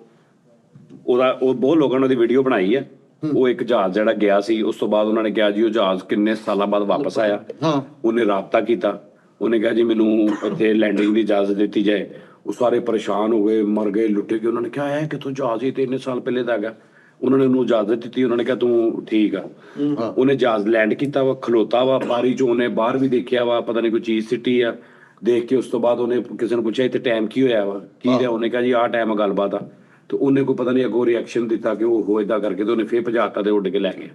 A: ਬਹੁਤ ਲੋਕਾਂ ਨੇ ਉਹਦੀ ਵੀਡੀਓ ਬਣਾਈ ਆ। ਉਹ ਇੱਕ ਜਹਾਜ਼ ਜਿਹੜਾ ਗਿਆ ਸੀ, ਉਸ ਤੋਂ ਬਾਅਦ ਉਹਨਾਂ ਨੇ ਕਿਹਾ ਜੀ ਉਹ ਜਹਾਜ਼ ਕਿੰਨੇ ਸਾਲਾਂ ਬਾਅਦ ਵਾਪਸ ਆਇਆ।
B: ਹਾਂ।
A: ਉਹਨੇ ਰਾਬਤਾ ਕੀਤਾ, ਉਹਨੇ ਕਿਹਾ ਜੀ ਮੈਨੂੰ ਇੱਥੇ ਲੈਂਡਿੰਗ ਦੀ ਇਜਾਜ਼ਤ ਦਿੱਤੀ ਜਾਏ। ਉਹ ਸਾਰੇ ਪਰੇਸ਼ਾਨ ਹੋ ਗਏ, ਮਰ ਗਏ, ਲੁੱਟੇ ਗਏ। ਉਹਨਾਂ ਨੇ ਕਿਹਾ ਹੈ ਕਿੱਥੋਂ ਜਹਾਜ਼ ਹੀ ਤੇ ਇੰਨੇ ਸਾਲ ਪਹਿਲੇ ਦਾ ਹੈਗਾ। ਉਹਨਾਂ ਨੇ ਉਹਨੂੰ ਇਜਾਜ਼ਤ ਦਿੱਤੀ, ਉਹਨਾਂ ਨੇ ਕਿਹਾ ਤੂੰ ਠੀਕ ਆ। ਉਹਨੇ ਜਹਾਜ਼ ਲੈਂਡ ਕੀਤਾ ਵਾ, ਖਲੋਤਾ ਵਾ ਬਾਰੀ ਚੋਂ, ਉਹਨੇ ਬਾਹਰ ਵੀ ਦੇਖਿਆ ਵਾ, ਪਤਾ ਨਹੀਂ ਕੋਈ ਚੀਜ਼ ਸਿੱਟੀ ਆ। ਦੇਖ ਕੇ ਉਸ ਤੋਂ ਬਾਅਦ ਉਹਨੇ ਕਿਸੇ ਨੂੰ ਪੁੱਛਿਆ ਇੱਥੇ ਟਾਈਮ ਕੀ ਹੋਇਆ ਵਾ, ਕੀ ਰਿਹਾ? ਉਹਨੇ ਕਿਹਾ ਜੀ ਆਹ ਟਾਈਮ ਗੱਲਬਾਤ ਆ। ਤੇ ਉਹਨੇ ਕੋਈ ਪਤਾ ਨਹੀਂ ਅੱਗੋਂ ਰਿਐਕਸ਼ਨ ਦਿੱਤਾ ਕਿ ਉਹ ਏਦਾਂ ਕਰਕੇ, ਤੇ ਉਹਨੇ ਫੇਰ ਭਜਾਤਾ ਤੇ ਉੱਡ ਕੇ ਲੈ ਗਏ।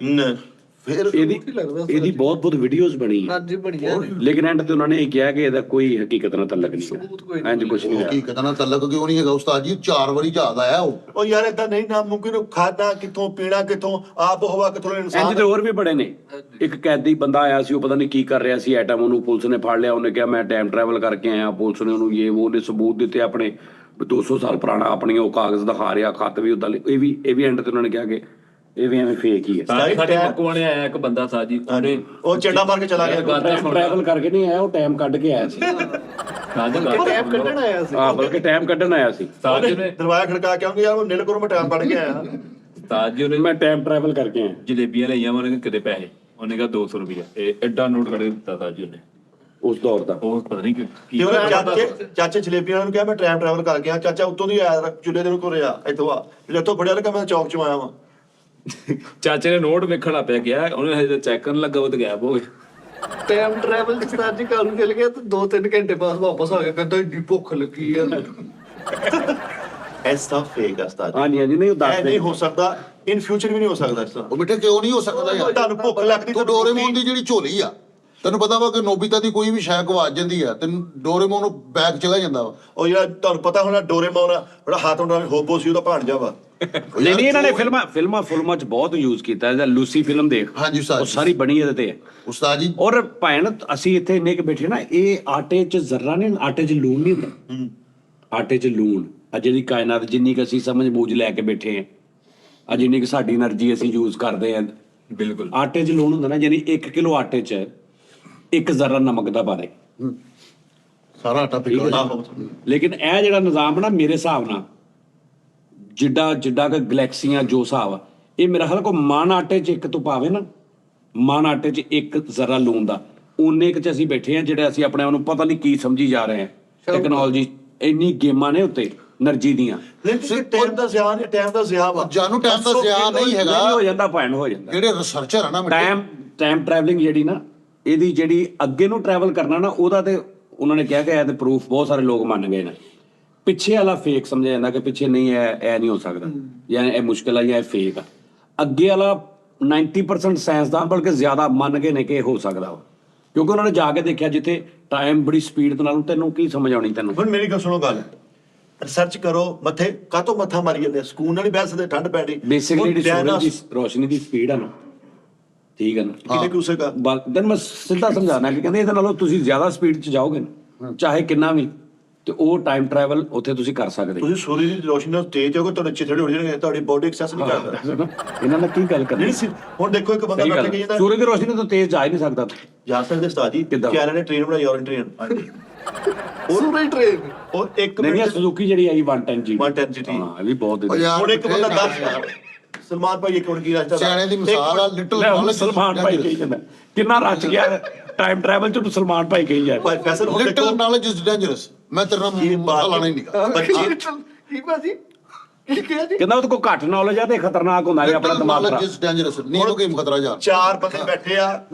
B: ਫਿਰ
A: ਇਹਦੀ ਬਹੁਤ ਵੀਡੀਓਜ਼ ਬਣੀ ਆ,
C: ਹਾਂਜੀ ਬਣੀਆਂ ਨੇ।
A: ਲੇਕਿਨ ਐਂਡ ਤੇ ਉਹਨਾਂ ਨੇ ਇਹ ਕਿਹਾ ਕਿ ਇਹਦਾ ਕੋਈ ਹਕੀਕਤ ਨਾਲ ਤਾਲੁਕ ਨਹੀਂ ਹੈ, ਇੰਜ ਕੁਝ ਨਹੀਂ ਹੈ।
B: ਹਕੀਕਤ ਨਾਲ ਤਾਲੁਕ ਕਿਉਂ ਨਹੀਂ ਹੈਗਾ ਉਸਤਾਦ ਜੀ? 4 ਵਾਰੀ ਜਹਾਜ਼ ਆਇਆ ਉਹ।
D: ਉਹ ਯਾਰ ਏਦਾਂ ਨਹੀਂ, ਨਾ ਮੁਮਕਿਨ। ਖਾਣਾ ਕਿੱਥੋਂ, ਪੀਣਾ ਕਿੱਥੋਂ, ਆਬ ਹਵਾ ਕਿੱਥੋਂ,
A: ਇੰਜ
D: ਇਨਸਾਨ।
A: ਤੇ ਹੋਰ ਵੀ ਬੜੇ ਨੇ। ਇੱਕ ਕੈਦੀ ਬੰਦਾ ਆਇਆ ਸੀ, ਉਹ ਪਤਾ ਨਹੀਂ ਕੀ ਕਰ ਰਿਹਾ ਸੀ ਐਟਮ, ਉਹਨੂੰ ਪੁਲਿਸ ਨੇ ਫੜ ਲਿਆ। ਉਹਨੇ ਕਿਹਾ ਮੈਂ ਟਾਈਮ ਟਰੈਵਲ ਕਰਕੇ ਆਇਆ, ਪੁਲਿਸ ਨੇ ਉਹਨੂੰ ਉਹਨੇ ਸਬੂਤ ਦਿੱਤੇ ਆਪਣੇ 200 ਸਾਲ ਪੁਰਾਣਾ, ਆਪਣੀਆਂ ਉਹ ਕਾਗਜ਼ ਦਿਖਾ ਰਿਹਾ, ਖੱਤ ਵੀ ਉਦਾਂ। ਇਹ ਵੀ ਐਂਡ ਤੇ ਉਹਨਾਂ ਨੇ ਕਿਹਾ ਕਿ ਇਹ ਵੀ ਐਵੇਂ ਫੇਕ ਹੀ ਹੈ।
E: ਸਾਡੇ ਮੱਕੂਆਂ ਨੇ ਆਇਆ ਇੱਕ ਬੰਦਾ ਸਾਜੀ, ਉਹਨੇ
D: ਉਹ ਚੇਡਾ ਮਾਰ ਕੇ ਚਲਾ ਗਿਆ।
A: ਟਰੈਵਲ ਕਰਕੇ ਨਹੀਂ ਆਇਆ, ਉਹ ਟਾਈਮ ਕੱਢ ਕੇ ਆਇਆ ਸੀ।
C: ਟੈਪ ਕੱਢਣ ਆਇਆ ਸੀ।
A: ਹਾਂ, ਬਲਕਿ ਟਾਈਮ ਕੱਢਣ ਆਇਆ ਸੀ।
E: ਸਾਜੀ ਨੇ
D: ਦਰਵਾਜ਼ਾ ਖੜਕਾ ਕੇ ਆਉਂਗੇ ਯਾਰ, ਉਹ ਨੀਲ ਕਰੋ ਮੈਂ ਟਾਈਮ ਪੜ ਕੇ ਆਇਆ।
E: ਸਾਜੀ ਉਹਨੇ
A: ਮੈਂ ਟਾਈਮ ਟਰੈਵਲ ਕਰਕੇ ਆਇਆ।
E: ਜਲੇਬੀਆਂ ਲਈਆਂ, ਉਹਨੇ ਕਿਹਾ ਕਿਤੇ ਪੈਸੇ, ਉਹਨੇ ਕਿਹਾ 200 ਰੁਪਇਆ। ਇਹ ਐਡਾ ਨੋਟ ਕੱਢ ਕੇ ਦਿੱਤਾ ਸਾਜੀ ਉਹਨੇ,
A: ਉਸ ਦੌਰ ਦਾ।
E: ਉਹ ਪਤਾ ਨਹੀਂ ਕੀ
D: ਤੇ ਉਹਨੇ ਚਾਚੇ ਜਲੇਬੀਆਂ ਨੂੰ ਕਿਹਾ ਮੈਂ ਟਾਈਮ ਟਰੈਵਲ ਕਰ ਗਿਆ। ਚਾਚਾ ਉੱਤੋਂ ਦੀ ਆਇਆ, ਚੁੱਲੇ ਦੇ ਨੂੰ ਕੋਰਿਆ ਇੱਥੋਂ ਆ, ਜਿੱਥੋਂ ਫੜਿਆ ਲੱਗਾ ਮੈਂ ਚੌਕ ਚੋਂ ਆਇਆ ਵਾਂ।
E: ਚਾਚੇ ਨੇ ਨੋਟ ਵੇਖਣ ਲੱਗ ਪਿਆ, ਗਿਆ ਉਹਨੇ ਹਜੇ ਚੈੱਕ ਕਰਨ ਲੱਗਾ, ਉਹ ਤੇ ਗਾਇਬ ਹੋ ਗਿਆ।
C: ਟਾਈਮ ਟਰੈਵਲ ਸਟਾਰ ਜੀ ਘਰ ਨੂੰ ਚਲ ਗਿਆ ਤੇ 2-3 ਘੰਟੇ ਬਾਅਦ ਵਾਪਸ ਆ ਗਿਆ, ਕਹਿੰਦਾ ਇੰਨੀ ਭੁੱਖ ਲੱਗੀ ਆ।
D: ਐਸਾ ਫੇਕ ਅਸਤਾ
A: ਹਾਂਜੀ ਨਹੀਂ, ਉਹ
D: ਇਹ
A: ਦੱਸ
D: ਨਹੀਂ ਹੋ ਸਕਦਾ, ਇਨ ਫਿਊਚਰ ਵੀ ਨਹੀਂ ਹੋ ਸਕਦਾ ਇਸ ਤਰ੍ਹਾਂ।
B: ਉਹ ਮਿੱਠੇ ਕਿਉਂ ਨਹੀਂ ਹੋ ਸਕਦਾ ਯਾਰ?
D: ਤੁਹਾਨੂੰ ਭੁੱਖ ਲੱਗਦੀ
B: ਤੂੰ ਡੋਰੇਮੋਨ ਦੀ ਜਿਹੜੀ ਝੋਲੀ ਆ, ਤੈਨੂੰ ਪਤਾ ਵਾ ਕਿ ਨੋਬੀਤਾ ਦੀ ਕੋਈ ਵੀ ਸ਼ੈ ਗਵਾਚ ਜਾਂਦੀ ਆ, ਤੈਨੂੰ ਡੋਰੇਮੋਨ ਨੂੰ ਬੈਗ ਚਲਾ ਜਾਂਦਾ ਵਾ।
D: ਉਹ ਯਾਰ ਤੁਹਾਨੂੰ ਪਤਾ ਹੋਣਾ ਡੋਰੇਮੋਨ ਬੜਾ ਹੱਥ ਹੁੰਦਾ ਹੋਬੋ ਸੀ, ਉਹਦਾ ਭਾਣਜਾ ਵਾ।
A: ਨਹੀਂ ਇਹਨਾਂ ਨੇ ਫਿਲਮਾਂ 'ਚ ਬਹੁਤ ਯੂਜ਼ ਕੀਤਾ। ਇਹਦਾ ਲੂਸੀ ਫਿਲਮ ਦੇਖ,
B: ਹਾਂਜੀ ਉਸਤਾਦ
A: ਉਹ
B: ਜੀ।
A: ਸਾਰੀ ਬਣੀ ਇਹਦੇ ਤੇ ਹੈ।
B: ਉਸਤਾਦ ਜੀ
A: ਔਰ ਭੈਣ ਅਸੀਂ ਇੱਥੇ ਇੰਨੇ ਕਿ ਬੈਠੇ ਨਾ, ਇਹ ਆਟੇ 'ਚ ਜ਼ਰਾ ਨਹੀਂ, ਆਟੇ 'ਚ ਲੂਣ ਨਹੀਂ ਹੁੰਦਾ। ਆਟੇ 'ਚ ਲੂਣ, ਆ ਜਿਹੜੀ ਕਾਇਨਾਤ ਜਿੰਨੀ ਕਿ ਅਸੀਂ ਸਮਝ ਬੂਝ ਲੈ ਕੇ ਬੈਠੇ ਆ, ਆ ਜਿੰਨੀ ਕਿ ਸਾਡੀ એનર્ਜੀ ਅਸੀਂ ਯੂਜ਼ ਕਰਦੇ ਆ,
E: ਬਿਲਕੁਲ
A: ਆਟੇ 'ਚ ਲੂਣ ਹੁੰਦਾ ਨਾ। ਯਾਨੀ 1 ਕਿਲੋ ਆਟੇ 'ਚ 1 ਜ਼ਰਾ ਨਮਕ ਦਾ ਪਾ ਦੇ,
B: ਸਾਰਾ ਆਟਾ ਪਿਘਲ
A: ਲੇਕਿਨ ਇਹ ਜਿਹੜਾ ਨਿਜ਼ਾਮ ਨਾ, ਮੇਰੇ ਹਿਸਾਬ ਨਾਲ ਜਿੱਡਾ ਕਿ ਗਲੈਕਸੀਆਂ ਜੋ ਹਿਸਾਬ ਆ, ਇਹ ਮੇਰਾ ਖਿਆਲ ਕੋ ਮਨ ਆਟੇ 'ਚ 1 ਤੋਂ ਪਾਵੇ ਨਾ, ਮਨ ਆਟੇ 'ਚ 1 ਜ਼ਰਾ ਲੂਣ ਦਾ, ਉਨੇ ਕੁ 'ਚ ਅਸੀਂ ਬੈਠੇ ਆ, ਜਿਹੜੇ ਅਸੀਂ ਆਪਣੇ ਆਪ ਨੂੰ ਪਤਾ ਨਹੀਂ ਕੀ ਸਮਝੀ ਜਾ ਰਹੇ ਆ। ਟੈਕਨੋਲੋਜੀ ਇੰਨੀ ਗੇਮਾਂ ਨੇ ਉੱਤੇ એનર્ਜੀ ਦੀਆਂ।
D: ਲੇਕਿਨ ਟਾਈਮ ਦਾ ਜ਼ਿਆ ਨਹੀਂ, ਟਾਈਮ ਦਾ ਜ਼ਿਆ ਵਾ।
B: ਜਾਨੂ ਟਾਈਮ ਦਾ ਜ਼ਿਆ ਨਹੀਂ ਹੈਗਾ।
A: ਹੋ ਜਾਂਦਾ ਭੈਣ, ਹੋ ਜਾਂਦਾ।
B: ਜਿਹੜੇ ਰਿਸਰਚਰ ਆ ਨਾ
A: ਟਾਈਮ ਟਰੈਵਲਿੰਗ ਜਿਹੜੀ ਨਾ, ਇਹਦੀ ਜਿਹੜੀ ਅੱਗੇ ਨੂੰ ਟਰੈਵਲ ਕਰਨਾ ਨਾ, ਉਹਦਾ ਤੇ ਉਹਨਾਂ ਨੇ ਕਿਹਾ ਕਿ ਇਹ ਤੇ ਪ੍ਰੂਫ ਬਹੁਤ ਸਾਰੇ ਲੋਕ ਮੰਨ ਗਏ ਨੇ ਪਿੱਛੇ ਵਾਲਾ ਫੇਕ ਸਮਝਿਆ ਜਾਂਦਾ ਕਿ ਪਿੱਛੇ ਨਹੀਂ ਇਹ ਨਹੀਂ ਹੋ ਸਕਦਾ ਜਾਂ ਇਹ ਮੁਸ਼ਕਿਲ ਆ ਜਾਂ ਇਹ ਫੇਕ ਆ। ਅੱਗੇ ਵਾਲਾ 90% ਸਾਇੰਸਦਾਨ ਬਲਕਿ ਜ਼ਿਆਦਾ ਮੰਨ ਗਏ ਨੇ ਕਿ ਇਹ ਹੋ ਸਕਦਾ ਵਾ, ਕਿਉਂਕਿ ਉਹਨਾਂ ਨੇ ਜਾ ਕੇ ਦੇਖਿਆ ਜਿੱਥੇ ਟਾਈਮ ਬੜੀ ਸਪੀਡ ਦੇ ਨਾਲ। ਤੈਨੂੰ ਕੀ ਸਮਝ ਆਉਣੀ ਤੈਨੂੰ?
D: ਹੁਣ ਮੇਰੀ ਗੱਲ ਸੁਣੋ, ਗੱਲ ਰਿਸਰਚ ਕਰੋ, ਮੱਥੇ ਕਾਤੋਂ ਮੱਥਾ ਮਾਰੀ ਜਾਂਦੇ ਆ? ਸਕੂਨ ਨਾਲ ਹੀ ਬਹਿ ਸਕਦੇ, ਠੰਡ ਪੈਣੀ।
A: ਬੇਸਿਕਲੀ ਜਿਹੜੀ ਸੂਰਜ ਦੀ ਰੋਸ਼ਨੀ ਦੀ ਸਪੀਡ ਆ ਨਾ, ਠੀਕ ਹੈ ਨਾ,
D: ਕਿੰਨੇ ਕੁਸੇ ਦਾ
A: ਤੈਨੂੰ ਮੈਂ ਸਿੱਧਾ ਸਮਝਾਉਣਾ ਕਿ ਕਹਿੰਦੇ ਇਹਦੇ ਨਾਲੋਂ ਤੁਸੀਂ ਜ਼ਿਆਦਾ ਸਪੀਡ 'ਚ ਜਾਓਗੇ ਨਾ, ਚਾਹੇ ਕਿੰਨਾ ਵੀ, ਤੇ ਉਹ ਟਾਈਮ ਟਰੈਵਲ ਉੱਥੇ ਤੁਸੀਂ ਕਰ ਸਕਦੇ।
D: ਤੁਸੀਂ ਸੂਰਜ ਦੀ ਰੋਸ਼ਨੀ ਨਾਲ ਤੇਜ਼ ਹੋਗੇ, ਤੁਹਾਡੇ ਚਿਹਰੇ ਉੱਡ ਜਾਣਗੇ, ਤੁਹਾਡੀ ਬੋਡੀ ਐਕਸੈਸ ਨਹੀਂ ਕਰਦਾ।
A: ਇਹਨਾਂ ਨਾਲ ਕੀ ਗੱਲ ਕਰਨੀ?
D: ਨਹੀਂ ਸੀ, ਹੁਣ ਦੇਖੋ ਇੱਕ ਬੰਦਾ
A: ਸਹੀ
D: ਬੈਠ
A: ਗੱਲ
D: ਕੇ
A: ਹੈ।
D: ਜਾਂਦਾ
A: ਸੂਰਜ ਦੀ ਰੋਸ਼ਨੀ ਤੋਂ ਤੇਜ਼ ਜਾ ਹੀ ਨਹੀਂ ਸਕਦਾ।
D: ਜਾ ਸਕਦੇ ਉਸਤਾਦ ਜੀ,
A: ਕਿੱਦਾਂ?
D: ਕਿਆਰਾ ਨੇ ਟ੍ਰੇਨ ਬਣਾਈ, ਔਰਨ ਟ੍ਰੇਨ।
C: ਸੂਰਜ ਟ੍ਰੇਨ
D: ਉਹ ਇੱਕ
A: ਨਹੀਂ
D: ਮਿੰਟ
A: ਸੁਜ਼ੂਕੀ ਜਿਹੜੀ ਆਈ 110 ਜੀ
D: 110 GT।
A: ਹਾਂ ਇਹ ਵੀ ਬਹੁਤ
B: ਉਹ ਯਾਰ
D: ਹੁਣ ਇੱਕ ਬੰਦਾ
B: ਬਥੇਰੇ
D: 10 ਸਲਮਾਨ ਭਾਈ ਇੱਕ ਹੁਣ ਕੀ ਰਸਤਾ
B: ਸਿਆਣੇ ਦੀ ਮਿਸਾਲ ਆ, ਲਿਟਲ ਨੌਲੇਜ।
A: ਸਲਮਾਨ ਭਾਈ ਕਹੀ ਜਾਂਦਾ ਕਿੰਨਾ ਰਚ ਗਿਆ ਟਾਈਮ ਟਰੈਵਲ 'ਚ ਉਹਨੂੰ ਸਲਮਾਨ ਭਾਈ ਕਹੀ ਜਾਂਦਾ।
D: ਭਾਈ ਫੈਸਲ ਹੁਣ
B: ਲਿਟਲ
D: ਦੇਖੋ
B: ਨੌਲੇਜ ਇਜ਼ ਡੇਂਜਰਸ। ਮੈਂ ਤੇਰੇ ਨਾਲ ਮਸਾ ਲਾਣਾ ਹੀ ਨਹੀਂਗਾ।
D: ਬੱਚੇ
C: ਕੀ ਬਾਜੀ ਕੀ ਕਿਹਾ ਜੀ?
A: ਕਹਿੰਦਾ ਉਹਦੇ ਕੋਲ ਘੱਟ ਨੌਲੇਜ ਆ ਤੇ ਖਤਰਨਾਕ ਹੁੰਦਾ ਹੈ ਆਪਣਾ
B: ਲਿਟਲ
A: ਦਿਮਾਗ
B: ਨੌਲੇਜ
A: ਖਰਾਬ।
B: Is dangerous. नींदों के खतरा जान।
D: चार बंदे बैठे आ,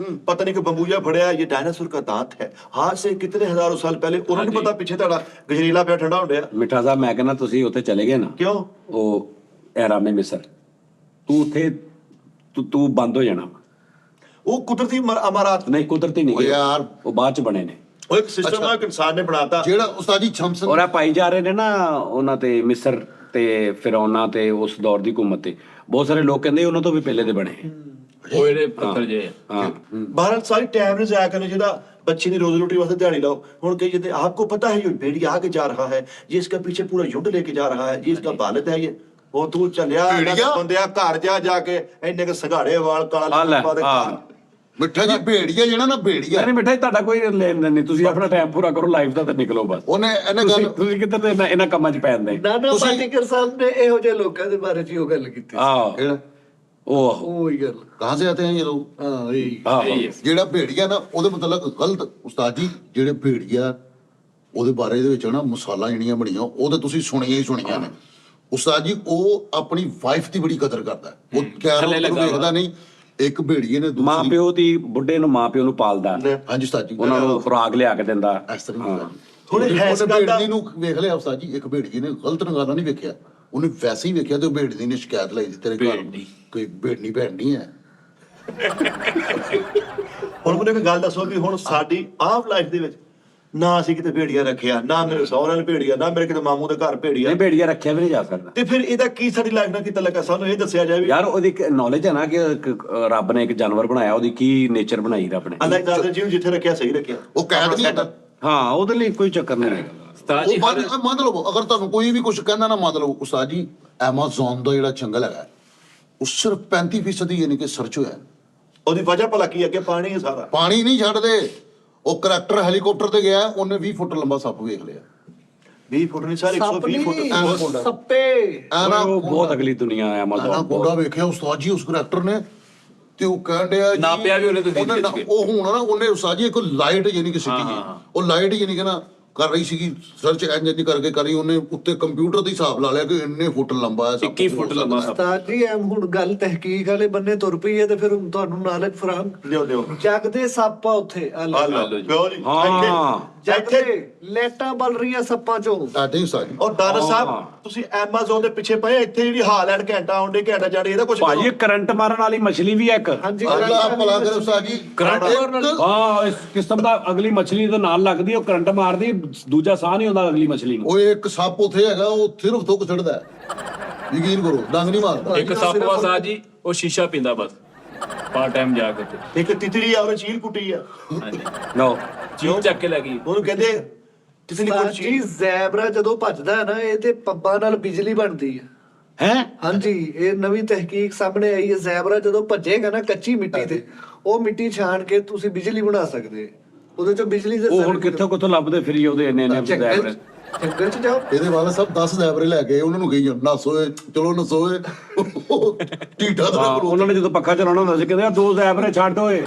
D: पता नहीं कि बम्बूजा फड़िया, ये डायनासोर का दांत है। हाथ से कितने हजारों साल पहले, उन्होंने पता पीछे ताड़ा गजरीला पे ठंडा हो गया।
A: ਮਿੱਠਾ ਸਾਹਿਬ ਮੈਂ ਕਹਿੰਦਾ ਤੁਸੀਂ ਉੱਥੇ ਚਲੇ ਗਏ ਨਾ,
D: क्यों?
A: ਉਹ ਐਰਾਮੇ ਮਿਸਰ, ਤੂੰ ਉੱਥੇ ਤੂੰ ਬੰਦ ਹੋ ਜਾਣਾ।
D: वो कुदरती अमारात
A: ਨਹੀਂ ਕੁਦਰਤੀ ਨਹੀਂ
B: ਉਹ
A: ਗਏ,
B: ਯਾਰ
A: ਉਹ ਬਾਅਦ 'ਚ ਬਣੇ ਨੇ।
D: वो एक सिस्टम है, एक इंसान ने बनाता।
B: ਜਿਹੜਾ ਉਸਤਾਦ ਜੀ ਛਮਸਨ
A: ਔਰ ਆ ਪਾਈ ਜਾ ਰਹੇ ਨੇ ਨਾ ਉਹਨਾਂ ਤੇ ਮਿਸਰ ਤੇ ਫਿਰੌਨਾ ਤੇ ਉਸ ਦੌਰ ਦੀ ਹਕੂਮਤ ਤੇ ਬਹੁਤ ਸਾਰੇ ਲੋਕ ਕਹਿੰਦੇ ਉਹਨਾਂ ਤੋਂ ਵੀ ਪਹਿਲੇ ਦੇ ਬਣੇ।
E: ਉਹ ਜਿਹੜੇ ਪੱਥਰ ਜੇ
A: ਹਾਂ
D: भारत सारी टाइम ने जाया करने चाहिए, बच्चे ने रोजी रोटी वास्ते दिहाड़ी लाओ। हुन कही जाते आपको पता है ये भेड़िया आगे जा रहा है, ये इसका पीछे पूरा युद्ध लेके जा रहा है, ये इसका बालद है, ये वो तू चलिया
B: भेड़िया?
D: बंदे घर जा जाके इन्ने के सगाड़े वाल काला
A: ਆ ਲੈ,
D: पा दे
A: ਹਾਂ।
D: घर।
B: ਮਿੱਠਾ ਜੀ ਭੇੜੀਆ ਜਿਹੜਾ ਨਾ ਭੇੜੀਆ
A: ਨਹੀਂ ਮਿੱਠਾ ਜੀ ਤੁਹਾਡਾ ਕੋਈ ਲੈਣ ਦੇਣ ਨਹੀਂ, ਤੁਸੀਂ ਆਪਣਾ ਟਾਈਮ ਪੂਰਾ ਕਰੋ ਲਾਈਫ ਦਾ ਤੇ ਨਿਕਲੋ ਬਸ।
B: ਇਹਨੇ
A: ਤੁਸੀਂ
B: ਗੱਲ
A: ਤੁਸੀਂ ਕਿੱਧਰ ਤੇ ਇਹਨਾਂ ਕੰਮਾਂ 'ਚ ਪੈਂਦੇ?
C: ਨਾਨਾ ਪਾਟੇਕਰ ਸਾਹਿਬ ਨੇ ਇਹੋ ਜਿਹੇ ਲੋਕਾਂ ਦੇ ਬਾਰੇ 'ਚ ਉਹ ਗੱਲ ਕੀਤੀ।
A: ਆਹ
B: ਕਿਹੜਾ
A: ਉਹ
C: ਉਹੀ ਗੱਲ।
B: ਕਹਾਂ ਸੇ ਆਤੇ ਹੈ ਇਹ ਲੋਗ?
C: ਹਾਂ ਇਹ
A: ਆਹ
B: ਜਿਹੜਾ ਭੇੜੀਆ ਨਾ ਉਹਦੇ ਮਤਲਬ ਗਲਤ ਉਸਤਾਦ ਜੀ। ਜਿਹੜੇ ਭੇੜੀਆ ਉਹਦੇ ਬਾਰੇ ਦੇ ਵਿੱਚ ਨਾ ਮਸਾਲਾ ਜਿਹੜੀਆਂ ਬਣੀਆਂ ਉਹ ਤਾਂ ਤੁਸੀਂ ਸੁਣੀਆਂ ਹੀ ਸੁਣੀਆਂ ਨੇ। ਉਸਤਾਦ ਜੀ ਉਹ ਆਪਣੀ ਵਾਈਫ ਦੀ ਬੜੀ ਕਦਰ ਕਰਦਾ ਹੈ। ਉਹ ਖੈਰ
E: ਥੱਲੇ
B: ਉਹਨੂੰ
E: ਲੱਗਾ
B: ਵੇਖਦਾ ਨਹੀਂ। ਇੱਕ ਭੇੜੀਏ ਨੇ
A: ਮਾਂ
B: ਦੂਸਰੀ
A: ਪਿਓ ਦੀ ਬੁੱਢੇ ਨੂੰ ਮਾਂ ਪਿਓ ਨੂੰ ਪਾਲਦਾ,
B: ਹਾਂਜੀ ਉਸਤਾਦ ਜੀ
A: ਉਹਨਾਂ ਨੂੰ ਖੁਰਾਕ ਲਿਆ ਕੇ ਦਿੰਦਾ।
B: ਇਸ ਤਰ੍ਹਾਂ ਹੀ ਹੁੰਦਾ।
D: ਹੁਣ ਇਹ
B: ਉਹਨੇ
D: ਇਸ ਗੱਲ ਦਾ-
B: ਭੇੜੀਏ ਨੂੰ ਵੇਖ ਲਿਆ ਉਸਤਾਦ ਜੀ। ਇੱਕ ਭੇੜੀਏ ਨੇ ਗਲਤ ਨਗਾਰਾ ਨਹੀਂ ਵੇਖਿਆ, ਉਹਨੇ ਵੈਸੇ ਹੀ ਵੇਖਿਆ ਤੇ ਉਹ ਭੇੜੀਏ ਨੇ ਸ਼ਿਕਾਇਤ ਲਾਈ ਸੀ ਤੇਰੇ ਘਰ ਕੋਈ ਭੇੜਨੀ ਭੈਣੀ ਹੈ।
D: ਹੁਣ ਮੈਨੂੰ ਇੱਕ ਗੱਲ ਦੱਸੋ ਵੀ ਹੁਣ ਸਾਡੀ ਆਮ ਲਾਈਫ ਦੇ ਵਿੱਚ ਨਾ ਅਸੀਂ ਕਿਤੇ ਭੇੜੀਆ ਰੱਖਿਆ, ਨਾ ਮੇਰੇ ਸਹੁਰਿਆਂ ਨੇ ਭੇੜੀਆ, ਨਾ ਮੇਰੇ ਕਿਤੇ ਮਾਮੂ ਦੇ ਘਰ ਭੇੜੀਆ,
A: ਨਹੀਂ ਭੇੜੀਆ ਰੱਖਿਆ ਵੀ ਨਹੀਂ ਜਾ ਸਕਦਾ
D: ਤੇ ਫਿਰ ਇਹਦਾ ਕੀ ਸਾਡੀ ਲਾਈਫ ਨਾਲ ਕੀਤਾ ਲੱਗਾ? ਸਾਨੂੰ ਇਹ ਦੱਸਿਆ ਜਾਵੇ।
A: ਯਾਰ। ਉਹਦੀ ਇੱਕ ਨੌਲੇਜ ਹੈ ਨਾ ਕਿ ਰੱਬ ਨੇ ਇੱਕ ਜਾਨਵਰ ਬਣਾਇਆ, ਉਹਦੀ ਕੀ ਨੇਚਰ ਬਣਾਈ ਰੱਬ ਨੇ।
D: ਅੱਲਾਹ ਇਜਾਜ਼ਤ ਜੀ ਨੂੰ ਜਿੱਥੇ ਰੱਖਿਆ ਸਹੀ ਰੱਖਿਆ।
B: ਉਹ ਕੈਦ ਨਹੀਂ ਹੁੰਦਾ।
A: ਹਾਂ ਉਹਦੇ ਲਈ ਕੋਈ ਚੱਕਰ ਨਹੀਂ ਹੈਗਾ।
E: ਉਸਤਾਦ
B: ਉਹ
E: ਜੀ
B: ਮੰਨ ਲਓ ਅਗਰ ਤੁਹਾਨੂੰ ਕੋਈ ਵੀ ਕੁਝ ਕਹਿੰਦਾ ਨਾ ਮੰਨ ਲਓ ਉਸਤਾਦ ਜੀ। ਐਮਾਜ਼ਨ ਦਾ ਜਿਹੜਾ ਜੰਗਲ ਹੈਗਾ ਉਹ ਸਿਰਫ 35% ਯਾਨੀ ਕਿ ਸਰਚ ਹੋਇਆ।
D: ਉਹਦੀ ਵਜ੍ਹਾ ਭਲਾ ਕੀ ਅੱਗੇ ਪਾਣੀ ਹੈ ਸਾਰਾ।
B: ਪਾਣੀ ਨਹੀਂ ਛੱਡਦੇ। ਉਹ ਕਰੈਕਟਰ ਹੈਲੀਕਾਪਟਰ ਤੇ ਗਿਆ, ਉਹਨੇ 20 ਫੁੱਟ ਲੰਬਾ ਸੱਪ ਵੇਖ ਲਿਆ।
D: 20 ਫੁੱਟ ਨਹੀਂ ਸਾਰੇ 120 ਫੁੱਟ।
C: ਸੱਪੇ
B: ਐਨਾ
A: ਉਹ ਬਹੁਤ ਅਗਲੀ ਦੁਨੀਆ ਹੈ
B: ਐਨਾ
A: Amazon।
B: ਕੋਡਾ ਵੇਖਿਆ ਉਸਤਾਦ ਜੀ ਉਸ ਕਰੈਕਟਰ ਨੇ। ਤੇ ਉਹ ਕਹਿਣ ਡਿਆ ਜੀ
E: ਨਾਪਿਆ ਵੀ ਉਹਨੇ ਤੁਸੀਂ
B: ਉਹਨੇ
E: ਖਿੱਚ ਕੇ।
B: ਉਹ ਹੁਣ ਨਾ ਉਹਨੇ ਉਸਤਾਦ ਜੀ ਇੱਕ ਲਾਈਟ ਯਾਨੀ ਕਿ ਸਿੱਟੀ ਗਈ। ਉਹ ਲਾਈਟ ਯਾਨੀ ਕਿ ਨਾ ਕਰ ਰਹੀ ਸੀਗੀ ਸਰਚ ਇੰਜਨ ਕਰਕੇ ਕਰੀ। ਉਹਨੇ ਉੱਤੇ ਕੰਪਿਊਟਰ ਦਾ ਹਿਸਾਬ ਲਾ ਲਿਆ ਕਿ ਇੰਨੇ ਫੁੱਟ ਲੰਬਾ ਹੈ ਸੱਪ।
E: 21 ਫੁੱਟ ਲੰਬਾ ਸੱਪ।
C: ਉਸਤਾਦ ਜੀ ਐਮ ਹੁਣ ਗੱਲ ਤਹਿਕੀਕ ਵਾਲੇ ਬੰਨੇ ਤੁਰ ਪਈ ਹੈ ਤੇ ਫਿਰ ਹੁਣ ਤੁਹਾਨੂੰ ਨਾਲਜ ਫਰਾਹਮ।
D: ਲਿਓ
C: ਜਗਦੇ ਸੱਪ ਆ ਉੱਥੇ ਆ ਲੈ।
D: ਲਓ ਪਿਓ ਜੀ
A: ਹਾਂ।
C: ਜਗਦੇ ਲੈਟਾਂ ਬਲ ਰਹੀਆਂ ਸੱਪਾਂ ਚੋਂ।
B: ਆਦੇ ਉਸਤਾਦ ਜੀ।
D: ਔਰ ਦਾਰਾ ਸਾਹਿਬ ਤੁਸੀਂ ਐਮਾਜ਼ਨ ਦੇ ਪਿੱਛੇ ਪਏ, ਇੱਥੇ ਜਿਹੜੀ ਹਾਲੈਂਡ ਘੰਟਾ ਆਉਂਦੇ ਘੰਟਾ ਜਾਣੇ, ਇਹਦਾ ਕੁਝ
A: ਭਾਜੀ ਕਰੰਟ ਮਾਰਨ ਵਾਲੀ ਮਛਲੀ ਵੀ ਹੈ ਇੱਕ।
C: ਹਾਂਜੀ
B: ਅੱਲਾਹ ਭਲਾ ਕਰੇ ਉਸਤਾਦ ਜੀ।
A: ਹਾਂ ਇਸ ਕਿਸਮ ਦਾ ਅਗਲੀ ਮਛਲੀ ਦੇ ਨਾਲ ਲੱਗਦੀ, ਉਹ ਕਰੰਟ ਮਾਰਦੀ, ਦੂਜਾ ਸਾਹ ਨਹੀਂ ਆਉਂਦਾ ਅਗਲੀ ਮਛਲੀ ਨੂੰ।
B: ਉਹ ਇੱਕ ਸੱਪ ਉੱਥੇ ਹੈਗਾ, ਉਹ ਸਿਰਫ ਥੁੱਕ ਛੱਡਦਾ ਹੈ। ਯਕੀਨ ਕਰੋ ਡੰਗ ਨਹੀਂ ਮਾਰਦਾ।
E: ਇੱਕ ਸੱਪ ਵਾ ਉਸਤਾਦ ਜੀ, ਉਹ ਸ਼ੀਸ਼ਾ ਪੀਂਦਾ ਬਸ ਪਾਰ ਟਾਈਮ ਜਾ ਕੇ ਉੱਥੇ।
D: ਇੱਕ ਤਿਤਲੀ ਆ, ਉਹਨੇ ਚੀਲ ਕੁੱਟੀ ਆ,
E: ਹਾਂਜੀ
A: ਨੋ
E: ਚੀਜ਼ ਚੱਕ ਕੇ ਲੈ ਗਈ।
D: ਉਹਨੂੰ ਕਹਿੰਦੇ ਤਿਤਲੀ
C: ਉਸਤਾਦ
D: ਕੁੱਟੀ।
C: ਜੀ ਜ਼ੈਬਰਾ ਜਦੋਂ ਭੱਜਦਾ ਹੈ ਨਾ ਇਹ ਤੇ ਪੱਬਾਂ ਨਾਲ ਬਿਜਲੀ ਬਣਦੀ ਹੈ।
A: ਹੈ
C: ਹਾਂਜੀ ਇਹ ਨਵੀਂ ਤਹਿਕੀਕ ਸਾਹਮਣੇ ਆਈ ਹੈ। ਜ਼ੈਬਰਾ ਜਦੋਂ ਭੱਜੇਗਾ ਨਾ ਕੱਚੀ ਮਿੱਟੀ ਤੇ, ਉਹ ਮਿੱਟੀ ਛਾਣ ਕੇ ਤੁਸੀਂ ਬਿਜਲੀ ਬਣਾ ਸਕਦੇ। ਉਹਦੇ ਚੋਂ ਬਿਜਲੀ ਦੇ
A: ਉਹ ਹੁਣ ਕਿੱਥੋਂ ਲੱਭਦੇ ਫਿਰੀ ਉਹਦੇ ਇੰਨੇ
C: ਜੰਗਲ ਚ ਜਾਓ।
B: ਇਹਦੇ ਵਾਲਾ ਸਭ 10 ਜ਼ੈਬਰੇ ਲੈ ਕੇ ਉਹਨਾਂ ਨੂੰ ਕਹੀ ਨਸੋਏ ਚਲੋ ਨਸੋਏ। ਟੀਟਾ ਦਾ
A: ਉਹਨਾਂ ਨੇ ਜਦੋਂ ਪੱਖਾ ਚਲਾਉਣਾ ਹੁੰਦਾ ਸੀ ਕਹਿੰਦੇ ਆ 2 ਜ਼ੈਬਰੇ ਛੱਡ ਓਏ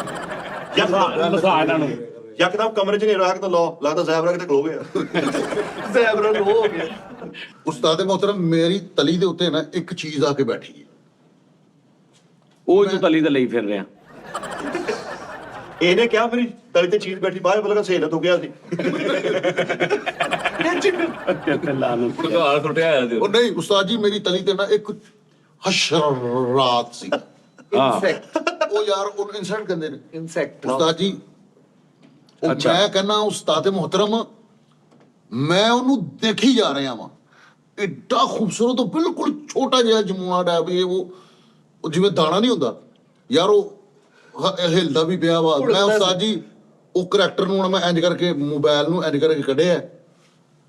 A: ਲਸਾ ਇਹਨਾਂ ਨੂੰ।
D: ਯਕਦਮ ਕਮਰੇ 'ਚ ਹਨੇਰਾ ਆ ਕੇ ਤਾਂ ਲੋ ਲੱਗਦਾ ਜ਼ੈਬਰਾ ਕਿਤੇ ਖਲੋ ਗਿਆ।
C: ਜ਼ੈਬਰਾ ਲੋ ਹੋ ਗਿਆ।
B: ਉਸਤਾਦ ਮੋਹਤਰਮ ਮੇਰੀ ਤਲੀ ਦੇ ਉੱਤੇ ਨਾ ਇੱਕ ਚੀਜ਼ ਆ ਕੇ ਬੈਠੀ ਹੈ।
A: ਉਹ ਜੋ ਤਲੀ ਤੇ ਲਈ ਫਿਰ ਰਿਹਾ।
D: ਇਹਨੇ ਕਿਹਾ ਮੇਰੀ ਤਲੀ ਤੇ ਚੀਜ਼ ਬੈਠੀ, ਬਾਹਰ ਬਲਗਾ ਸੇਲ ਤੋਂ ਗਿਆ ਸੀ।
A: ਤੇ ਲਾ ਨੂੰ
E: ਘਾਲ ਸੁੱਟਿਆ ਹੋਇਆ ਸੀ
B: ਉਹ ਨਹੀਂ ਉਸਤਾਦ ਜੀ, ਮੇਰੀ ਤਲੀ ਤੇ ਨਾ ਇੱਕ ਹਸ਼ਰਾਤ ਸੀ।
C: ਇਨਸੈਕਟ
B: ਉਹ ਯਾਰ ਉਹਨੂੰ ਇਨਸੈਕਟ ਕਹਿੰਦੇ ਨੇ
C: ਇਨਸੈਕਟ
B: ਉਸਤਾਦ ਜੀ। ਉਹ
A: ਅੱਛਾ।
B: ਮੈਂ ਕਹਿੰਦਾ ਉਸਤਾਦ ਮੁਹਤਰਮ, ਮੈਂ ਉਹਨੂੰ ਦੇਖੀ ਜਾ ਰਿਹਾ ਵਾਂ, ਏਡਾ ਖੂਬਸੂਰਤ, ਉਹ ਬਿਲਕੁਲ ਛੋਟਾ ਜਿਹਾ ਜਮੂਆ ਡਾ ਵੀ ਉਹ ਜਿਵੇਂ ਦਾਣਾ ਨਹੀਂ ਹੁੰਦਾ ਯਾਰ, ਉਹ ਹਿਲਦਾ ਵੀ ਪਿਆ ਵਾ। ਮੈਂ ਉਸਤਾਦ ਜੀ ਉਹ ਕਰੈਕਟਰ ਨੂੰ ਹੁਣ ਮੈਂ ਇੰਜ ਕਰਕੇ ਮੋਬਾਈਲ ਨੂੰ ਇੰਜ ਕਰਕੇ ਕੱਢਿਆ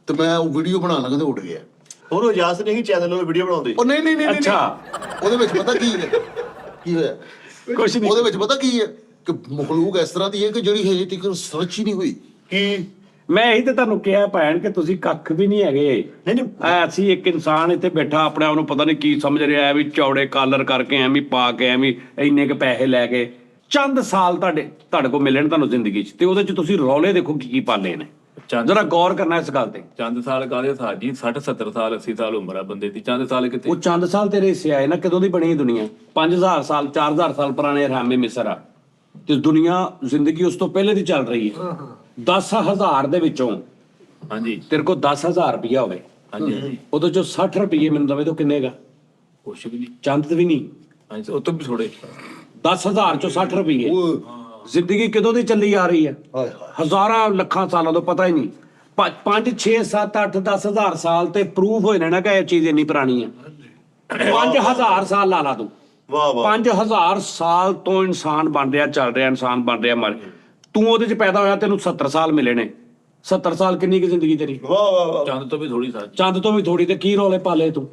B: ਤੇ ਮੈਂ ਉਹ ਵੀਡੀਓ ਬਣਾਉਣ ਲੱਗਾ ਤੇ ਉੱਡ ਗਿਆ।
D: ਹੁਣ ਉਹ ਇਜਾਜ਼ਤ ਨਹੀਂ ਚੈਨਲ ਉਹ ਵੀਡੀਓ ਬਣਾਉਂਦੇ।
B: ਉਹ ਨਹੀਂ ਨਹੀਂ ਨਹੀਂ
A: ਅੱਛਾ।
B: ਉਹਦੇ ਵਿੱਚ ਪਤਾ ਕੀ ਹੈ, ਕੀ ਹੋਇਆ
A: ਕੁਛ ਨਹੀਂ।
B: ਉਹਦੇ ਵਿੱਚ ਪਤਾ ਕੀ ਹੈ ਕਿ ਮਖਲੂਕ ਇਸ ਤਰ੍ਹਾਂ ਦੀ ਹੈ ਕਿ ਜਿਹੜੀ ਹਜੇ ਤੱਕ ਸਰਚ ਹੀ ਨਹੀਂ ਹੋਈ।
D: ਕੀ
A: ਮੈਂ ਇਹੀ ਤੇ ਤੁਹਾਨੂੰ ਕਿਹਾ ਭੈਣ ਕਿ ਤੁਸੀਂ ਕੱਖ ਵੀ ਨਹੀਂ ਹੈਗੇ।
D: ਨਹੀਂ ਨਹੀਂ
A: ਅਸੀਂ ਇੱਕ ਇਨਸਾਨ ਇੱਥੇ ਬੈਠਾ ਆਪਣੇ ਆਪ ਨੂੰ ਪਤਾ ਨਹੀਂ ਕੀ ਸਮਝ ਰਿਹਾ ਹੈ ਵੀ ਚੌੜੇ ਕਾਲਰ ਕਰਕੇ ਐਵੇਂ ਪਾ ਕੇ ਐਵੇਂ ਇੰਨੇ ਕ ਪੈਸੇ ਲੈ ਕੇ ਚੰਦ ਸਾਲ ਤੁਹਾਡੇ ਕੋਲ ਮਿਲਣ ਤੁਹਾਨੂੰ ਜ਼ਿੰਦਗੀ 'ਚ, ਤੇ ਉਹਦੇ 'ਚ ਤੁਸੀਂ ਰੌਲੇ ਦੇਖੋ ਕੀ ਪਾਲੇ ਨੇ। ਜਰਾ ਗੌਰ ਕਰਨਾ ਇਸ ਗੱਲ ਤੇ।
E: ਚੰਦ ਸਾਲ ਕਾਹਦੇ ਸਾਜੀ 60 70 ਸਾਲ 80 ਸਾਲ ਉਮਰ ਆ ਬੰਦੇ ਦੀ, ਚੰਦ ਸਾਲ ਕਿਤੇ।
A: ਉਹ ਚੰਦ ਸਾਲ ਤੇਰੇ ਹਿੱਸੇ ਆਏ ਨਾ, ਕਦੋਂ ਦੀ ਬਣੀ ਦੁਨੀਆ? 5000 ਸਾਲ 4000 ਸਾਲ ਪੁਰਾਣੇ ਰਾਮੇ ਮਿਸਰ ਆ, ਤੇ ਦੁਨੀਆ ਜ਼ਿੰਦਗੀ ਉਸ ਤੋਂ ਪਹਿਲੇ ਦੀ ਚੱਲ ਰਹੀ ਹੈ। 10,000 ਦੇ ਵਿੱਚੋਂ
E: ਹਾਂਜੀ
A: ਤੇਰੇ ਕੋਲ 10,000 ਰੁਪਇਆ ਹੋਵੇ,
E: ਹਾਂਜੀ ਹਾਂਜੀ
A: ਉਹਦੇ ਚੋਂ 60 ਰੁਪਏ ਮੈਨੂੰ ਦਵੇ ਤਾਂ ਕਿੰਨੇ ਗਾ?
E: ਕੁਛ ਵੀ ਨਹੀਂ।
A: ਚੰਦ ਵੀ ਨਹੀਂ।
E: ਹਾਂਜੀ ਉਹ ਤੋਂ ਵੀ ਥੋੜੇ।
A: 10,000 ਚੋਂ 60 ਰੁਪਏ। ਜ਼ਿੰਦਗੀ ਕਦੋਂ ਦੀ ਚੱਲੀ ਆ ਰਹੀ ਹੈ? ਹਜ਼ਾਰਾਂ ਲੱਖਾਂ ਸਾਲਾਂ ਤੋਂ ਪਤਾ ਹੀ ਨਹੀਂ। 5 6 7 8 10,000 ਸਾਲ ਤੇ ਪ੍ਰੂਫ ਹੋਏ ਨੇ ਨਾ ਕਿ ਇਹ ਚੀਜ਼ ਇੰਨੀ ਪੁਰਾਣੀ ਹੈ। 5,000 ਸਾਲ ਲਾ ਲਾ ਤੂੰ।
D: ਵਾਹ ਵਾਹ
A: 5,000 ਸਾਲ ਤੋਂ ਇਨਸਾਨ ਬਣ ਰਿਹਾ, ਚੱਲ ਰਿਹਾ, ਇਨਸਾਨ ਬਣ ਰਿਹਾ, ਮਰ ਤੂੰ ਉਹਦੇ ਚ ਪੈਦਾ ਹੋਇਆ, ਤੈਨੂੰ 70 ਸਾਲ ਮਿਲੇ ਨੇ। 70 ਸਾਲ ਕਿੰਨੀ ਕਿ ਜ਼ਿੰਦਗੀ ਤੇਰੀ?
D: ਵਾਹ ਵਾਹ ਵਾਹ।
E: ਚੰਦ ਤੋਂ ਵੀ ਥੋੜੀ ਸਾਲ।
A: ਚੰਦ ਤੋਂ ਵੀ ਥੋੜੀ, ਤੇ ਕੀ ਰੋਲੇ ਪਾਲੇ ਤੂੰ?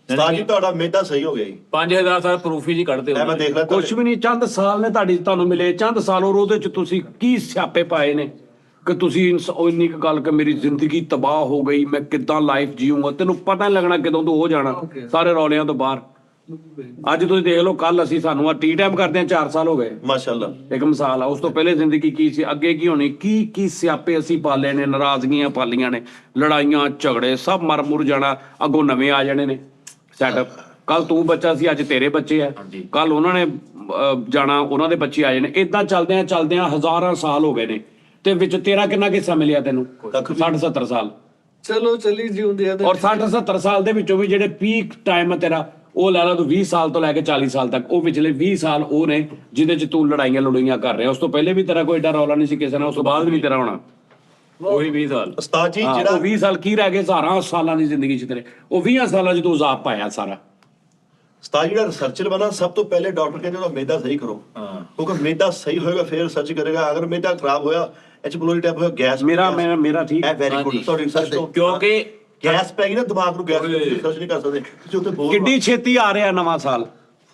D: ਉਸਤਾਦ ਜੀ ਤੁਹਾਡਾ ਮਿਹਦਾ ਸਹੀ ਹੋ ਗਿਆ ਜੀ।
E: 5000 ਸਾਲ ਪ੍ਰੂਫ ਹੀ ਜੀ ਕੱਢਦੇ
D: ਮੈਂ
E: ਹੋ।
D: ਦੇਖ ਲਿਆ
A: ਕੁਛ ਵੀ ਨਹੀਂ। ਚੰਦ ਸਾਲ ਨੇ ਤੁਹਾਨੂੰ ਮਿਲੇ, ਚੰਦ ਸਾਲ, ਔਰ ਉਹਦੇ ਚ ਤੁਸੀਂ ਕੀ ਸਿਆਪੇ ਪਾਏ ਨੇ ਕਿ ਤੁਸੀਂ ਉਹ ਇੰਨੀ ਕੁ ਗੱਲ ਕਿ ਮੇਰੀ ਜ਼ਿੰਦਗੀ ਤਬਾਹ ਹੋ ਗਈ, ਮੈਂ ਕਿੱਦਾਂ ਲਾਈਫ ਜੀਊਂਗਾ। ਤੈਨੂੰ ਪਤਾ ਨਹੀਂ ਲੱਗਣਾ ਕਦੋਂ ਤੋਂ ਹੋ ਜਾਣਾ ਸਾਰੇ ਰੌਲਿਆਂ ਤੋਂ ਬਾਹਰ। ਅੱਜ ਤੁਸੀਂ ਦੇਖ ਲਓ, ਕੱਲ ਸਾਨੂੰ ਆ ਟੀ ਟਾਈਮ ਕਰਦੇ ਆ 4 ਸਾਲ ਹੋ ਗਏ।
D: ਮਾਸ਼ਾਅੱਲਾ।
A: ਇੱਕ ਮਿਸਾਲ ਆ। ਉਸ ਤੋਂ ਪਹਿਲੇ ਜ਼ਿੰਦਗੀ ਕੀ ਸੀ, ਅੱਗੇ ਕੀ ਹੋਣੀ, ਕੀ ਸਿਆਪੇ ਅਸੀਂ ਪਾਲੇ ਨੇ, ਨਾਰਾਜ਼ਗੀਆਂ ਪਾਲੀਆਂ ਨੇ, ਲੜਾਈਆਂ ਝਗੜੇ ਸਭ ਮਰ ਮੁਰ ਜਾਣਾ, ਅੱਗੋਂ ਨਵੇਂ ਆ ਜਾਣੇ ਨੇ ਸੈਟਅਪ। ਕੱਲ ਤੂੰ ਬੱਚਾ ਸੀ, ਅੱਜ ਤੇਰੇ ਬੱਚੇ ਆ, ਕੱਲ ਉਹਨਾਂ ਨੇ ਜਾਣਾ, ਉਹਨਾਂ ਦੇ ਬੱਚੇ ਆ ਜਾਣੇ। ਇਦਾਂ ਚੱਲਦਿਆਂ ਹਜ਼ਾਰਾਂ ਸਾਲ ਹੋ ਗਏ ਨੇ, ਤੇ ਵਿੱਚ ਤੇਰਾ ਕਿੰਨਾ ਹਿੱਸਾ ਮਿਲਿਆ ਤੈਨੂੰ? 60 70 ਸਾਲ।
C: ਚਲੋ ਚੱਲੀ ਜਿਉਂਦੇ ਆ।
A: ਔਰ 60 70 ਸਾਲ ਦੇ ਵਿੱਚੋਂ ਵੀ ਜਿਹੜੇ ਪੀਕ ਟਾਈਮ ਹੈ ਤੇਰਾ, ਉਹ ਲੈ ਲਾ ਤੂੰ 20 ਸਾਲ ਤੋਂ ਲੈ ਕੇ 40 ਸਾਲ ਤੱਕ, ਉਹ ਵਿਚਲੇ 20 ਸਾਲ ਉਹ ਨੇ ਜਿਹਦੇ ਚ ਤੂੰ ਲੜਾਈਆਂ ਕਰ ਰਿਹਾ। ਉਸ ਤੋਂ ਪਹਿਲੇ ਵੀ ਤੇਰਾ ਕੋਈ ਏਡਾ ਰੌਲਾ ਨਹੀਂ ਸੀ ਕਿਸੇ ਨਾਲ, ਉਸ ਤੋਂ ਬਾਅਦ ਵੀ ਨਹੀਂ ਤੇਰਾ ਹੋਣਾ।
E: ਉਹੀ 20 ਸਾਲ।
D: ਉਸਤਾਦ ਜੀ
A: ਹਾਂ,
D: ਜਿਹੜਾ
A: ਉਹ 20 ਸਾਲ ਕੀ ਰਹਿ ਗਏ ਹਜ਼ਾਰਾਂ ਸਾਲਾਂ ਦੀ ਜ਼ਿੰਦਗੀ ਚ ਤੇਰੇ? ਉਹ 20 ਸਾਲਾਂ ਚ ਤੂੰ ਜ਼ਾਬ ਪਾਇਆ ਸਾਰਾ।
D: ਉਸਤਾਦ ਜਿਹੜਾ ਰਿਸਰਚਰ ਬਣਾ, ਸਭ ਤੋਂ ਪਹਿਲੇ ਡਾਕਟਰ ਕਹਿੰਦੇ ਉਹਦਾ ਮਿਹਦਾ ਸਹੀ ਕਰੋ।
E: ਹਾਂ
D: ਕਿਉਂਕਿ ਮਿਹਦਾ ਸਹੀ ਹੋਏਗਾ ਫਿਰ ਰਿਸਰਚ ਕਰੇਗਾ। ਅਗਰ ਮਿਹਦਾ ਖਰਾਬ ਹੋਇਆ, ਐਚਪਲੋਰੀ ਟਾਈਪ ਹੋਇਆ, ਗੈਸ
A: ਮੇਰਾ ਠੀਕ।
D: ਇਹ ਵੈਰੀ ਗੁੱਡ।
E: ਹਾਂਜੀ।
D: ਤੁਹਾਡੀ ਰਿਸਰਚ ਤੋਂ
E: ਕਿਉਂਕਿ
D: ਗੈਸ ਪੈ ਗਈ ਨਾ ਦਿਮਾਗ ਨੂੰ, ਗੈਸ ਰਿਸਰਚ ਨਹੀਂ ਕਰ ਸਕਦੇ ਤੁਸੀਂ ਉੱਥੇ ਬੋਲ
A: ਕਿੱਡੀ ਛੇਤੀ ਆ ਰਿਹਾ ਨਵਾਂ ਸਾਲ।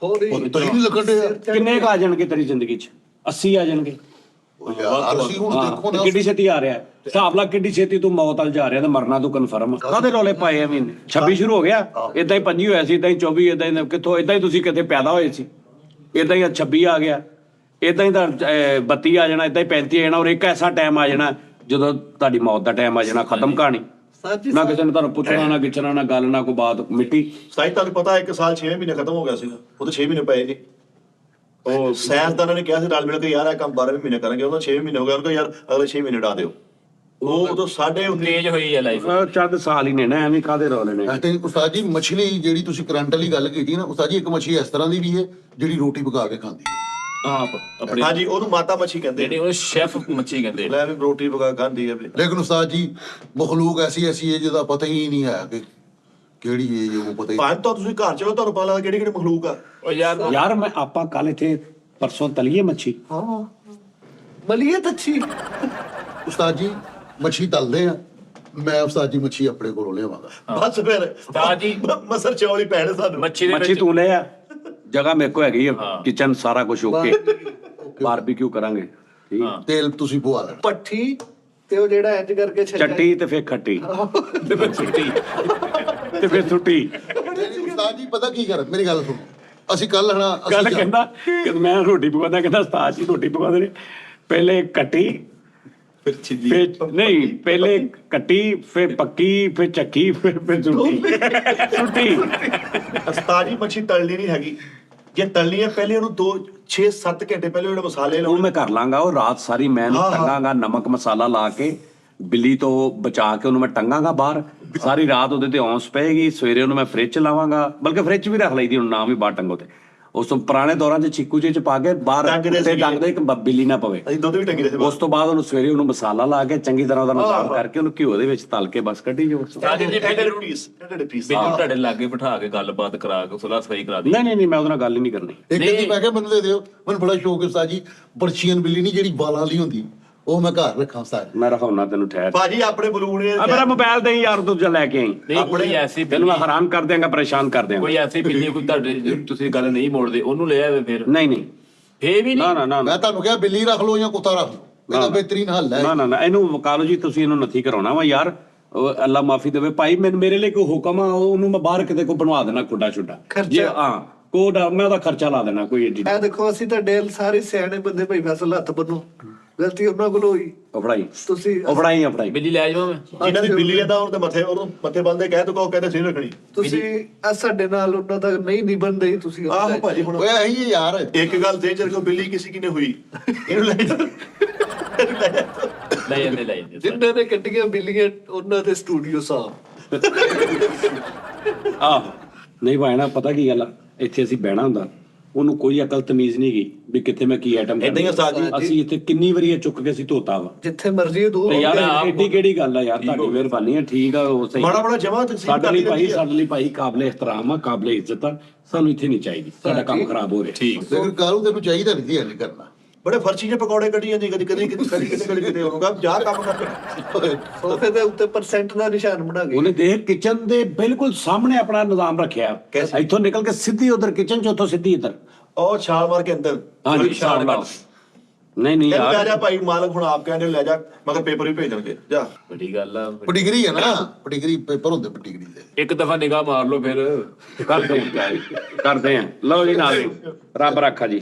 B: ਤੁਸੀਂ ਨਹੀਂ ਲੱਗਣ ਡਿਆ
A: ਕਿੰਨੇ ਕੁ ਆ ਜਾਣਗੇ ਤੇਰੀ ਜ਼ਿੰਦਗੀ ਚ? 80 ਆ ਜਾਣਗੇ।
B: ਯਾਰ ਅਸੀਂ ਹੁਣ ਦੇਖੋ
A: ਤੇ
B: ਨਾ,
A: ਕਿੱਡੀ ਛੇਤੀ ਆ ਰਿਹਾ ਹੈ। ਹਿਸਾਬ ਲਾ ਕਿੱਡੀ ਛੇਤੀ ਤੂੰ ਮੌਤ ਵੱਲ ਜਾ ਰਿਹਾ ਤੇ ਮਰਨਾ ਤੂੰ ਕਨਫਰਮ। ਕਾਹਦੇ ਰੌਲੇ ਪਾਏ ਆ ਮਹੀਨੇ? 26 ਸ਼ੁਰੂ ਹੋ ਗਿਆ, ਇਦਾਂ ਹੀ 25 ਹੋਇਆ ਸੀ, ਇਦਾਂ ਹੀ 24, ਇਦਾਂ ਹੀ ਕਿੱਥੋਂ, ਇਦਾਂ ਹੀ ਤੁਸੀਂ ਕਿਤੇ ਪੈਦਾ ਹੋਏ ਸੀ, ਇਦਾਂ ਹੀ 26 ਆ ਗਿਆ, ਇਦਾਂ ਹੀ ਤਾਂ 32 ਆ ਜਾਣਾ, ਇਦਾਂ ਹੀ 35 ਆ ਜਾਣਾ, ਔਰ ਇੱਕ ਐਸਾ ਟਾਈਮ ਆ ਜਾਣਾ ਜਦੋਂ ਤੁਹਾਡੀ ਮੌਤ ਦਾ ਟਾਈਮ ਆ ਜਾਣਾ। ਖਤਮ ਕਹਾਣੀ। ਨਾ ਕਿਸੇ ਨੇ ਤੁਹਾਨੂੰ ਪੁੱਛਣਾ, ਨਾ ਗਿੱਛਣਾ, ਨਾ ਗੱਲ, ਨਾ ਕੋਈ ਬਾਤ, ਮਿੱਟੀ।
D: ਸਾਈ ਤੁਹਾਨੂੰ ਪਤਾ ਇੱਕ ਸਾਲ 6 ਮਹੀਨੇ ਖਤਮ ਹੋ ਗਿਆ ਸੀਗਾ, ਉਹ ਤਾਂ 6 ਮਹੀਨੇ ਪਏ ਜੀ। ਉਹ ਸਾਇੰਸਦਾਨਾਂ ਨੇ ਕਿਹਾ ਸੀ ਰਲ ਮਿਲ ਕੇ ਯਾਰ ਇਹ ਕੰਮ 12 ਮਹੀਨੇ ਕਰਾਂਗੇ, ਉਹਨਾਂ 6 ਮਹੀਨੇ ਹੋ ਗਏ, ਉਹਨਾਂ ਕੋ ਯਾਰ ਅਗਲੇ 6 ਮਹੀਨੇ ਡਾ ਦਿਓ। ਉਹ ਉਦੋਂ ਸਾਡੇ
E: ਤੇਜ਼ ਹੋਈ ਹੈ ਲਾਈਫ।
A: ਚੰਦ ਸਾਲ ਹੀ ਨੇ ਨਾ, ਐਵੇਂ ਕਾਹਦੇ ਰੌਲੇ ਨੇ?
B: ਤੇ ਉਸਤਾਦ ਜੀ ਮੱਛਲੀ ਜਿਹੜੀ ਤੁਸੀਂ ਕਰੰਟ ਵਾਲੀ ਗੱਲ ਕੀਤੀ ਨਾ, ਉਸਤਾਦ ਜੀ ਇੱਕ ਮੱਛੀ ਇਸ ਤਰ੍ਹਾਂ ਦੀ ਵੀ ਹੈ ਜਿਹੜੀ ਰੋਟੀ ਪਕਾ ਕੇ ਖਾਂਦੀ ਹੈ।
E: ਆਪ ਆਪਣੇ
D: ਹਾਂਜੀ ਉਹਨੂੰ ਮਾਤਾ ਮੱਛੀ ਕਹਿੰਦੇ
E: ਜਿਹੜੇ ਉਹ ਸ਼ੈਫ ਮੱਛੀ ਕਹਿੰਦੇ ਨੇ।
D: ਲੈ ਵੀ ਰੋਟੀ ਪਕਾ ਖਾਂਦੀ ਹੈ ਵੀ।
B: ਲੇਕਿਨ ਉਸਤਾਦ ਜੀ ਮਖਲੂਕ ਐਸੀ ਹੈ ਜਿਹਦਾ ਪਤਾ ਹੀ ਨਹੀਂ ਹੈ ਕਿ ਕਿਹੜੀ ਹੈ, ਉਹ ਪਤਾ ਹੀ
D: ਭਾਵੇਂ ਤਾਂ ਤੁਸੀਂ ਘਰ ਚਲੋ ਤੁਹਾਨੂੰ ਪਤਾ ਲੱਗਦਾ ਕਿਹੜੀ ਕਿਹੜੀ ਮਖਲੂਕ ਆ।
E: ਉਹ ਯਾਰ
A: ਆਪਾਂ ਕੱਲ ਇੱਥੇ ਪਰਸੋਂ ਤਲੀਏ ਮੱਛੀ।
C: ਹਾਂ ਮਲੀਏ ਅੱਛੀ।
B: ਉਸਤਾਦ ਜੀ ਮੱਛੀ ਤਲਦੇ ਆ, ਮੈਂ ਉਸਤਾਦ ਜੀ ਮੱਛੀ ਆਪਣੇ ਕੋਲੋਂ ਲਿਆਵਾਂਗਾ।
D: ਬਸ ਫਿਰ
E: ਉਸਤਾਦ ਜੀ
D: ਮਸਰ ਚੌਲੀ ਭੈਣ ਸਾਨੂੰ।
E: ਮੱਛੀ ਦੇ
A: ਮੱਛੀ
E: ਵਿੱਚ
A: ਤੂੰ ਲੈ ਆ, ਜਗ੍ਹਾ ਮੇਰੇ ਕੋ ਹੈਗੀ ਆ,
E: ਹਾਂ।
A: ਕਿਚਨ ਸਾਰਾ ਕੁਝ ਓਕੇ, ਬਾਰਬੀਕਿਊ ਕਰਾਂਗੇ। ਠੀਕ।
E: ਹਾਂ।
B: ਤੇਲ ਤੁਸੀਂ ਪਵਾ ਲੈਣਾ।
C: ਪੱਠੀ ਤੇ ਉਹ ਜਿਹੜਾ ਇੰਜ ਕਰਕੇ
A: ਚੱਟੀ ਤੇ ਫਿਰ ਖੱਟੀ
E: ਤੇ ਫਿਰ ਛੁੱਟੀ।
A: ਤੇ ਫਿਰ ਸੁੱਟੀ।
B: ਉਸਤਾਦ ਜੀ ਪਤਾ ਕੀ ਕਰ, ਮੇਰੀ ਗੱਲ ਸੁਣੋ, ਅਸੀਂ ਕੱਲ ਹਨਾ
A: ਕੱਲ ਕਹਿੰਦਾ ਕਿ ਮੈਂ ਰੋਟੀ ਪਕਾਉਂਦਾ, ਕਹਿੰਦਾ ਉਸਤਾਦ ਜੀ ਰੋਟੀ ਪਕਾਉਂਦੇ ਨੇ, ਪਹਿਲੇ ਕੱਟੀ
E: ਫਿਰ ਛਿੱਲੀ।
A: ਫਿਰ ਨਹੀਂ, ਪਹਿਲੇ ਕੱਟੀ ਫਿਰ ਪੱਕੀ ਫਿਰ ਚੱਕੀ ਫਿਰ ਸੁੱਟੀ। ਸੁੱਟੀ।
D: ਉਸਤਾਦ ਜੀ ਮੱਛੀ ਤਲਣੀ ਨਹੀਂ ਹੈਗੀ, ਜੇ ਤਲਣੀ ਹੈ ਪਹਿਲੇ ਉਹਨੂੰ 2 6 7 ਘੰਟੇ ਪਹਿਲੇ ਜਿਹੜੇ ਮਸਾਲੇ
A: ਉਹ
D: ਲਾਉਣੇ।
A: ਮੈਂ ਕਰ ਲਾਂਗਾ, ਉਹ ਰਾਤ ਸਾਰੀ ਮੈਂ
D: ਹਾਂ, ਹਾਂ।
A: ਟੰਗਾਂਗਾ, ਨਮਕ ਮਸਾਲਾ ਲਾ ਕੇ ਬਿੱਲੀ ਤੋਂ ਬਚਾ ਕੇ ਉਹਨੂੰ ਮੈਂ ਟੰਗਾਂਗਾ ਬਾਹਰ, ਸਾਰੀ ਰਾਤ ਉਹਦੇ ਤੇ ਔਂਸ ਪਏਗੀ, ਸਵੇਰੇ ਉਹਨੂੰ ਮੈਂ ਫ੍ਰਿਜ 'ਚ ਲਾਵਾਂਗਾ, ਬਲਕਿ ਫ੍ਰਿਜ 'ਚ ਵੀ ਰੱਖ ਲਈਦੀ ਹੁਣ, ਨਾ ਵੀ ਬਾਹਰ ਟੰਗੋ ਤੇ। ਉਸ ਤੋਂ ਪੁਰਾਣੇ ਦੌਰਾਂ 'ਚ ਚੀਕੂ ਜਿਹੇ 'ਚ ਪਾ ਕੇ ਬਾਹਰ
D: ਟੰਗਦੇ
A: ਤੇ
D: ਸੀਗੇ।
A: ਟੰਗਦੇ ਇੱਕ ਬਿੱਲੀ ਨਾ ਪਵੇ।
D: ਅਸੀਂ ਦੁੱਧ ਵੀ ਟੰਗੀ ਰਹੇ ਸੀ
A: ਉਸ ਤੋਂ ਬਾਅਦ ਉਹਨੂੰ ਸਵੇਰੇ ਉਹਨੂੰ ਮਸਾਲਾ ਲਾ ਕੇ ਚੰਗੀ ਤਰ੍ਹਾਂ ਉਹਦਾ ਨਜ਼ਾਰ ਕਰਕੇ ਉਹਨੂੰ ਘਿਓ ਦੇ ਵਿੱਚ ਤਲ ਕੇ ਬਸ ਕੱਢੀ ਜਾਓ।
E: ਰਾਜੇ ਜੀ ਬਿੱਲੀ ਨੂੰ
D: ਪੀਸ
E: ਤੁਹਾਡੇ ਲਾਗੇ ਬਿਠਾ ਕੇ ਗੱਲਬਾਤ ਕਰਾ ਕੇ ਸੁਲਾ ਸਫਾਈ ਕਰਾ ਦੀ।
A: ਨਹੀਂ ਮੈਂ ਉਹਦੇ ਨਾਲ ਗੱਲ ਹੀ ਨਹੀਂ ਕਰਨੀ।
B: ਇੱਕ ਦਿਨ ਮੈਂ ਕਿਹਾ ਮੈਨੂੰ ਦੇ ਦਿਓ, ਮੈਨੂੰ ਬੜਾ ਸ਼ੌਕ ਹੈ ਉਸਤਾਦ ਜੀ, ਪਰਸ਼ੀਅਨ ਬਿੱਲੀ ਨਹੀਂ ਜਿਹੜੀ ਵਾਲਾਂ ਵਾਲੀ ਹੁੰਦੀ, ਉਹ ਮੈਂ ਘਰ ਰੱਖਾਂ ਉਸਤਾਦ।
A: ਮੈਂ ਰਖਾਉਣਾ ਤੈਨੂੰ ਠਹਿਰ।
D: ਭਾਜੀ ਆਪਣੇ ਬਲੂਨ
A: ਆ ਮੇਰਾ ਮੋਬਾਈਲ ਦੇ ਯਾਰ ਤੂੰ ਜਾ ਲੈ ਕੇ ਆਈ।
E: ਨਹੀਂ ਕੋਈ ਐਸੀ
A: ਤੈਨੂੰ ਮੈਂ ਹੈਰਾਨ ਕਰ ਦਿਆਂਗਾ, ਪਰੇਸ਼ਾਨ ਕਰ ਦਿਆਂਗਾ।
E: ਕੋਈ ਐਸੀ ਬਿੱਲੀ ਕੋਈ ਤੁਹਾਡੇ ਤੁਸੀਂ ਗੱਲ ਨਹੀਂ ਮੋੜਦੇ ਉਹਨੂੰ ਲੈ ਆਵੇ ਫਿਰ।
A: ਨਹੀਂ
E: ਫੇ ਵੀ ਨਹੀਂ।
A: ਨਾ
B: ਮੈਂ ਤੁਹਾਨੂੰ ਕਿਹਾ ਬਿੱਲੀ ਰੱਖ ਲਓ ਜਾਂ ਕੁੱਤਾ ਰੱਖ ਲਓ, ਇਹਦਾ ਬਿਹਤਰੀਨ ਹੱਲ ਹੈ।
A: ਨਾ ਇਹਨੂੰ ਵਕਾਲੋ ਜੀ, ਤੁਸੀਂ ਇਹਨੂੰ ਨੱਥੀ ਕਰਾਉਣਾ ਵਾ ਯਾਰ, ਅੱਲਾ ਮਾਫੀ ਦੇਵੇ ਭਾਈ, ਮੇਰੇ ਲਈ ਕੋਈ ਹੁਕਮ ਆ, ਉਹਨੂੰ ਮੈਂ ਬਾਹਰ ਕਿਤੇ ਕੋ ਬਣਵਾ ਦੇਣਾ ਖੁੱਡਾ ਛੁੱਡਾ, ਜੇ ਹਾਂ ਕੋਡ ਮੈਂ ਉਹਦਾ ਖਰਚਾ ਲਾ ਦੇਣਾ ਕੋਈ ਏਡੀ।
C: ਇਹ ਦੇਖੋ ਅਸੀਂ ਤਾਂ ਡੇਲ ਸਾਰੇ ਸਿਆਣੇ ਬੰਦੇ ਭਾਈ ਫੈਸਲ ਹੱਥ ਬੰਨੋ, ਗਲਤੀ ਉਹਨਾਂ ਕੋਲ ਹੋਈ
A: ਫੜਾਈ
C: ਤੁਸੀਂ
A: ਫੜਾਈ
E: ਬਿੱਲੀ ਲੈ ਜਾਵਾਂ ਮੈਂ।
D: ਜਿਨ੍ਹਾਂ ਦੀ ਬਿੱਲੀ ਆਦਾ ਉਹਦੇ ਮੱਥੇ ਬੰਦੇ ਕਹਿ ਤੋ ਕਹਿੰਦੇ ਸੀ ਰੱਖਣੀ।
C: ਤੁਸੀਂ ਆ ਸਾਡੇ ਨਾਲ ਉਹਨਾਂ ਦਾ ਨਹੀਂ ਨਿਭਣਦੇ, ਤੁਸੀਂ
D: ਆਹੋ ਭਾਜੀ ਹੁਣ
B: ਓਏ ਇਹੀ ਹੈ ਯਾਰ।
D: ਇੱਕ ਗੱਲ ਤੇ ਜਰ ਕੋ ਬਿੱਲੀ ਕਿਸੇ ਕੀ ਨੇ ਹੋਈ, ਇਹਨੂੰ ਲੈ ਜਾ
E: ਲੈ ਜਾਂਦੇ
C: ਜਿੰਨਾਂ ਨੇ ਕੱਟੀਆਂ ਬਿੱਲੀਆਂ ਉਹਨਾਂ ਦੇ ਸਟੂਡੀਓ ਸਾਹ।
A: ਆਹ ਨਹੀਂ ਭਾਣਾ, ਪਤਾ ਕੀ ਗੱਲ ਆ, ਇੱਥੇ ਅਸੀਂ ਬਹਿਣਾ ਹੁੰਦਾ, ਉਹਨੂੰ ਕੋਈ ਅਕਲ ਤਮੀਜ਼ ਨਹੀਂ ਗਈ ਵੀ ਕਿੱਥੇ ਮੈਂ ਕੀ ਆਈਟਮ
D: ਏਦਾਂ ਹੀ ਉਸਤਾਦ ਜੀ।
A: ਅਸੀਂ ਇੱਥੇ ਕਿੰਨੀ ਵਾਰੀ ਇਹ ਚੁੱਕ ਕੇ ਅਸੀਂ ਧੋਤਾ ਵਾ।
C: ਜਿੱਥੇ ਮਰਜ਼ੀ ਦੋ
A: ਤੇ ਯਾਰ ਏਡੀ ਕਿਹੜੀ ਗੱਲ ਆ ਯਾਰ, ਤੁਹਾਡੀ ਮਿਹਰਬਾਨੀ ਹੈ, ਠੀਕ ਆ ਉਹ ਸਹੀ।
D: ਮਾੜਾ ਜਮਾ ਤਕਸੀਮ
A: ਸਾਡੇ ਲਈ ਭਾਈ ਕਾਬਲੇ ਇhtਰਾਮ ਆ, ਕਾਬਲੇ ਇੱਜ਼ਤ ਆ, ਸਾਨੂੰ ਇੱਥੇ ਨਹੀਂ ਚਾਹੀਦੀ, ਸਾਡਾ ਕੰਮ ਖਰਾਬ ਹੋ ਰਿਹਾ। ਠੀਕ
B: ਲੇਕਿਨ ਕਾਲੂ ਤੈਨੂੰ ਚਾਹੀਦਾ ਨਹੀਂ ਸੀ ਕਰਨਾ।
D: ਬੜੇ ਫਰਚੀ ਜਿਹੇ ਪਕੌੜੇ ਕੱਢੀ ਜਾਂਦੇ, ਕਦੀ ਹੋਊਗਾ ਜਾ ਕੰਮ ਕਰ।
C: ਸੋਫੇ ਦੇ ਉੱਤੇ ਪਰਸੈਂਟ ਦਾ ਨਿਸ਼ਾਨ ਬਣਾ ਕੇ
A: ਉਹਨੇ ਦੇਖ ਕਿਚਨ ਦੇ ਬਿਲਕੁਲ ਸਾਹਮਣੇ ਆਪਣਾ ਨਿਜ਼ਾਮ ਰੱਖਿਆ, ਇੱਥੋਂ ਨਿਕਲ ਕੇ ਸਿੱਧੀ ਉਧਰ ਕਿਚਨ ਚ, ਉੱਥੋਂ ਸਿੱਧੀ ਇੱਧਰ।
D: ਉਹ ਛਾਲ ਮਾਰ ਕੇ ਅੰਦਰ
A: ਹਾਂਜੀ ਛਾਲ ਮਾਰ। ਨਹੀਂ
D: ਲੈ
A: ਯਾਰ
D: ਜਾ ਭਾਈ, ਮਾਲਕ ਹੁਣ ਆਪ ਕਹਿੰਦੇ ਲੈ ਜਾ, ਮਗਰ ਪੇਪਰ ਵੀ ਭੇਜ ਦੇਣਗੇ ਜਾ।
E: ਵੱਡੀ ਗੱਲ ਆ।
B: ਪਟਿਗਰੀ ਹੈ ਨਾ, ਪਟਿਗਰੀ ਪੇਪਰ ਹੁੰਦੇ ਪਟਿਗਰੀ ਦੇ।
E: ਇੱਕ ਦਫਾ ਨਿਗਾਹ ਮਾਰ ਲਓ ਫਿਰ
A: ਕਰਦੇ ਆ ਲਓ ਜੀ ਨਾਲ ਰੱਬ ਰੱਖਾ ਜੀ।